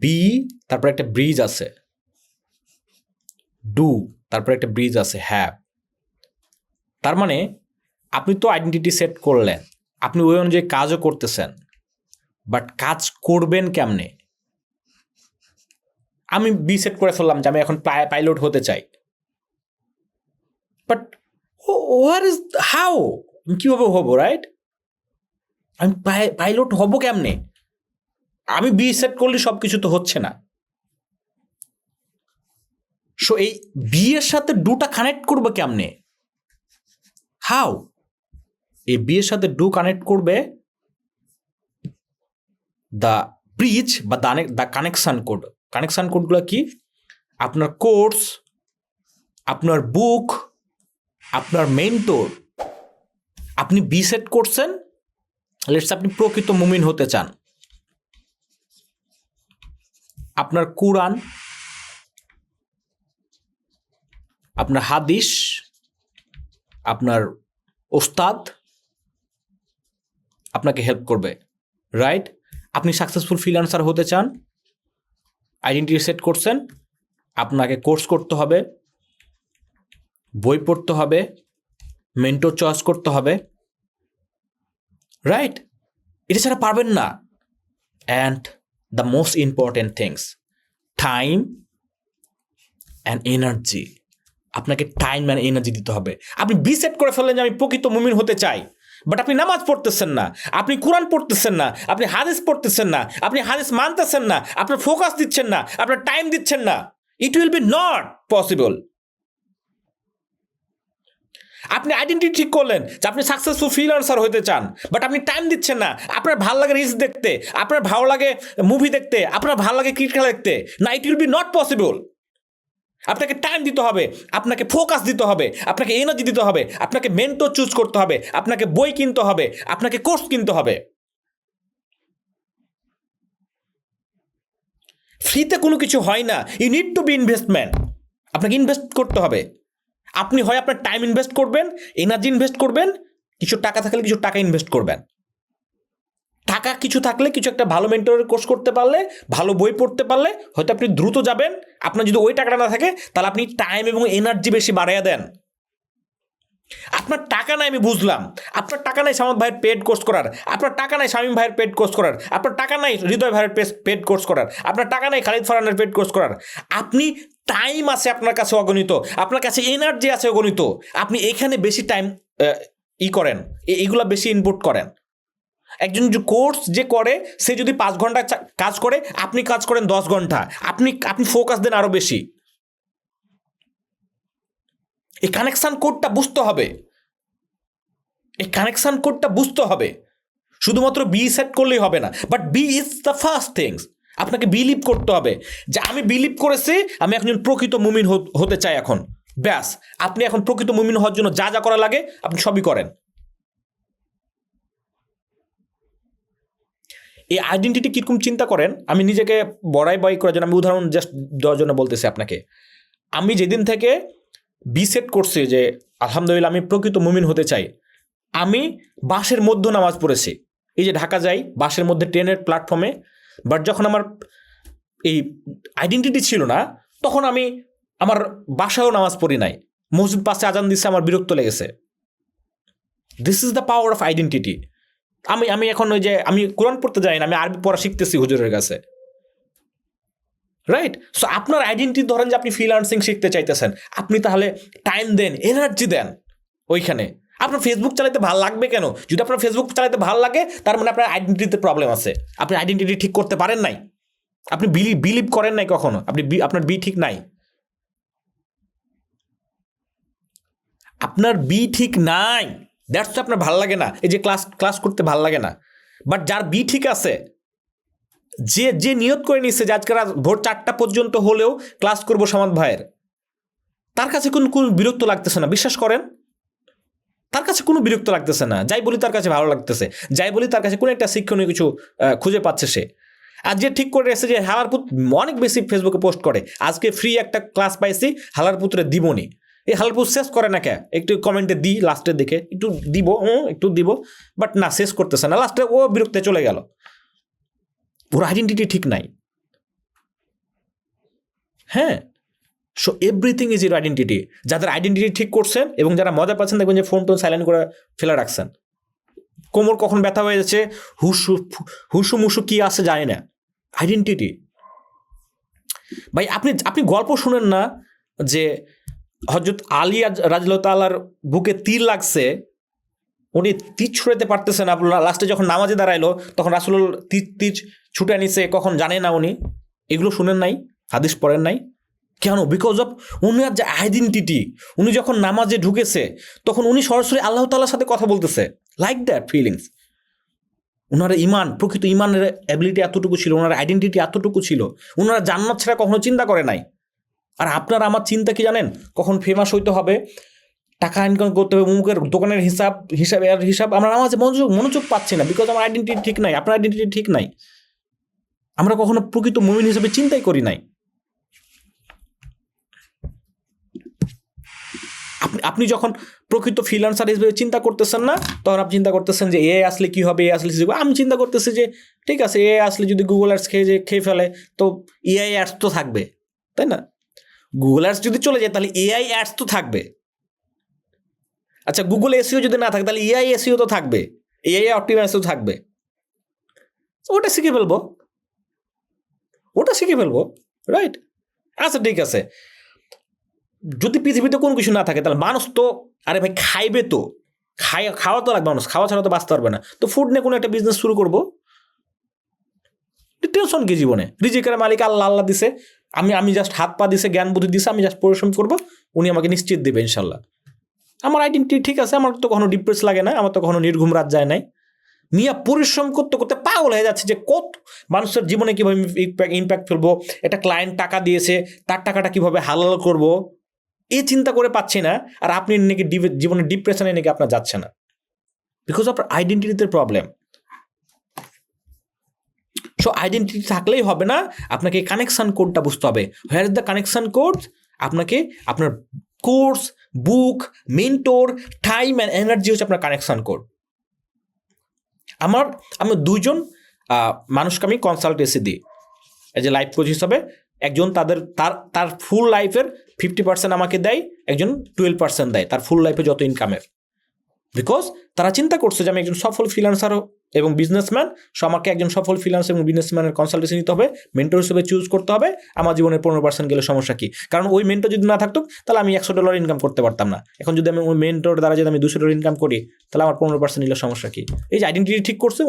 বি, তারপর একটা ব্রিজ আছে, ডু, তারপর একটা ব্রিজ আছে, হ্যাভ। তার মানে আপনি তো আইডেন্টিটি সেট করলেন, আপনি ওই অনুযায়ী কাজও করতেছেন, বাট কাজ করবেন কেমনে? আমি বি সেট করে ফেললাম যে আমি এখন পাইলট হতে চাই, বাট হোয়ার ইজ হাউ? কীভাবে হবো, রাইট? আমি পাইলট হব কেমনে? আমি বি সেট করলে সব কিছু তো হচ্ছে না। সো এই বি এর সাথে ডুটা কানেক্ট করবো কেমনে? হাউ? এই বি এর সাথে ডু কানেক্ট করবে দ্য ব্রিজ বা দ্য কানেকশন কোড। কানেকশন কোডগুলো কি? আপনার কোর্স, আপনার বুক, আপনার মেন্টর। আপনি বি সেট করছেন, লেটস আপনি প্রকৃত মুমিন হতে চান। আপনার কুরআন, আপনার হাদিস, আপনার ওস্তাদ আপনাকে হেল্প করবে, রাইট? আপনি সাকসেসফুল ফ্রিল্যান্সার হতে চান, আইডেন্টিটি সেট করছেন, আপনাকে কোর্স করতে হবে, বই পড়তে হবে, মেন্টর চয়েস করতে হবে, রাইট? এটা ছাড়া পারবেন না। And the most important things, time and energy. আপনাকে টাইম অ্যান্ড এনার্জি দিতে হবে। আপনি বি সেট করে ফেললেন যে আমি প্রকৃত মুমিন হতে চাই, বাট আপনি নামাজ পড়তেছেন না, আপনি কোরআন পড়তেছেন না, আপনি হাদিস পড়তেছেন না, আপনি হাদিস মানতেছেন না, আপনার ফোকাস দিচ্ছেন না, আপনার টাইম দিচ্ছেন না। It will be not possible. আপনি আইডেন্টিটি ঠিক করলেন যে আপনি সাকসেসফুল ফ্রিল্যান্সার হতে চান, বাট আপনি টাইম দিচ্ছেন না। আপনার ভালো লাগে রিলস দেখতে, আপনার ভালো লাগে মুভি দেখতে, আপনার ভালো লাগে ক্রিকেট খেলা দেখতে, না, it will be not possible. আপনাকে টাইম দিতে হবে, আপনাকে ফোকাস দিতে হবে, আপনাকে এনার্জি দিতে হবে, আপনাকে মেন্টর চুজ করতে হবে, আপনাকে বই কিনতে হবে, আপনাকে কোর্স কিনতে হবে। ফ্রিতে কোনো কিছু হয় না। You need to be investment. আপনাকে ইনভেস্ট করতে হবে। আপনি হয় আপনার টাইম ইনভেস্ট করবেন, এনার্জি ইনভেস্ট করবেন, কিছু টাকা থাকলে কিছু টাকা ইনভেস্ট করবেন। টাকা কিছু থাকলে কিছু একটা ভালো মেন্টরের কোর্স করতে পারলে, ভালো বই পড়তে পারলে হয়তো আপনি দ্রুত যাবেন। আপনার যদি ওই টাকাটা না থাকে তাহলে আপনি টাইম এবং এনার্জি বেশি বাড়াইয়া দেন। আপনার টাকা নাই, আমি বুঝলাম। আপনার টাকা নাই সামাদ ভাইয়ের পেড কোর্স করার, আপনার টাকা নাই শামীম ভাইয়ের পেড কোর্স করার, আপনার টাকা নাই হৃদয় ভাইয়ের পেড কোর্স করার, আপনার টাকা নাই খালিদ ফারহানের পেড কোর্স করার। আপনি টাইম আছে আপনার কাছে অগণিত, আপনার কাছে এনার্জি আছে অগণিত। আপনি এখানে বেশি টাইম করেন, এইগুলা বেশি ইনপুট করেন। একজন যে কোর্স যে করে সে যদি 5 ঘন্টা কাজ করে, আপনি কাজ করেন 10 ঘন্টা, আপনি ফোকাস দেন আরো বেশি। এই কানেকশন কোডটা বুঝতে হবে, এই কানেকশন কোডটা বুঝতে হবে। শুধুমাত্র বি সেট করলেই হবে না, but B is the first things. আপনাকে বিলিভ করতে হবে যে আমি বিলিভ করেছি, আমি একজন প্রকৃত মুমিন হতে চাই। এখন ব্যাস, আপনি এখন প্রকৃত মুমিন হওয়ার জন্য যা যা করা লাগে আপনি সবই করেন। এই আইডেন্টিটি কীরকম চিন্তা করেন, আমি নিজেকে বড়াই করার জন্য আমি উদাহরণ জাস্ট দেওয়ার জন্য বলতেছি আপনাকে। আমি যেদিন থেকে বি সেট করছি যে আলহামদুলিল্লাহ আমি প্রকৃত মুমিন হতে চাই, আমি বাসের মধ্যে নামাজ পড়েছি। এই যে ঢাকা যাই বাসের মধ্যে, ট্রেনের প্ল্যাটফর্মে। বাট যখন আমার এই আইডেন্টিটি ছিল না, তখন আমি আমার বাসায়ও নামাজ পড়ি নাই। মসজিদ পাশে আজান দিচ্ছে, আমার বিরক্ত লেগেছে। This is the power of identity. আমি এখন ওই যে আমি কোরআন পড়তে যাই না, আমি আরবি পড়া শিখতেছি হুজুরের কাছে, রাইট? সো আপনার আইডেন্টিটি ধরেন যে আপনি ফ্রিল্যান্সিং শিখতে চাইতেছেন, আপনি তাহলে টাইম দেন, এনার্জি দেন ওইখানে। আপনার ফেসবুক চালাতে ভালো লাগবে কেন? যদি আপনার ফেসবুক চালাতে ভালো লাগে, তার মানে আপনার আইডেন্টিটিতে প্রবলেম আছে। আপনি আইডেন্টিটি ঠিক করতে পারেন নাই, আপনি বিলিভ করেন নাই কখনো, আপনার বি ঠিক নাই, আপনার বি ঠিক নাই। দ্যাটস আপনার ভালো লাগে না, এই যে ক্লাস করতে ভালো লাগে না। বাট যার বি ঠিক আছে, যে নিয়ত করে নিচ্ছে যে আজকে রাত ভোর 4টা পর্যন্ত হলেও ক্লাস করবো সামাদ ভাইয়ের, তার কাছে কোনো বিরক্ত লাগতেছে না। বিশ্বাস করেন, তার কাছে কোনো বিরক্ত লাগতেছে না। যাই বলি তার কাছে ভালো লাগতেছে, যাই বলি তার কাছে কোনো একটা শিক্ষণীয় কিছু খুঁজে পাচ্ছে সে। আর যে ঠিক করে এসেছে যে হালারপুত অনেক বেশি ফেসবুকে পোস্ট করে, আজকে ফ্রি একটা ক্লাস পাইছি, হালারপুত্রে দিবনি। এই হালারপুত শেষ করে না কে, একটু কমেন্টে দিই লাস্টের দিকে একটু দিব, বাট না, শেষ করতেছে না, লাস্টে ও বিরক্তে চলে গেল। ওর আইডেন্টিটি ঠিক নাই। হ্যাঁ, so everything is your identity. যাদের আইডেন্টিটি ঠিক করছেন এবং যারা মজা পাচ্ছেন, দেখবেন যে ফোন টোন সাইলেন্ট করে ফেলে রাখছেন। কোমর কখন ব্যথা হয়ে যাচ্ছে, হুসু মুসু কি আছে জানি না। আইডেন্টিটি ভাই, আপনি গল্প শুনেন না যে হযরত আলী রাদিয়াল্লাহু তাআলার বুকে তীর লাগছে, উনি তীর ছুঁড়াতে পারতেছেন না, লাস্টে যখন নামাজে দাঁড়াইলো তখন রাসূল তীর ছুটে নিছে, কখন জানে না উনি। এগুলো শুনেন নাই, হাদিস পড়েন নাই। কেন? বিকজ অফ উনার যে আইডেন্টিটি, উনি যখন নামাজে ঢুকেছে তখন উনি সরাসরি আল্লাহ তাআলার সাথে কথা বলতেছে, লাইক দ্যাট ফিলিংস। ওনারা ইমান, প্রকৃত ইমানের অ্যাবিলিটি এতটুকু ছিল, ওনার আইডেন্টিটি এতটুকু ছিল, ওনারা জান্নাত ছাড়া কখনো চিন্তা করে নাই। আর আপনারা আমার চিন্তা কি জানেন? কখন ফেমাস হইতে হবে, টাকা ইনকাম করতে হবে, মুখের দোকানের হিসাব আমরা নামাজে মনোযোগ পাচ্ছি না, বিকজ আমার আইডেন্টিটি ঠিক নাই, আপনার আইডেন্টিটি ঠিক নাই। আমরা কখনো প্রকৃত মুমিন হিসেবে চিন্তাই করি নাই। আপনি যখন প্রকৃত ফ্রিল্যান্সার হিসেবে চিন্তা করতেছেন না, তখন আপনি চিন্তা করতেছেন যে এআই আসলে কি হবে, এআই আসলে আমি চিন্তা করতেছি যে ঠিক আছে, এআই আসলে যদি গুগল অ্যাডস খেয়ে ফেলে তো এআই অ্যাডস তো থাকবে, তাই না? গুগল অ্যাডস যদি চলে যায় তাহলে এআই অ্যাডস তো থাকবে। আচ্ছা, গুগল এসইও যদি না থাকে তাহলে এআই এসইও তো থাকবে, এআই অপটিমাইজ তো থাকবে। ওটা শিখে ফেলবো, রাইট? আচ্ছা ঠিক আছে, যদি পৃথিবীতে কোনো কিছু না থাকে তাহলে মানুষ তো, আরে ভাই খাইবে তো, খাওয়া তো লাগবে, মানুষ খাওয়া ছাড়া তো বাঁচতে পারবে না। তো ফুড নিয়ে কোনো একটা বিজনেস শুরু করবো, টেনশন কি জীবনে? রিজিকের মালিক আল্লাহ দিছে, আমি জাস্ট হাত পা দিছে, জ্ঞান বুদ্ধি দিছে, আমি জাস্ট পরিশ্রম করবো, উনি আমাকে নিশ্চিত দেবে ইনশাল্লাহ। আমার আইডেন্টিটি ঠিক আছে, আমার তো কখনো ডিপ্রেস লাগে না, আমার তো কখনো নির্ঘুম রাত যায় নাই। মিয়া পরিশ্রম করতে করতে পাগল হয়ে যাচ্ছে যে কত মানুষের জীবনে কীভাবে ইম্প্যাক্ট ফেলবো, একটা ক্লায়েন্ট টাকা দিয়েছে, তার টাকাটা কীভাবে হালাল করবো, এই চিন্তা করে পাচ্ছি না। আর আপনি নাকি জীবনে ডিপ্রেশনে নাকি আপনার যাচ্ছে না, বিকজ আপনার আইডেন্টিটিতে প্রবলেম। সো আইডেন্টিটি থাকলেই হবে না, আপনাকে কানেকশন কোডটা বুঝতে হবে। Where is the connection code? আপনাকে আপনার course, book, mentor, time and energy হচ্ছে আপনার কানেকশন কোড। আমি দুইজন মানুষকে আমি কনসালটেন্সি দিই এজ এ লাইফ কোচ হিসাবে। একজন তার ফুল লাইফের 50% আমাকে দেয়, একজন 12% দেয় তার ফুল লাইফে যত ইনকামের। বিকজ তারা চিন্তা করছে যে আমি একজন সফল ফ্রিল্যান্সার এবং বিজনেসম্যান, সো আমাকে একজন সফল ফ্রিল্যান্সার এবং বিজনেসম্যানের কনসালটেন্সি নিতে হবে, মেন্টর হিসেবে চুজ করতে হবে। আমার জীবনের 15% গেলে সমস্যা কি? কারণ ওই মেন্টর যদি না থাকতো তাহলে আমি $100 ইনকাম করতে পারতাম না। এখন যদি আমি ওই মেন্টর দ্বারা যদি আমি $200 ইনকাম করি, তাহলে আমার 15% নিলে সমস্যা কি? এই যে আইডেন্টিটি ঠিক করছে,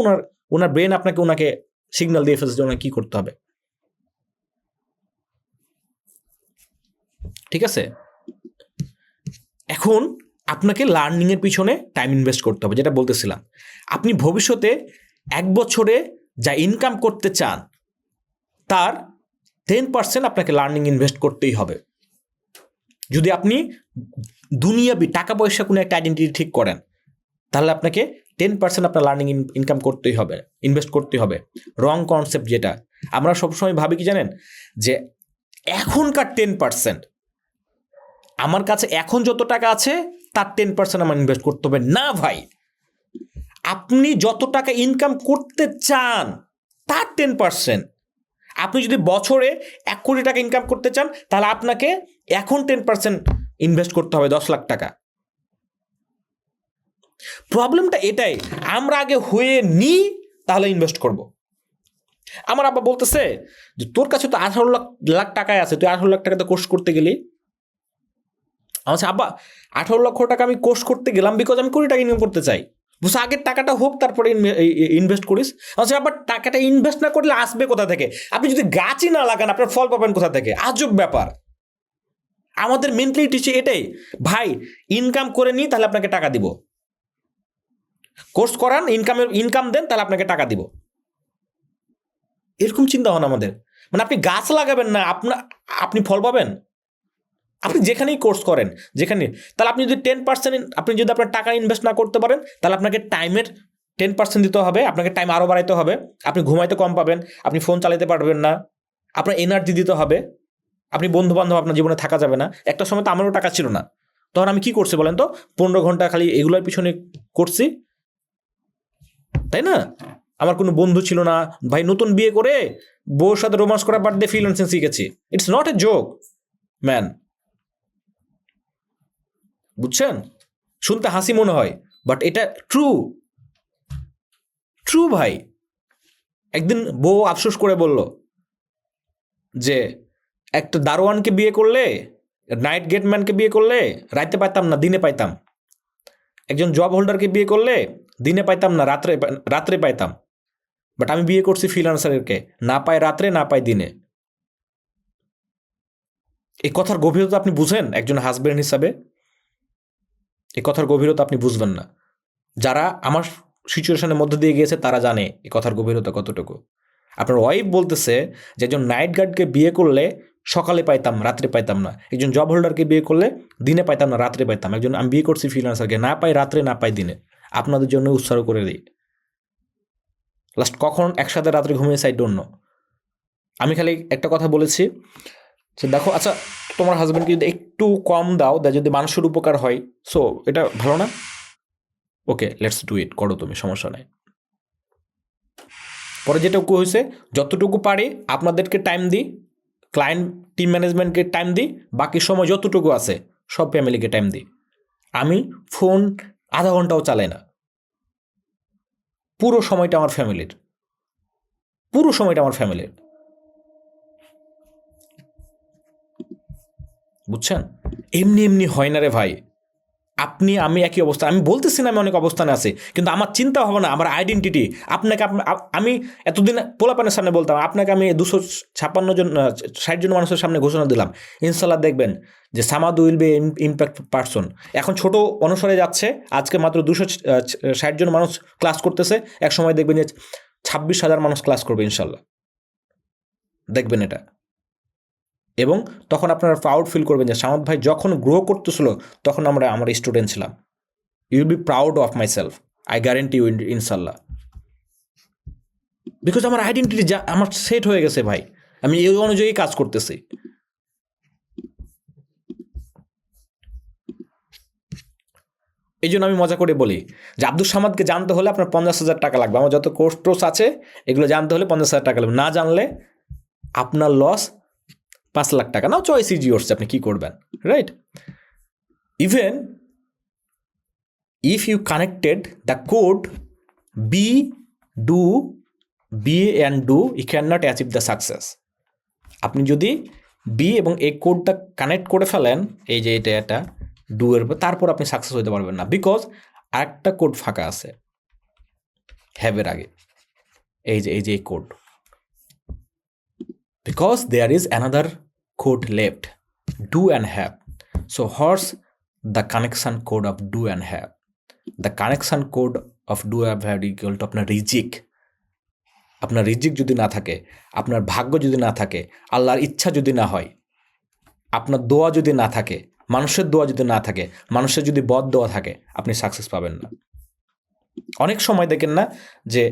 ওনার ব্রেন ওনাকে সিগন্যাল দিয়ে ফেলছে যে ওনাকে কী করতে হবে। ঠিক আছে, এখন আপনাকে লার্নিংয়ের পিছনে টাইম ইনভেস্ট করতে হবে। যেটা বলতেছিলাম, আপনি ভবিষ্যতে 1 বছরে যা ইনকাম করতে চান তার 10% আপনাকে লার্নিং ইনভেস্ট করতেই হবে। যদি আপনি দুনিয়াবি টাকা পয়সা কোনো একটা আইডেন্টিটি ঠিক করেন, তাহলে আপনাকে 10% আপনার লার্নিং ইনকাম করতেই হবে, ইনভেস্ট করতেই হবে। রং কনসেপ্ট যেটা আমরা সবসময় ভাবি কি জানেন, যে এখনকার 10%, আমার কাছে এখন যত টাকা আছে তার 10% আমার ইনভেস্ট করতে হবে। না ভাই, আপনি যত টাকা ইনকাম করতে চান তার 10%। আপনি যদি বছরে 1 কোটি টাকা ইনকাম করতে চান, তাহলে আপনাকে এখন 10% ইনভেস্ট করতে হবে, 10 লাখ টাকা। প্রবলেমটা এটাই, আমরা আগে হয়ে নিই তাহলে ইনভেস্ট করব। আমার আব্বা বলতেছে যে তোর কাছে তো 18 লাখ টাকায় আছে, তুই 18 লাখ টাকাতে কোর্স করতে গেলি। আচ্ছা আব্বা, 18 লক্ষ টাকা আমি কোর্স করতে গেলাম বিকজ আমি 20 টাকা ইনকাম করতে চাই। বুঝছো, আগের টাকাটা হোক তারপরে ইনভেস্ট করিস। আচ্ছা আবার টাকাটা ইনভেস্ট না করলে আসবে কোথা থেকে? আপনি যদি গাছই না লাগান আপনার ফল পাবেন কোথা থেকে? আজব ব্যাপার। আমাদের মেন্টালিটি এটাই, ভাই ইনকাম করে নিই তাহলে আপনাকে টাকা দিব, কোর্স করান, ইনকাম দেন তাহলে আপনাকে টাকা দিব, এরকম চিন্তা ভাবনা আমাদের। মানে আপনি গাছ লাগাবেন না, আপনি ফল পাবেন। আপনি যেখানেই কোর্স করেন, তাহলে আপনি যদি 10%, আপনি যদি আপনার টাকা ইনভেস্ট না করতে পারেন, তাহলে আপনাকে টাইমের 10% দিতে হবে, আপনাকে টাইম আরও বাড়াইতে হবে, আপনি ঘুমাইতে কম পাবেন, আপনি ফোন চালাতে পারবেন না, আপনার এনার্জি দিতে হবে, আপনি বন্ধু বান্ধব আপনার জীবনে থাকা যাবে না। একটা সময় তো আমারও টাকা ছিল না, তখন আমি কি করছি বলেন তো? 15 ঘন্টা খালি এগুলোর পিছনে করছি, তাই না? আমার কোনো বন্ধু ছিল না ভাই, নতুন বিয়ে করে বউর সাথে রোমান্স করা বাদ দিয়ে ফ্রিল্যান্সিং শিখেছি। It's not a joke man, বুঝছেন? শুনতে হাসি মনে হয়, বাট এটা ট্রু ভাই। একদিন বউ আফসোস করে বলল যে একটা দারোয়ানকে বিয়ে করলে, নাইট গেটম্যানকে বিয়ে করলে রাতে পাইতাম না, দিনে পাইতাম। একজন জব হোল্ডারকে বিয়ে করলে দিনে পাইতাম না, রাত্রে পাইতাম। বাট আমি বিয়ে করছি ফ্রিল্যান্সারকে, না পাই রাত্রে না পাই দিনে। এই কথার গভীরতা আপনি বুঝেন একজন হাজব্যান্ড হিসাবে? এই কথার গভীরতা আপনি বুঝবেন না। যারা আমার সিচুয়েশনের মধ্যে দিয়ে গিয়েছে তারা জানে এই কথার গভীরতা কতটুকু। আপনার ওয়াইফ বলতেছে যে একজন নাইট গার্ডকে বিয়ে করলে সকালে পাইতাম, রাত্রে পাইতাম না। একজন জব হোল্ডারকে বিয়ে করলে দিনে পাইতাম না, রাত্রে পাইতাম। একজন আমি বিয়ে করছি ফ্রিল্যান্সারকে, না পাই রাত্রে, না পাই দিনে। আপনাদের জন্য উৎসাহ করে দিই। লাস্ট কখন একসাথে রাত্রে ঘুমিয়েছে আই ডোন্ট নো। আমি খালি একটা কথা বলেছি যে দেখো, আচ্ছা তোমার হাজব্যান্ডকে যদি একটু কম দাও, যদি মানুষের উপকার হয়, সো এটা ভালো না? ওকে, লেটস ডু ইট, করো তুমি, সমস্যা নেই। পরে যেটুকু হয়েছে যতটুকু পারি আপনাদেরকে টাইম দিই, ক্লায়েন্ট টিম ম্যানেজমেন্টকে টাইম দিই, বাকি সময় যতটুকু আছে সব ফ্যামিলিকে টাইম দিই। আমি ফোন আধা ঘন্টাও চালাই না। পুরো সময়টা আমার ফ্যামিলির, পুরো সময়টা আমার ফ্যামিলির। বুঝছেন? এমনি এমনি হয় না রে ভাই। আপনি আমি একই অবস্থা। আমি বলতেছি না আমি অনেক অবস্থানে আছি, কিন্তু আমার চিন্তা ভাবনা, আমার আইডেন্টিটি, আপনাকে আমি এতদিন পোলাপানের সামনে বলতাম, আপনাকে আমি 256 জন মানুষের সামনে ঘোষণা দিলাম, ইনশাল্লাহ দেখবেন যে Samad will be impact person. এখন ছোট অনুসারে যাচ্ছে, আজকে মাত্র 260 জন মানুষ ক্লাস করতেছে, এক সময় দেখবেন যে 26,000 মানুষ ক্লাস করবে ইনশাল্লাহ, দেখবেন এটা। এবং তখন আপনারা প্রাউড ফিল করবেন যে সামাদ ভাই যখন গ্রো করতেছিল তখন আমার স্টুডেন্ট ছিলাম। You will be proud of myself, I guarantee you ইনশাল্লাহ। বিকজ আমার আইডেন্টিটি আমার সেট হয়ে গেছে ভাই, আমি এই অনুযায়ী কাজ করতেছি। এই জন্য আমি মজা করে বলি যে আব্দুল সামাদকে জানতে হলে আপনার 50,000 টাকা লাগবে। আমার যত কোর্স টোর্স আছে এগুলো জানতে হলে 50,000 টাকা লাগবে। না জানলে আপনার লস 5 লাখ টাকা। নাও চয়েস ইজ ইয়োর্স, আপনি কী করবেন, right? Even if you connected the code B and do, you cannot achieve the success. আপনি যদি বি এবং এই কোডটা কানেক্ট করে ফেলেন, এই যে এটা ডু এর, তারপর আপনি সাকসেস হতে পারবেন না, বিকজ আরেকটা কোড ফাঁকা আছে হ্যাভের আগে। এই যে এই code, because there is another code left, do and have. So horse the connection code of do and have. The connection code of do have equal to আপনার রিজিক। আপনার রিজিক যদি না থাকে, আপনার ভাগ্য যদি না থাকে, আল্লাহর ইচ্ছা যদি না হয়, আপনার দোয়া যদি না থাকে, মানুষের দোয়া যদি না থাকে, মানুষের যদি বদ দোয়া থাকে, আপনি সাকসেস পাবেন না। অনেক সময় দেখেন না যে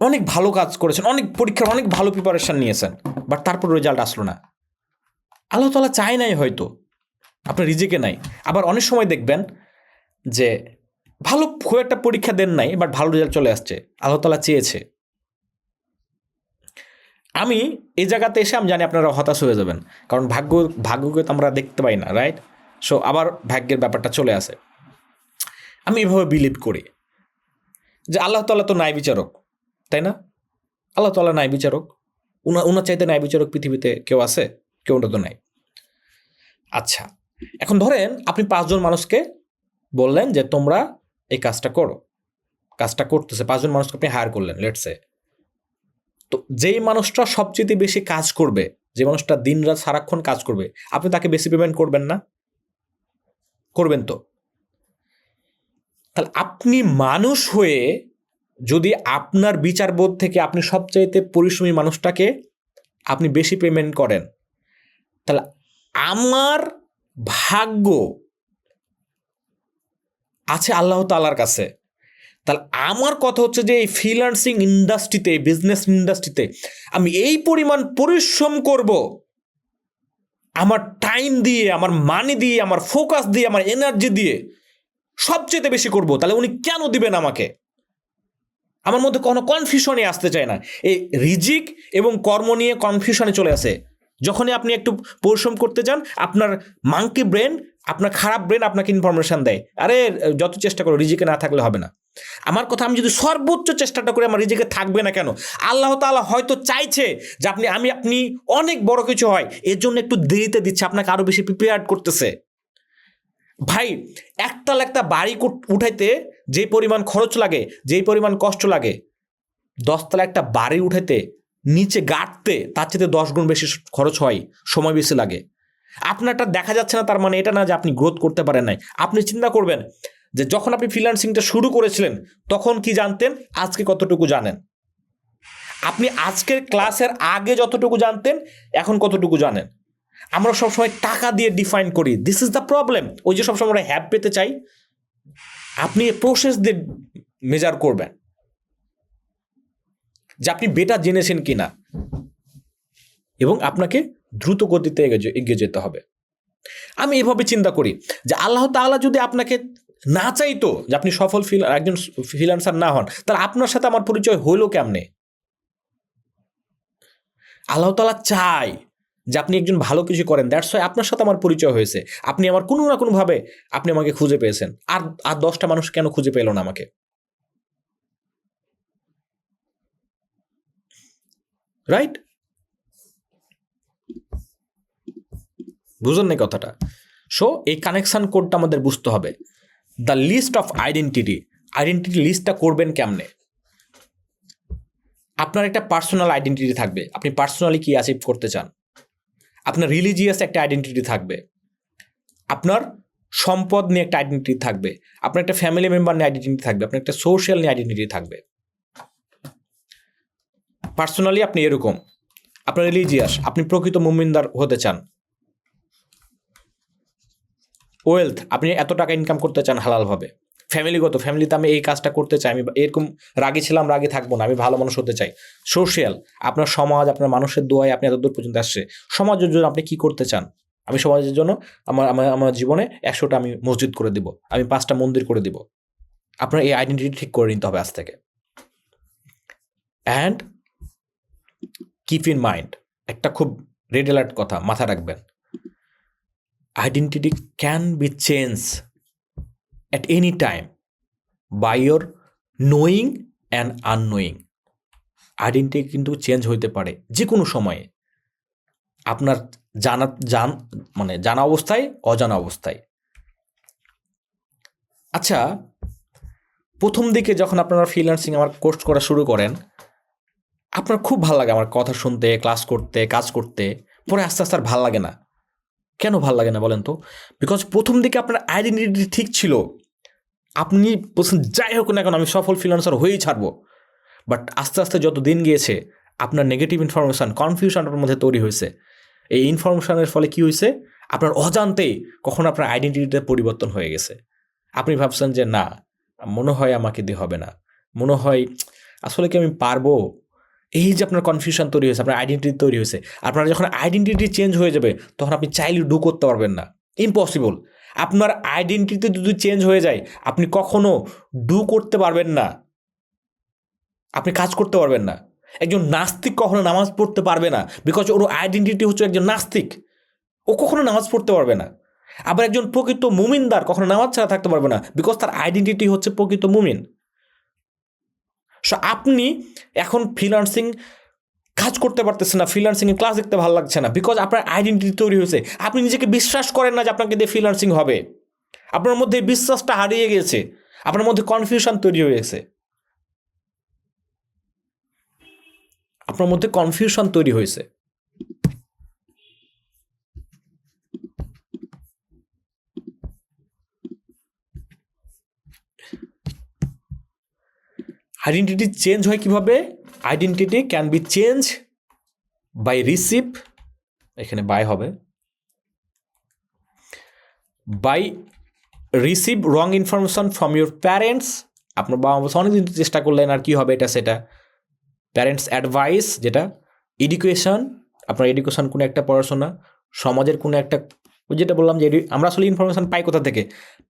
অনেক ভালো কাজ করেছেন, অনেক পরীক্ষার অনেক ভালো প্রিপারেশন নিয়েছেন, বাট তারপর রেজাল্ট আসলো না। আল্লাহ তাআলা চায় নাই, হয়তো আপনার রিজিকে নাই। আবার অনেক সময় দেখবেন যে ভালো খুব একটা পরীক্ষা দেন নাই, বাট ভালো রেজাল্ট চলে আসছে, আল্লাহ তাআলা চেয়েছে। আমি এই জায়গাতে এসে আমি জানি আপনারা হতাশ হয়ে যাবেন, কারণ ভাগ্যকে তো আমরা দেখতে পাই না, রাইট? সো আবার ভাগ্যের ব্যাপারটা চলে আসে। আমি এভাবে বিলিভ করি যে আল্লাহ তাআলা তো ন্যায় বিচারক, তাই না? আল্লাহ তাআলা ন্যায় বিচারক, উনার চাইতে ন্যায় বিচারক পৃথিবীতে কেউ আছে? কেউটা তো নাই। আচ্ছা, এখন ধরেন আপনি 5 জন মানুষকে বললেন যে তোমরা এই কাজটা করো, কাজটা করতেছে, 5 জন মানুষকে আপনি হায়ার করলেন, লেটস সে। তো যেই মানুষটা সবচেয়ে বেশি কাজ করবে, যে মানুষটা দিন রাত সারাক্ষণ কাজ করবে, আপনি তাকে বেশি পেমেন্ট করবেন না? করবেন তো। তাহলে আপনি মানুষ হয়ে যদি আপনার বিচারবোধ থেকে আপনি সবচাইতে পরিশ্রমী মানুষটাকে আপনি বেশি পেমেন্ট করেন, তাহলে আমার ভাগ্য আছে আল্লাহ তাআলার কাছে। তাহলে আমার কথা হচ্ছে যে এই ফ্রিল্যান্সিং ইন্ডাস্ট্রিতে, বিজনেস ইন্ডাস্ট্রিতে আমি এই পরিমাণ পরিশ্রম করব, আমার টাইম দিয়ে, আমার মানি দিয়ে, আমার ফোকাস দিয়ে, আমার এনার্জি দিয়ে সবচেয়ে বেশি করব, তাহলে উনি কেন দিবেন আমাকে? আমার মধ্যে কোনো কনফিউশনই আসতে চায় না। এই রিজিক এবং কর্ম নিয়ে কনফিউশনে চলে আসে। যখনই আপনি একটু পরিশ্রম করতে যান, আপনার মাঙ্কি ব্রেন, আপনার খারাপ ব্রেন আপনাকে ইনফরমেশন দেয়, আরে যত চেষ্টা করো রিজিকে না থাকলে হবে না। আমার কথা, আমি যদি সর্বোচ্চ চেষ্টাটা করে আমার রিজিকে থাকবে না কেন, আল্লাহ তাআলা হয়তো চাইছে যে আপনি অনেক বড় কিছু হয়, এর জন্য একটু দেরিতে দিচ্ছে, আপনাকে আরো বেশি প্রিপেয়ার করতেছে। ভাই, একটা বাড়ি উঠাইতে যে পরিমাণ খরচ লাগে, যেই পরিমাণ কষ্ট লাগে, 10 তলা একটা বাড়ি উঠাইতে, নিচে গাঁটতে তার চেয়ে 10 গুণ বেশি খরচ হয়, সময় বেশি লাগে। আপনারটা দেখা যাচ্ছে না, তার মানে এটা না যে আপনি গ্রোথ করতে পারেন নাই। আপনি চিন্তা করবেন যে যখন আপনি ফ্রিল্যান্সিংটা শুরু করেছিলেন তখন কি জানতেন, আজকে কতটুকু জানেন। আপনি আজকের ক্লাসের আগে যতটুকু জানতেন এখন কতটুকু জানেন। আমরা সবসময় টাকা দিয়ে ডিফাইন করি, দিস ইজ দ্য প্রবলেম। ওই যে সবসময় আমরা হ্যাপ পেতে চাই, আপনি প্রসেস দিয়ে মেজার করবেন যে আপনি বেটার জেনেছেন কিনা, এবং আপনাকে দ্রুত গতিতে এগিয়ে যেতে হবে। আমি এভাবে চিন্তা করি যে আল্লাহ তাআলা যদি আপনাকে না চাইতো যে আপনি সফল একজন ফ্রিল্যান্সার না হন, তাহলে আপনার সাথে আমার পরিচয় হইলো কেমনে? আল্লাহ তাআলা চায় যে আপনি একজন ভালো কিছু করেন, দ্যাটস ওয়াই আপনার সাথে আমার পরিচয় হয়েছে। আপনি আমার কোনো না কোনোভাবে আপনি আমাকে খুঁজে পেয়েছেন। আর 10টা মানুষ কেন খুঁজে পেল না আমাকে? রাইট? বুঝুন না কথাটা? সো এই কানেকশন কোডটা আমাদের বুঝতে হবে। দ্য লিস্ট অফ আইডেন্টিটি লিস্টটা করবেন কেমনে? আপনার একটা পার্সোনাল আইডেন্টিটি থাকবে, আপনি পার্সোনালি কি অ্যাচিভ করতে চান। আপনার রিলিজিয়াস একটা আইডেন্টিটি থাকবে, আপনার সম্পদ নিয়ে একটা আইডেন্টিটি থাকবে, আপনার একটা ফ্যামিলি মেম্বার নিয়ে আইডেন্টিটি থাকবে, আপনার একটা সোশ্যাল নিয়ে আইডেন্টিটি থাকবে। পার্সোনালি আপনি এরকম, আপনার রিলিজিয়াস, আপনি প্রকৃত মুমিনদার হতে চান। ওয়েলথ, আপনি এত টাকা ইনকাম করতে চান হালালভাবে। ফ্যামিলিগত, ফ্যামিলিতে আমি এই কাজটা করতে চাই, আমি এরকম রাগী ছিলাম, রাগী থাকবো না, আমি ভালো মানুষ হতে চাই। সোশ্যাল, আপনার সমাজ, আপনার মানুষের দোয়ায় আপনি এতদূর পর্যন্ত আসছে। সমাজের জন্য আপনি কি করতে চান? আমি সমাজের জন্য আমার জীবনে 100টা আমি মসজিদ করে দিব, আমি 5টা মন্দির করে দিব। আপনার এই আইডেন্টিটি ঠিক করে নিতে হবে আজ থেকে। অ্যান্ড কিপ ইন মাইন্ড, একটা খুব রেড অ্যালার্ট কথা মাথা রাখবেন, identity can be change at any time by your knowing and unknowing. Identity কিন্তু চেঞ্জ হইতে পারে যে কোনো সময়ে, আপনার জানা অবস্থায়, অজানা অবস্থায়। আচ্ছা, প্রথম দিকে যখন আপনারা ফ্রিল্যান্সিং আমার কোর্স করা শুরু করেন, আপনার খুব ভালো লাগে আমার কথা শুনতে, ক্লাস করতে, কাজ করতে। পরে আস্তে আস্তে আর ভাল লাগে না। কেন ভাল লাগে না বলেন তো? বিকজ প্রথম দিকে আপনার আইডেন্টিটি ঠিক ছিল, আপনি বলছেন যাই হোক না কেন আমি সফল ফ্রিল্যান্সার হয়েই ছাড়বো। বাট আস্তে আস্তে যত দিন গিয়েছে, আপনার নেগেটিভ ইনফরমেশান, কনফিউশন আপনার মধ্যে তৈরি হয়েছে। এই ইনফরমেশানের ফলে কি হয়েছে, আপনার অজান্তেই কখন আপনার আইডেন্টিটিতে পরিবর্তন হয়ে গেছে। আপনি ভাবছেন যে না, মনে হয় আমাকে দিয়ে হবে না, মনে হয় আসলে কি আমি পারবো। এই যে আপনার কনফিউশন তৈরি হয়েছে, আপনার আইডেন্টিটি তৈরি হয়েছে। আপনার যখন আইডেন্টিটি চেঞ্জ হয়ে যাবে, তখন আপনি চাইলে ডু করতে পারবেন না, ইম্পসিবল। আপনার আইডেন্টিটি যদি চেঞ্জ হয়ে যায়, আপনি কখনো ডু করতে পারবেন না, আপনি কাজ করতে পারবেন না। একজন নাস্তিক কখনো নামাজ পড়তে পারবে না, বিকজ ওর আইডেন্টিটি হচ্ছে একজন নাস্তিক, ও কখনো নামাজ পড়তে পারবে না। আবার একজন প্রকৃত মুমিনদার কখনো নামাজ ছাড়া থাকতে পারবে না, বিকজ তার আইডেন্টিটি হচ্ছে প্রকৃত মুমিন। সো আপনি এখন ফ্রিল্যান্সিং কাজ করতে পারতেছেন না, ফ্রিল্যান্সিংয়ে ক্লাস দেখতে ভালো লাগছে না, বিকজ আপনার আইডেন্টিটি তৈরি হয়েছে। আপনি নিজেকে বিশ্বাস করেন না যে আপনাকে দিয়ে ফ্রিল্যান্সিং হবে, আপনার মধ্যে বিশ্বাসটা হারিয়ে গেছে, আপনার মধ্যে কনফিউশন তৈরি হয়ে গেছে, আপনার মধ্যে কনফিউশন তৈরি হয়েছে। আইডেন্টিটি চেঞ্জ হয় কিভাবে? Identity can be change by receive, এখানে বাই হবে, by receive wrong information from your parents. আপনার বাবা মা অনেকদিন চেষ্টা করলেন, আর কি হবে এটা সেটা। প্যারেন্টস অ্যাডভাইস, যেটা এডুকেশন, আপনার এডুকেশন কোনো একটা পড়াশোনা, সমাজের কোনো একটা, যেটা বললাম যে আমরা আসলে ইনফরমেশান পাই কোথা থেকে?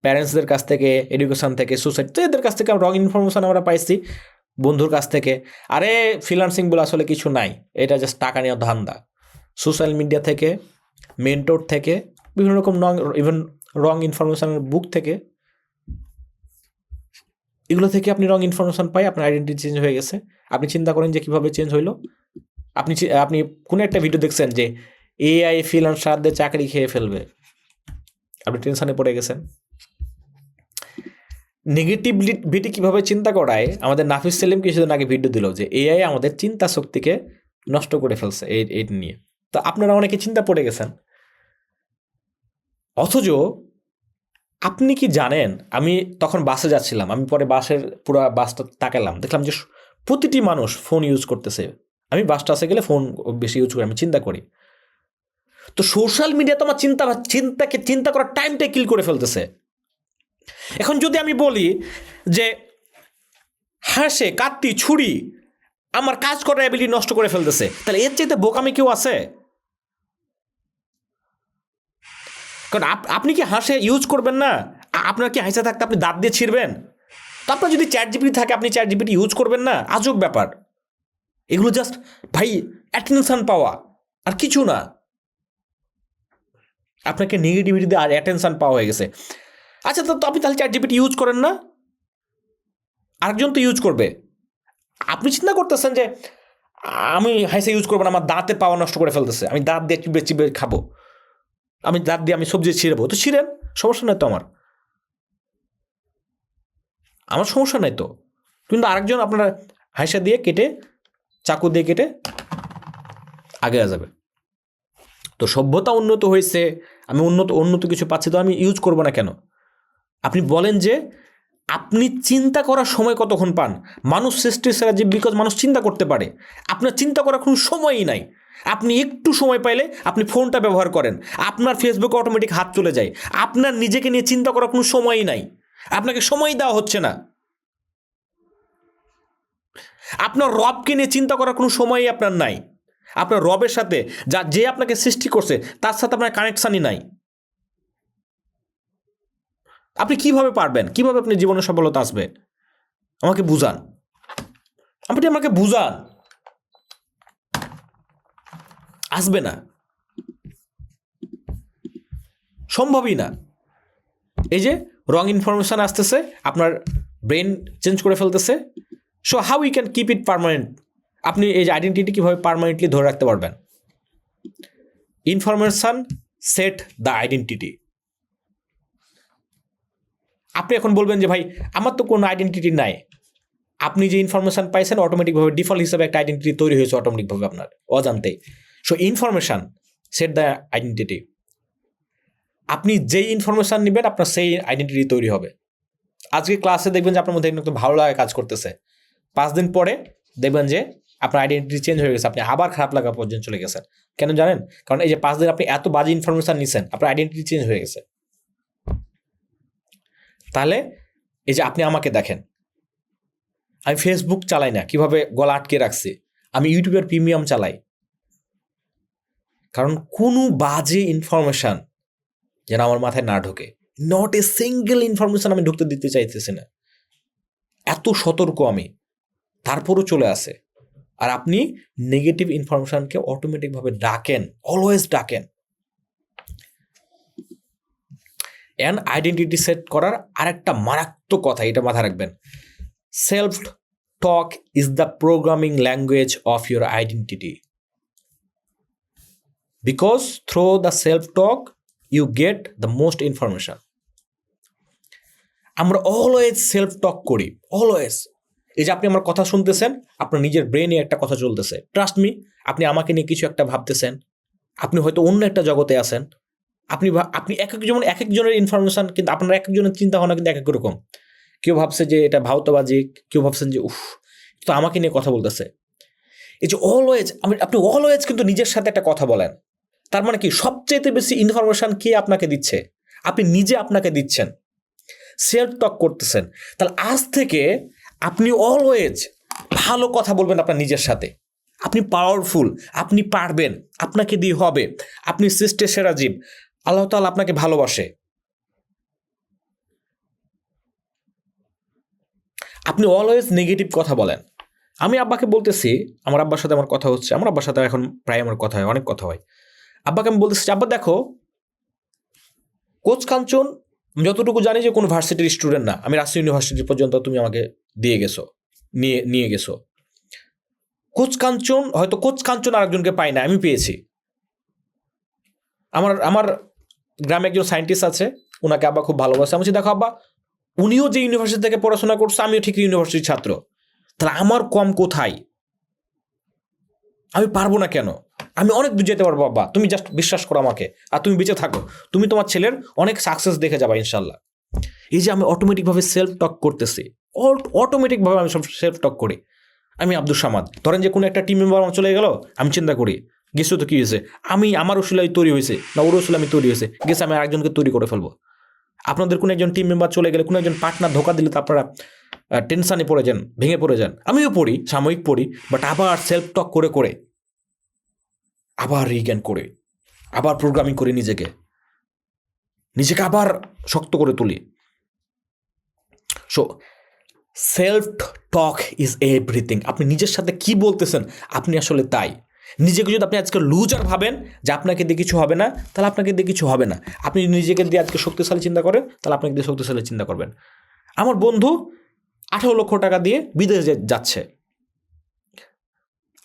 প্যারেন্টসদের কাছ থেকে, এডুকেশন থেকে, সোসাইটি, তো এদের কাছ থেকে রং ইনফরমেশান আমরা পাইছি, বন্ধুর কাছ থেকে। আরে ফ্রিল্যান্সিং বলে আসলে কিছু নাই, এটা জাস্ট টাকা নেওয়া ধান্দা। সোশ্যাল মিডিয়া থেকে, মেন্টর থেকে, বিভিন্ন রকম ইভেন রং ইনফরমেশানের বুক থেকে, এগুলো থেকে আপনি রং ইনফরমেশান পাই, আপনার আইডেন্টিটি চেঞ্জ হয়ে গেছে। আপনি চিন্তা করেন যে কীভাবে চেঞ্জ হইলো। আপনি কোনো একটা ভিডিও দেখছেন যে এআই ফ্রিল্যান্সারদের চাকরি খেয়ে ফেলবে, আপনি টেনশনে পড়ে গেছেন। নেগেটিভিটি কীভাবে চিন্তা করায়, আমাদের নাফিস সেলিম কিছুদিন আগে ভিডিও দিল যে এআই আমাদের চিন্তা শক্তিকে নষ্ট করে ফেলছে এই নিয়ে। তো আপনারা অনেকে চিন্তা পড়ে গেছেন। অথচ আপনি কি জানেন, আমি তখন বাসে যাচ্ছিলাম, আমি পরে বাসের পুরো বাসটা তাকালাম, দেখলাম যে প্রতিটি মানুষ ফোন ইউজ করতেছে। আমি বাস টাসে গেলে ফোন বেশি ইউজ করি, আমি চিন্তা করি। তো সোশ্যাল মিডিয়া তো আমার চিন্তা করার টাইমটা কিল করে ফেলতেছে। এখন যদি আমি বলি যে হাসে কাত্তি ছুরি আমার কাজ করার অ্যাবিলিটি নষ্ট করে ফেলতেছে, তাহলে এর চাইতে বোকামি কেউ আছে? কারণ আপনি কি হাসে ইউজ করবেন না? আপনার কি হাসে থাকতে আপনি দাঁত দিয়ে ছিঁড়বেন? তো আপনার যদি চ্যাট জিপিটি থাকে, আপনি চ্যাট জিপিটি ইউজ করবেন না? আজব ব্যাপার। এগুলো জাস্ট ভাই অ্যাটেনশন পাওয়া, আর কিছু না। আপনাকে নেগেটিভিটিতে আর অ্যাটেনশন পাওয়া হয়ে গেছে। আচ্ছা, তো আপনি তাহলে চ্যাট জিপিটি ইউজ করেন না? আরেকজন তো ইউজ করবে। আপনি চিন্তা করতেছেন যে আমি হাইসে ইউজ করবো না, আমার দাঁতের পাওয়া নষ্ট করে ফেলতেছে, আমি দাঁত দিয়ে চিবে চিবে খাবো, আমি দাঁত দিয়ে আমি সবজি ছিঁড়বো। তো ছিঁড়েন, সমস্যা নাই তো আমার সমস্যা নাই তো। কিন্তু আরেকজন আপনারা হাইসা দিয়ে কেটে, চাকু দিয়ে কেটে আগে যাবে। তো সভ্যতা উন্নত হয়েছে, আমি উন্নত কিছু পাচ্ছি, তো আমি ইউজ করবো না কেন? আপনি বলেন যে আপনি চিন্তা করার সময় কতক্ষণ পান? মানুষ সৃষ্টির সেরা জীব, বিকজ মানুষ চিন্তা করতে পারে। আপনার চিন্তা করার কোনো সময়ই নাই। আপনি একটু সময় পাইলে আপনি ফোনটা ব্যবহার করেন, আপনার ফেসবুকে অটোমেটিক হাত চলে যায়। আপনার নিজেকে নিয়ে চিন্তা করার কোনো সময়ই নাই, আপনাকে সময় দেওয়া হচ্ছে না। আপনার রবকে নিয়ে চিন্তা করার কোনো সময়ই আপনার নাই। আপনার রবের সাথে, যে আপনাকে সৃষ্টি করছে, তার সাথে আপনার কানেকশানই নাই। আপনি কিভাবে পারবেন? কিভাবে আপনি জীবনে সফলতা আসবে? আমাকে বুঝান, আপনি আমাকে বুঝান। আসবে না, সম্ভবই না। এই যে রং ইনফরমেশন আসতেছে, আপনার ব্রেন চেঞ্জ করে ফেলতেছে। So how you can keep it permanent? আপনি এই যে আইডেন্টিটি কীভাবে পার্মানেন্টলি ধরে রাখতে পারবেন? Information set the identity. আপনি এখন বলবেন যে ভাই আমার তো কোনো আইডেন্টিটি নাই। আপনি যে ইনফরমেশন পাইছেন অটোমেটিকভাবে ডিফল্ট হিসেবে একটা আইডেন্টিটি তৈরি হয়েছে অটোমেটিকভাবে আপনার অজান্তেই। So information set the identity. আপনি যেই ইনফরমেশান নেবেন আপনার সেই আইডেন্টিটি তৈরি হবে। আজকে ক্লাসে দেখবেন যে আপনার মধ্যে একটু ভালো লাগা কাজ করতেছে, 5 দিন পরে দেখবেন যে আপনার আইডেন্টিটি চেঞ্জ হয়ে গেছে, আপনি আবার খারাপ লাগা পর্যন্ত চলে গেছেন। কেন জানেন? কারণ এই যে 5 দিন আপনি এত বাজে ইনফরমেশান নিছেন, আপনার আইডেন্টিটি চেঞ্জ হয়ে গেছে। তাহলে এই যে আপনি আমাকে দেখেন, আমি ফেসবুক চালাই না, কিভাবে গলা আটকে রাখছি। আমি ইউটিউবের প্রিমিয়াম চালাই, কারণ কোনো বাজে ইনফরমেশান যেন আমার মাথায় না ঢোকে। নট এ সিঙ্গেল ইনফরমেশন আমি ঢুকতে দিতে চাইতেছি না। এত সতর্ক আমি, তারপরও চলে আসে। আর আপনি নেগেটিভ ইনফরমেশনকে অটোমেটিকভাবে ডাকেন, অলওয়েজ ডাকেন। অ্যান্ড আইডেন্টিটি সেট করার আরেকটা মারাত্মক কথা, এটা মাথায় রাখবেন। Self talk is the programming language of your identity, because through the self talk you get the most information. আমরা অলওয়েজ সেলফ টক করি, অলওয়েজ। এই যে আপনি আমার কথা শুনতেছেন, আপনার নিজের ব্রেনে একটা কথা চলতেছে। ট্রাস্ট মি, আপনি আমাকে নিয়ে কিছু একটা ভাবতেছেন, আপনি হয়তো অন্য একটা জগতে আছেন। আপনি যেমন এক একজনের ইনফরমেশন, কিন্তু আপনার এক একজনের চিন্তা ভাবনা কিন্তু এক এক রকম। কেউ ভাবছে যে এটা ভাওতাবাজি, কেউ ভাবছেন যে উফ তো আমাকে নিয়ে কথা বলতেছে। এই যে অলওয়েজ, আপনি অলওয়েজ কিন্তু নিজের সাথে একটা কথা বলেন। তার মানে কি, সবচেয়ে বেশি ইনফরমেশন কে আপনাকে দিচ্ছে? আপনি নিজে আপনাকে দিচ্ছেন, সেলফ টক করতেছেন। তাহলে আজ থেকে আপনি অলওয়েজ ভালো কথা বলবেন আপনার নিজের সাথে। আপনি পাওয়ারফুল, আপনি পারবেন, আপনাকে দিয়ে হবে, আপনি সৃষ্টির সেরা জীব, আল্লাহ তাআলা আপনাকে ভালোবাসে। আপনি অলওয়েজ নেগেটিভ কথা বলেন। আমি আব্বাকে বলতেছি, আমার আব্বার সাথে আমার কথা হচ্ছে, আমার আব্বার সাথে এখন প্রায় আমার কথা হয়, অনেক কথা হয়। আব্বাকে আমি বলতেছি, আব্বা দেখো, কোচ কাঞ্চন যতটুকু জানি যে কোনো ভার্সিটির স্টুডেন্ট না। আমি রাজশাহী ইউনিভার্সিটি পর্যন্ত তুমি আমাকে দিয়ে গেছো, নিয়ে গেছো। কোচ কাঞ্চন আরেকজনকে পাই না, আমি পেয়েছি। আমার গ্রামে একজন সায়েন্টিস্ট আছে, ওনাকে আব্বা খুব ভালোবাসে। আমি বলছি, দেখো আব্বা, উনিও যে ইউনিভার্সিটি থেকে পড়াশোনা করছে, আমিও ঠিক ইউনিভার্সিটির ছাত্র, তাহলে আমার কম কোথায়? আমি পারবো না কেন? আমি অনেক দূর যেতে পারবো বাবা, তুমি জাস্ট বিশ্বাস করো আমাকে, আর তুমি বেঁচে থাকো, তুমি তোমার ছেলের অনেক সাকসেস দেখে যাবা ইনশাল্লাহ। এই যে আমি অটোমেটিকভাবে সেলফ টক করতেছি, অটোমেটিকভাবে আমি সব সেলফ টক করি। আমি আব্দুল সামাদ, ধরেন যে কোনো একটা টিম মেম্বার আমার চলে গেল, আমি চিন্তা করি গেছো তো কী হয়েছে, আমার ওসিলাই তৈরি হয়েছে না ওর ওসিলা আমি তৈরি হয়েছে, গেছে আমি আরেকজনকে তৈরি করে ফেলবো। আপনাদের কোনো একজন টিম মেম্বার চলে গেলে, কোনো একজন পার্টনার ধোকা দিলে তো আপনারা টেনশানে পড়ে যান, ভেঙে পড়ে যান। আমিও পড়ি, সাময়িক পড়ি, বাট আবার সেলফ টক করে করে আবার রিজ্ঞান করে আবার প্রোগ্রামিং করি, নিজেকে আবার শক্ত করে তুলি। So self talk is everything. আপনি নিজের সাথে কি বলতেছেন আপনি আসলে তাই। নিজেকে যদি আপনি আজকে লুজার ভাবেন যে আপনাকে দিয়ে কিছু হবে না, তাহলে আপনাকে দিয়ে কিছু হবে না। আপনি নিজেকে দিয়ে আজকে শক্তিশালী চিন্তা করেন, তাহলে আপনাকে দিয়ে শক্তিশালী চিন্তা করবেন। আমার বন্ধু 18 লক্ষ টাকা দিয়ে বিদেশে যাচ্ছে।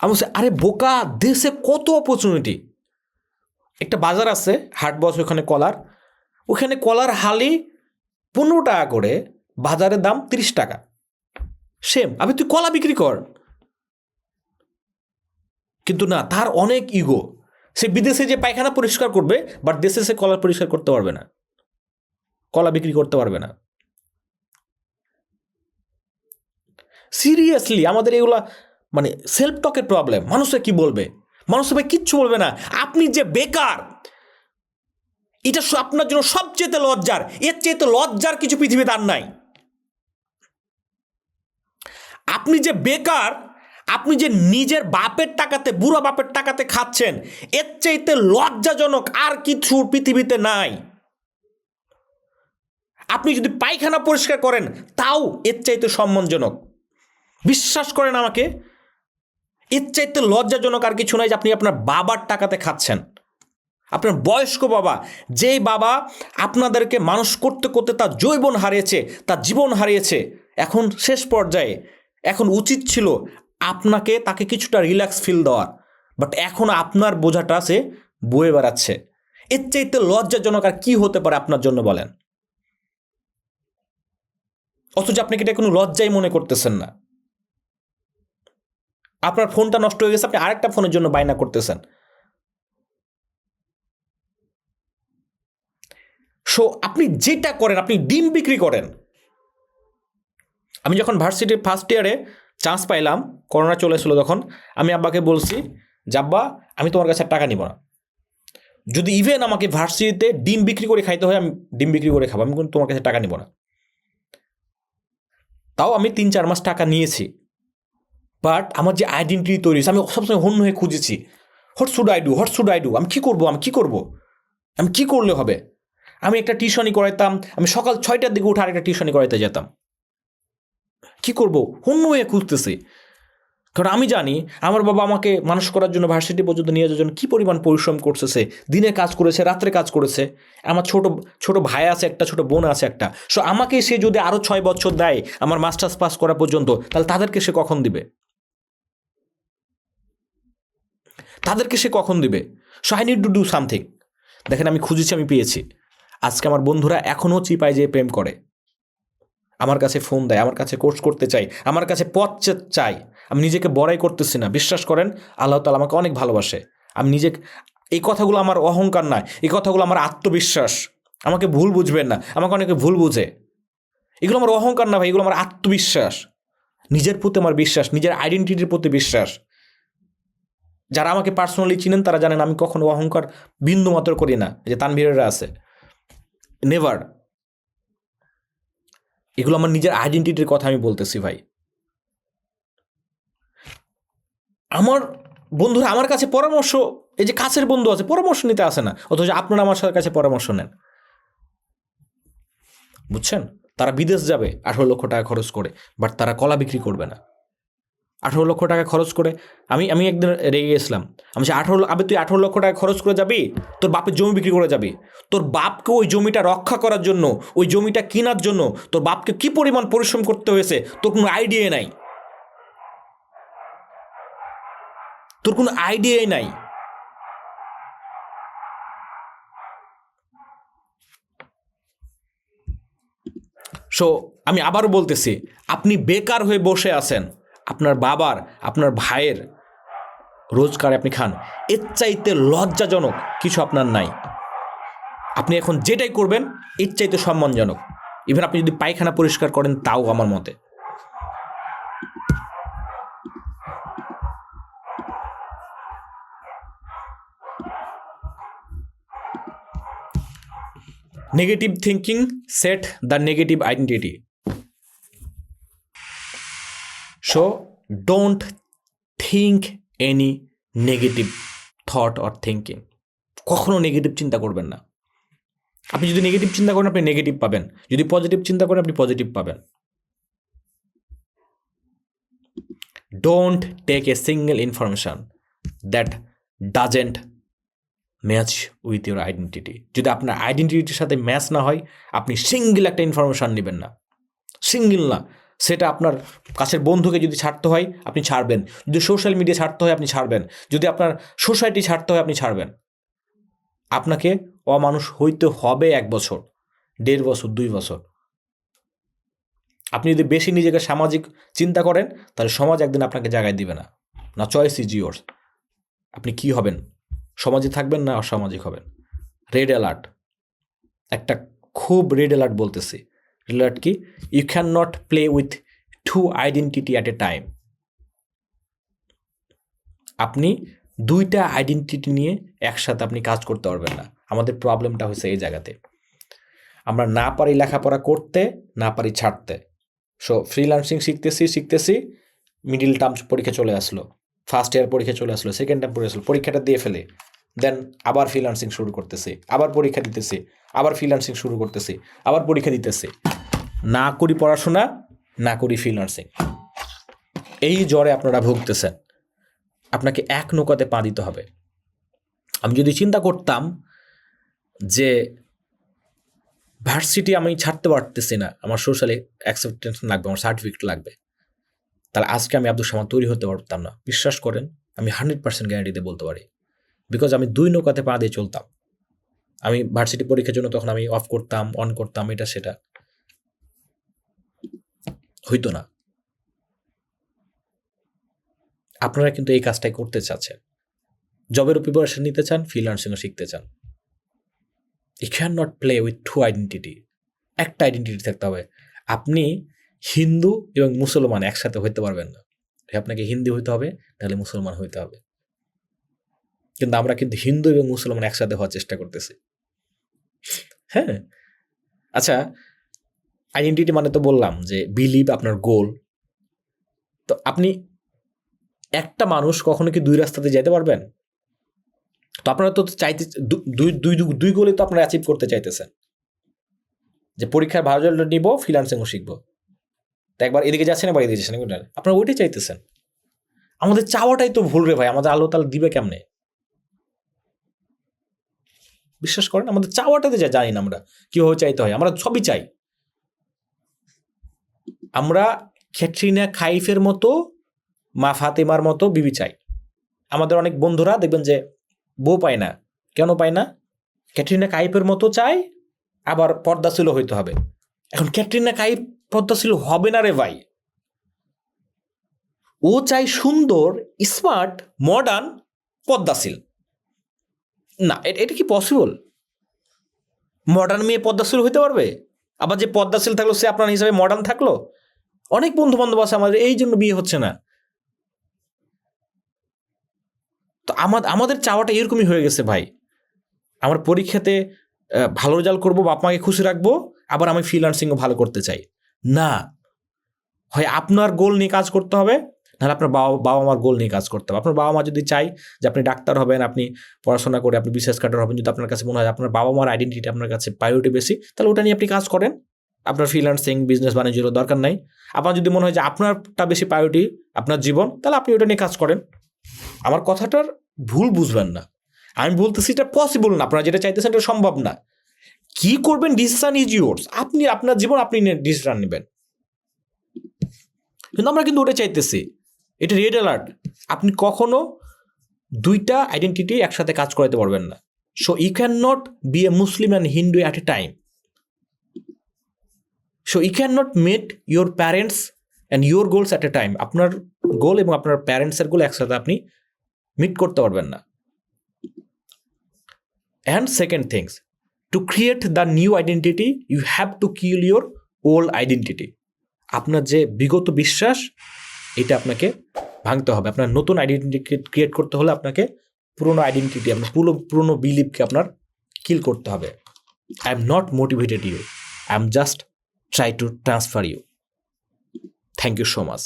আমি বলছি আরে বোকা, দেশে কত অপরচুনিটি। একটা বাজার আছে হাট বস, ওখানে কলার হালি 15 টাকা করে, বাজারের দাম 30 টাকা। সেম, আমি তুই কলা বিক্রি কর। কিন্তু না, তার অনেক ইগো। সে বিদেশে যে পায়খানা পরিষ্কার করবে, বাট দেশে সে কলা পরিষ্কার করতে পারবে না, কলা বিক্রি করতে পারবে না। সিরিয়াসলি আমাদের এগুলা মানে সেলফ টকের প্রবলেম। মানুষে কি বলবে? মানুষ ভাই কিচ্ছু বলবে না। আপনি যে বেকার, এটা আপনার জন্য সবচেয়ে লজ্জার, এর চেয়ে তো লজ্জার কিছু পৃথিবীতে আর নাই। আপনি যে বেকার, আপনি যে নিজের বাপের টাকাতে, বুড়ো বাপের টাকাতে খাচ্ছেন, এর চাইতে লজ্জাজনক আর কিছু পৃথিবীতে নাই। আপনি যদি পায়খানা পরিষ্কার করেন, তাও এর চাইতে সম্মানজনক। বিশ্বাস করেন আমাকে, এর চাইতে লজ্জাজনক আর কিছু নাই যে আপনি আপনার বাবার টাকাতে খাচ্ছেন। আপনার বয়স্ক বাবা, যেই বাবা আপনাদেরকে মানুষ করতে করতে তার যৌবন হারিয়েছে, তার জীবন হারিয়েছে, এখন শেষ পর্যায়ে, এখন উচিত ছিল আপনাকে তাকে কিছুটা রিল্যাক্স ফিল দেওয়ার, বাট এখন আপনার বোঝাটা সে বয়ে বেড়াচ্ছে। এর চাইতে লজ্জাজনক আর কি হতে পারে আপনার জন্য বলেন? অথচ আপনি এটা কোনো লজ্জাই মনে করতেছেন না। আপনার ফোনটা নষ্ট হয়ে গেছে, আপনি আরেকটা ফোনের জন্য বায়না করতেছেন। সো আপনি যেটা করেন, আপনি ডিম বিক্রি করেন। আমি যখন ভার্সিটির ফার্স্ট ইয়ারে চান্স পাইলাম, করোনা চলে এসেছিলো, তখন আমি আব্বাকে বলছি যে আব্বা, আমি তোমার কাছে টাকা নিব না, যদি ইভেন আমাকে ভার্সিটিতে ডিম বিক্রি করে খাইতে হয়, আমি ডিম বিক্রি করে খাবো, আমি কিন্তু তোমার কাছে টাকা নিব না। তাও আমি 3-4 মাস টাকা নিয়েছি, বাট আমার যে আইডেন্টিটি তৈরি হয়েছে, আমি সবসময় হন্য হয়ে খুঁজেছি, হোয়াট শুড আই ডু, আমি কী করবো, আমি কী করলে হবে। আমি একটা টিউশনি করাইতাম, আমি সকাল 6টার দিকে উঠে আরেকটা টিউশনি করাইতে যেতাম। কি করব, হন্য হয়ে খুঁজতেছি। কারণ আমি জানি আমার বাবা আমাকে মানুষ করার জন্য, ভার্সিটি পর্যন্ত নিয়ে যাওয়ার জন্য কী পরিমাণ পরিশ্রম করতেছে, দিনে কাজ করেছে, রাত্রে কাজ করেছে। আমার ছোট ভাই আছে একটা, ছোট বোন আছে একটা। সো আমাকে সে যদি আরও 6 বছর দেয় আমার মাস্টার্স পাস করা পর্যন্ত, তাহলে তাদেরকে সে কখন দিবে? So I need to do something. দেখেন, আমি খুঁজেছি, আমি পেয়েছি। আজকে আমার বন্ধুরা এখনও চিপায় যেয়ে প্রেম করে, আমার কাছে ফোন দেয়, আমার কাছে কোর্স করতে চাই, আমার কাছে পথ চাই। আমি নিজেকে বড়াই করতেছি না, বিশ্বাস করেন আল্লাহ তাআলা আমাকে অনেক ভালোবাসে। আমি এই কথাগুলো আমার অহংকার নয়, এই কথাগুলো আমার আত্মবিশ্বাস। আমাকে ভুল বুঝবেন না, আমাকে অনেকে ভুল বুঝে। এগুলো আমার অহংকার না ভাই, এগুলো আমার আত্মবিশ্বাস, নিজের প্রতি আমার বিশ্বাস, নিজের আইডেন্টিটির প্রতি বিশ্বাস। যারা আমাকে পার্সোনালি চিনেন তারা জানেন আমি কখনো অহংকার বিন্দু মাত্র করি না, যে তানভীরেরা আছে, নেভার। এগুলো আমার নিজের আইডেন্টিটির কথা আমি বলতেছি ভাই। আমার বন্ধুরা আমার কাছে পরামর্শ, এই যে কাছের বন্ধু আছে, পরামর্শ নিতে আসে না, অথচ আপনারা আমার কাছে পরামর্শ নেন, বুঝছেন? তারা বিদেশ যাবে 18 লক্ষ টাকা খরচ করে, বাট তারা কলা বিক্রি করবে না। 18 লক্ষ টাকা খরচ করে আমি একদিন রেগে গেছিলাম। আমি 18 লক্ষ টাকা খরচ করে যাবি, তোর বাপের জমি বিক্রি করে যাবি, তোর বাপকে ওই জমিটা রক্ষা করার জন্য, ওই জমিটা কেনার জন্য তোর বাপকে কি পরিমাণ পরিশ্রম করতে হয়েছে তোর কোনো আইডিয়াই নাই। সো আমি আবারও বলতেছি, আপনি বেকার হয়ে বসে আছেন, আপনার বাবার, আপনার ভাইয়ের রোজকার আপনি খান, এর চাইতে লজ্জাজনক কিছু আপনার নাই। আপনি এখন যেটাই করবেন এর চাইতে সম্মানজনক। ইভেন আপনি যদি পায়খানা পরিষ্কার করেন তাও আমার মতে। Negative thinking set the negative identity. So don't think any negative thought or thinking. কখনো নেগেটিভ চিন্তা করবেন না। আপনি যদি নেগেটিভ চিন্তা করেন আপনি নেগেটিভ পাবেন, যদি পজিটিভ চিন্তা করেন আপনি পজিটিভ পাবেন। Don't take a single information that doesn't match with your identity. যদি আপনার আইডেন্টিটির সাথে ম্যাচ না হয় আপনি সিঙ্গেল একটা ইনফরমেশান নেবেন না। সিঙ্গেল না, সেটা আপনার কাছের বন্ধুকে যদি ছাড়তে হয় আপনি ছাড়বেন, যদি সোশ্যাল মিডিয়া ছাড়তে হয় আপনি ছাড়বেন, যদি আপনার সোসাইটি ছাড়তে হয় আপনি ছাড়বেন। আপনাকে অমানুষ হইতে হবে 1 বছর, 1.5 বছর, 2 বছর। আপনি যদি বেশি নিজেকে সামাজিক চিন্তা করেন তাহলে সমাজ একদিন আপনাকে জায়গায় দিবে না। না, চয়েস ইজ ইয়োর্স। আপনি কি হবেন, সমাজে থাকবেন না অসামাজিক হবেন। রেড অ্যালার্ট, একটা খুব রেড অ্যালার্ট বলতেছি। রেড অ্যালার্ট কি? You can not play with 2 identity at a time. আপনি 2টা আইডেন্টিটি নিয়ে একসাথে আপনি কাজ করতে পারবেন না। আমাদের প্রবলেমটা হয়েছে এই জায়গাতে, আমরা না পারি লেখাপড়া করতে, না পারি ছাড়তে। সো ফ্রিল্যান্সিং শিখতেছি, মিডিল টার্ম পরীক্ষা চলে আসলো, ফার্স্ট ইয়ার পরীক্ষা চলে আসলো, সেকেন্ড টার্ম পরীক্ষা আসলো, পরীক্ষাটা দিয়ে ফেলে দেন আবার ফ্রিল্যান্সিং শুরু করতেছি, আবার পরীক্ষা দিতেছি, আবার ফ্রিল্যান্সিং শুরু করতেছি, আবার পরীক্ষা দিতেছি। না করি পড়াশোনা, না করি ফ্রিল্যান্সিং। এই জ্বরে আপনারা ভুগতেছেন। আপনাকে এক নৌকাতে পা দিতে হবে। আমি যদি চিন্তা করতাম যে ভার্সিটি আমি ছাড়তে পারতেছি না, আমার সোশ্যালি অ্যাকসেপ্টেন্স লাগবে, আমার সার্টিফিকেট লাগবে, তাহলে আজকে আমি আব্দুল সামাদ তৈরি হতে পারতাম না। বিশ্বাস করেন, আমি 100% গ্যারান্টি দিয়ে বলতে পারি। বিকজ আমি 2 নৌকাতে পা দিয়ে চলতাম। আমি ভার্সিটি পরীক্ষার জন্য তখন আমি অফ করতাম, অন করতাম, এটা সেটা হইতো না। আপনারা কিন্তু এই কাজটাই করতে চাচ্ছেন, জবেরও প্রিপারেশন নিতে চান, ফ্রিল্যান্সিংও শিখতে চান। You can not play with 2 identity. একটা আইডেন্টিটি থাকতে হবে। আপনি হিন্দু এবং মুসলমান একসাথে হইতে পারবেন না। আপনাকে হিন্দু হইতে হবে, তাহলে মুসলমান হইতে হবে। কিন্তু আমরা কিন্তু হিন্দু এবং মুসলমান একসাথে হওয়ার চেষ্টা করতেছি। হ্যাঁ, আচ্ছা, আইডেন্টিটি মানে তো বললাম যে বিলিভ, আপনার গোল। তো আপনি একটা মানুষ কখনো কি 2 রাস্তাতে যেতে পারবেন? তো আপনারা তো চাইতে দুই গোলে তো আপনারা অ্যাচিভ করতে চাইতেছেন, যে পরীক্ষায় ভালো রেজাল্ট নিব, ফ্রিল্যান্সিংও শিখবো। তো একবার এদিকে যাচ্ছেন, একবার এদিকে যাচ্ছেন, আপনারা ওইটাই চাইতেছেন। আমাদের চাওয়াটাই তো ভুল রে ভাই। আমাদের আল্লাহ তাআলা দিবে কেমনে? বিশ্বাস করেন, আমাদের চাওয়াটাতে যা জানি না আমরা কিভাবে চাইতে হয়। আমরা সবই চাই। আমরা ক্যাটরিনা কাইফের মতো, মা ফাতেমার মতো বিবি চাই। আমাদের অনেক বন্ধুরা দেখবেন যে বউ পায় না। কেন পায় না? ক্যাটরিনা কাইফের মতো চাই, আবার পর্দাশীলও হইতে হবে। এখন ক্যাটরিনা কাইফ পর্দাশীল হবে না রে ভাই। ও চাই সুন্দর, স্মার্ট, মডার্ন, পর্দাশীল। না, এটা কি পসিবল? মডার্ন মেয়ে পর্দাশীল হইতে পারবে? আবার যে পর্দাশীল থাকলো সে আপনার হিসাবে মডার্ন থাকলো? অনেক বন্ধু বান্ধব আছে আমাদের, এই জন্য বিয়ে হচ্ছে না। তো আমাদের চাওয়াটা এরকমই হয়ে গেছে ভাই। আমার পরীক্ষাতে ভালো রেজাল্ট করবো, বাপ মাকে খুশি রাখবো, আবার আমি ফ্রিল্যান্সিংও ভালো করতে চাই। না, হয় আপনার গোল নিয়ে কাজ করতে হবে, নাহলে আপনার বাবা মার গোল নিয়ে কাজ করতে হবে। আপনার বাবা মা যদি চাই যে আপনি ডাক্তার হবেন, আপনি পড়াশোনা করে আপনি বিশেষ কাটার হবেন, যদি আপনার কাছে মনে হয় আপনার বাবা মার আইডেন্টিটি আপনার কাছে প্রায়োরিটি বেশি, তাহলে ওটা নিয়ে আপনি কাজ করেন। আপনার ফ্রিল্যান্সিং, বিজনেস বাণিজ্যের দরকার নাই। আপনার যদি মনে হয় যে আপনারটা বেশি প্রায়োরিটি, আপনার জীবন, তাহলে আপনি ওটা নিয়ে কাজ করেন। আমার কথাটার ভুল বুঝবেন না। আমি বলতেছি এটা পসিবল না, আপনারা যেটা চাইতেছেন এটা সম্ভব না। কি করবেন, ডিসিশন ইজ ইয়োর্স। আপনি আপনার জীবন আপনি ডিসিশন নেবেন। কিন্তু আমরা কিন্তু ওটা চাইতেছি। এটা রেড অ্যালার্ট। আপনি কখনো 2টা আইডেন্টিটি একসাথে কাজ করাতে পারবেন না। So you can not be a Muslim and Hindu at a time. So you can not met your parents and your goals at a time. আপনার গোল এবং আপনার প্যারেন্টসের গোল একসাথে আপনি মিট করতে পারবেন না। And second things, to create the new identity you have to kill your old identity. আপনার যে বিগত বিশ্বাস এটা আপনাকে ভাঙতে হবে। আপনার নতুন আইডেন্টিটি ক্রিয়েট করতে হলে আপনাকে পুরোনো আইডেন্টিটি, আপনার পুরোনো বিলিভকে আপনার কিল করতে হবে। I am not motivated you, I am just try to transfer you. Thank you so much.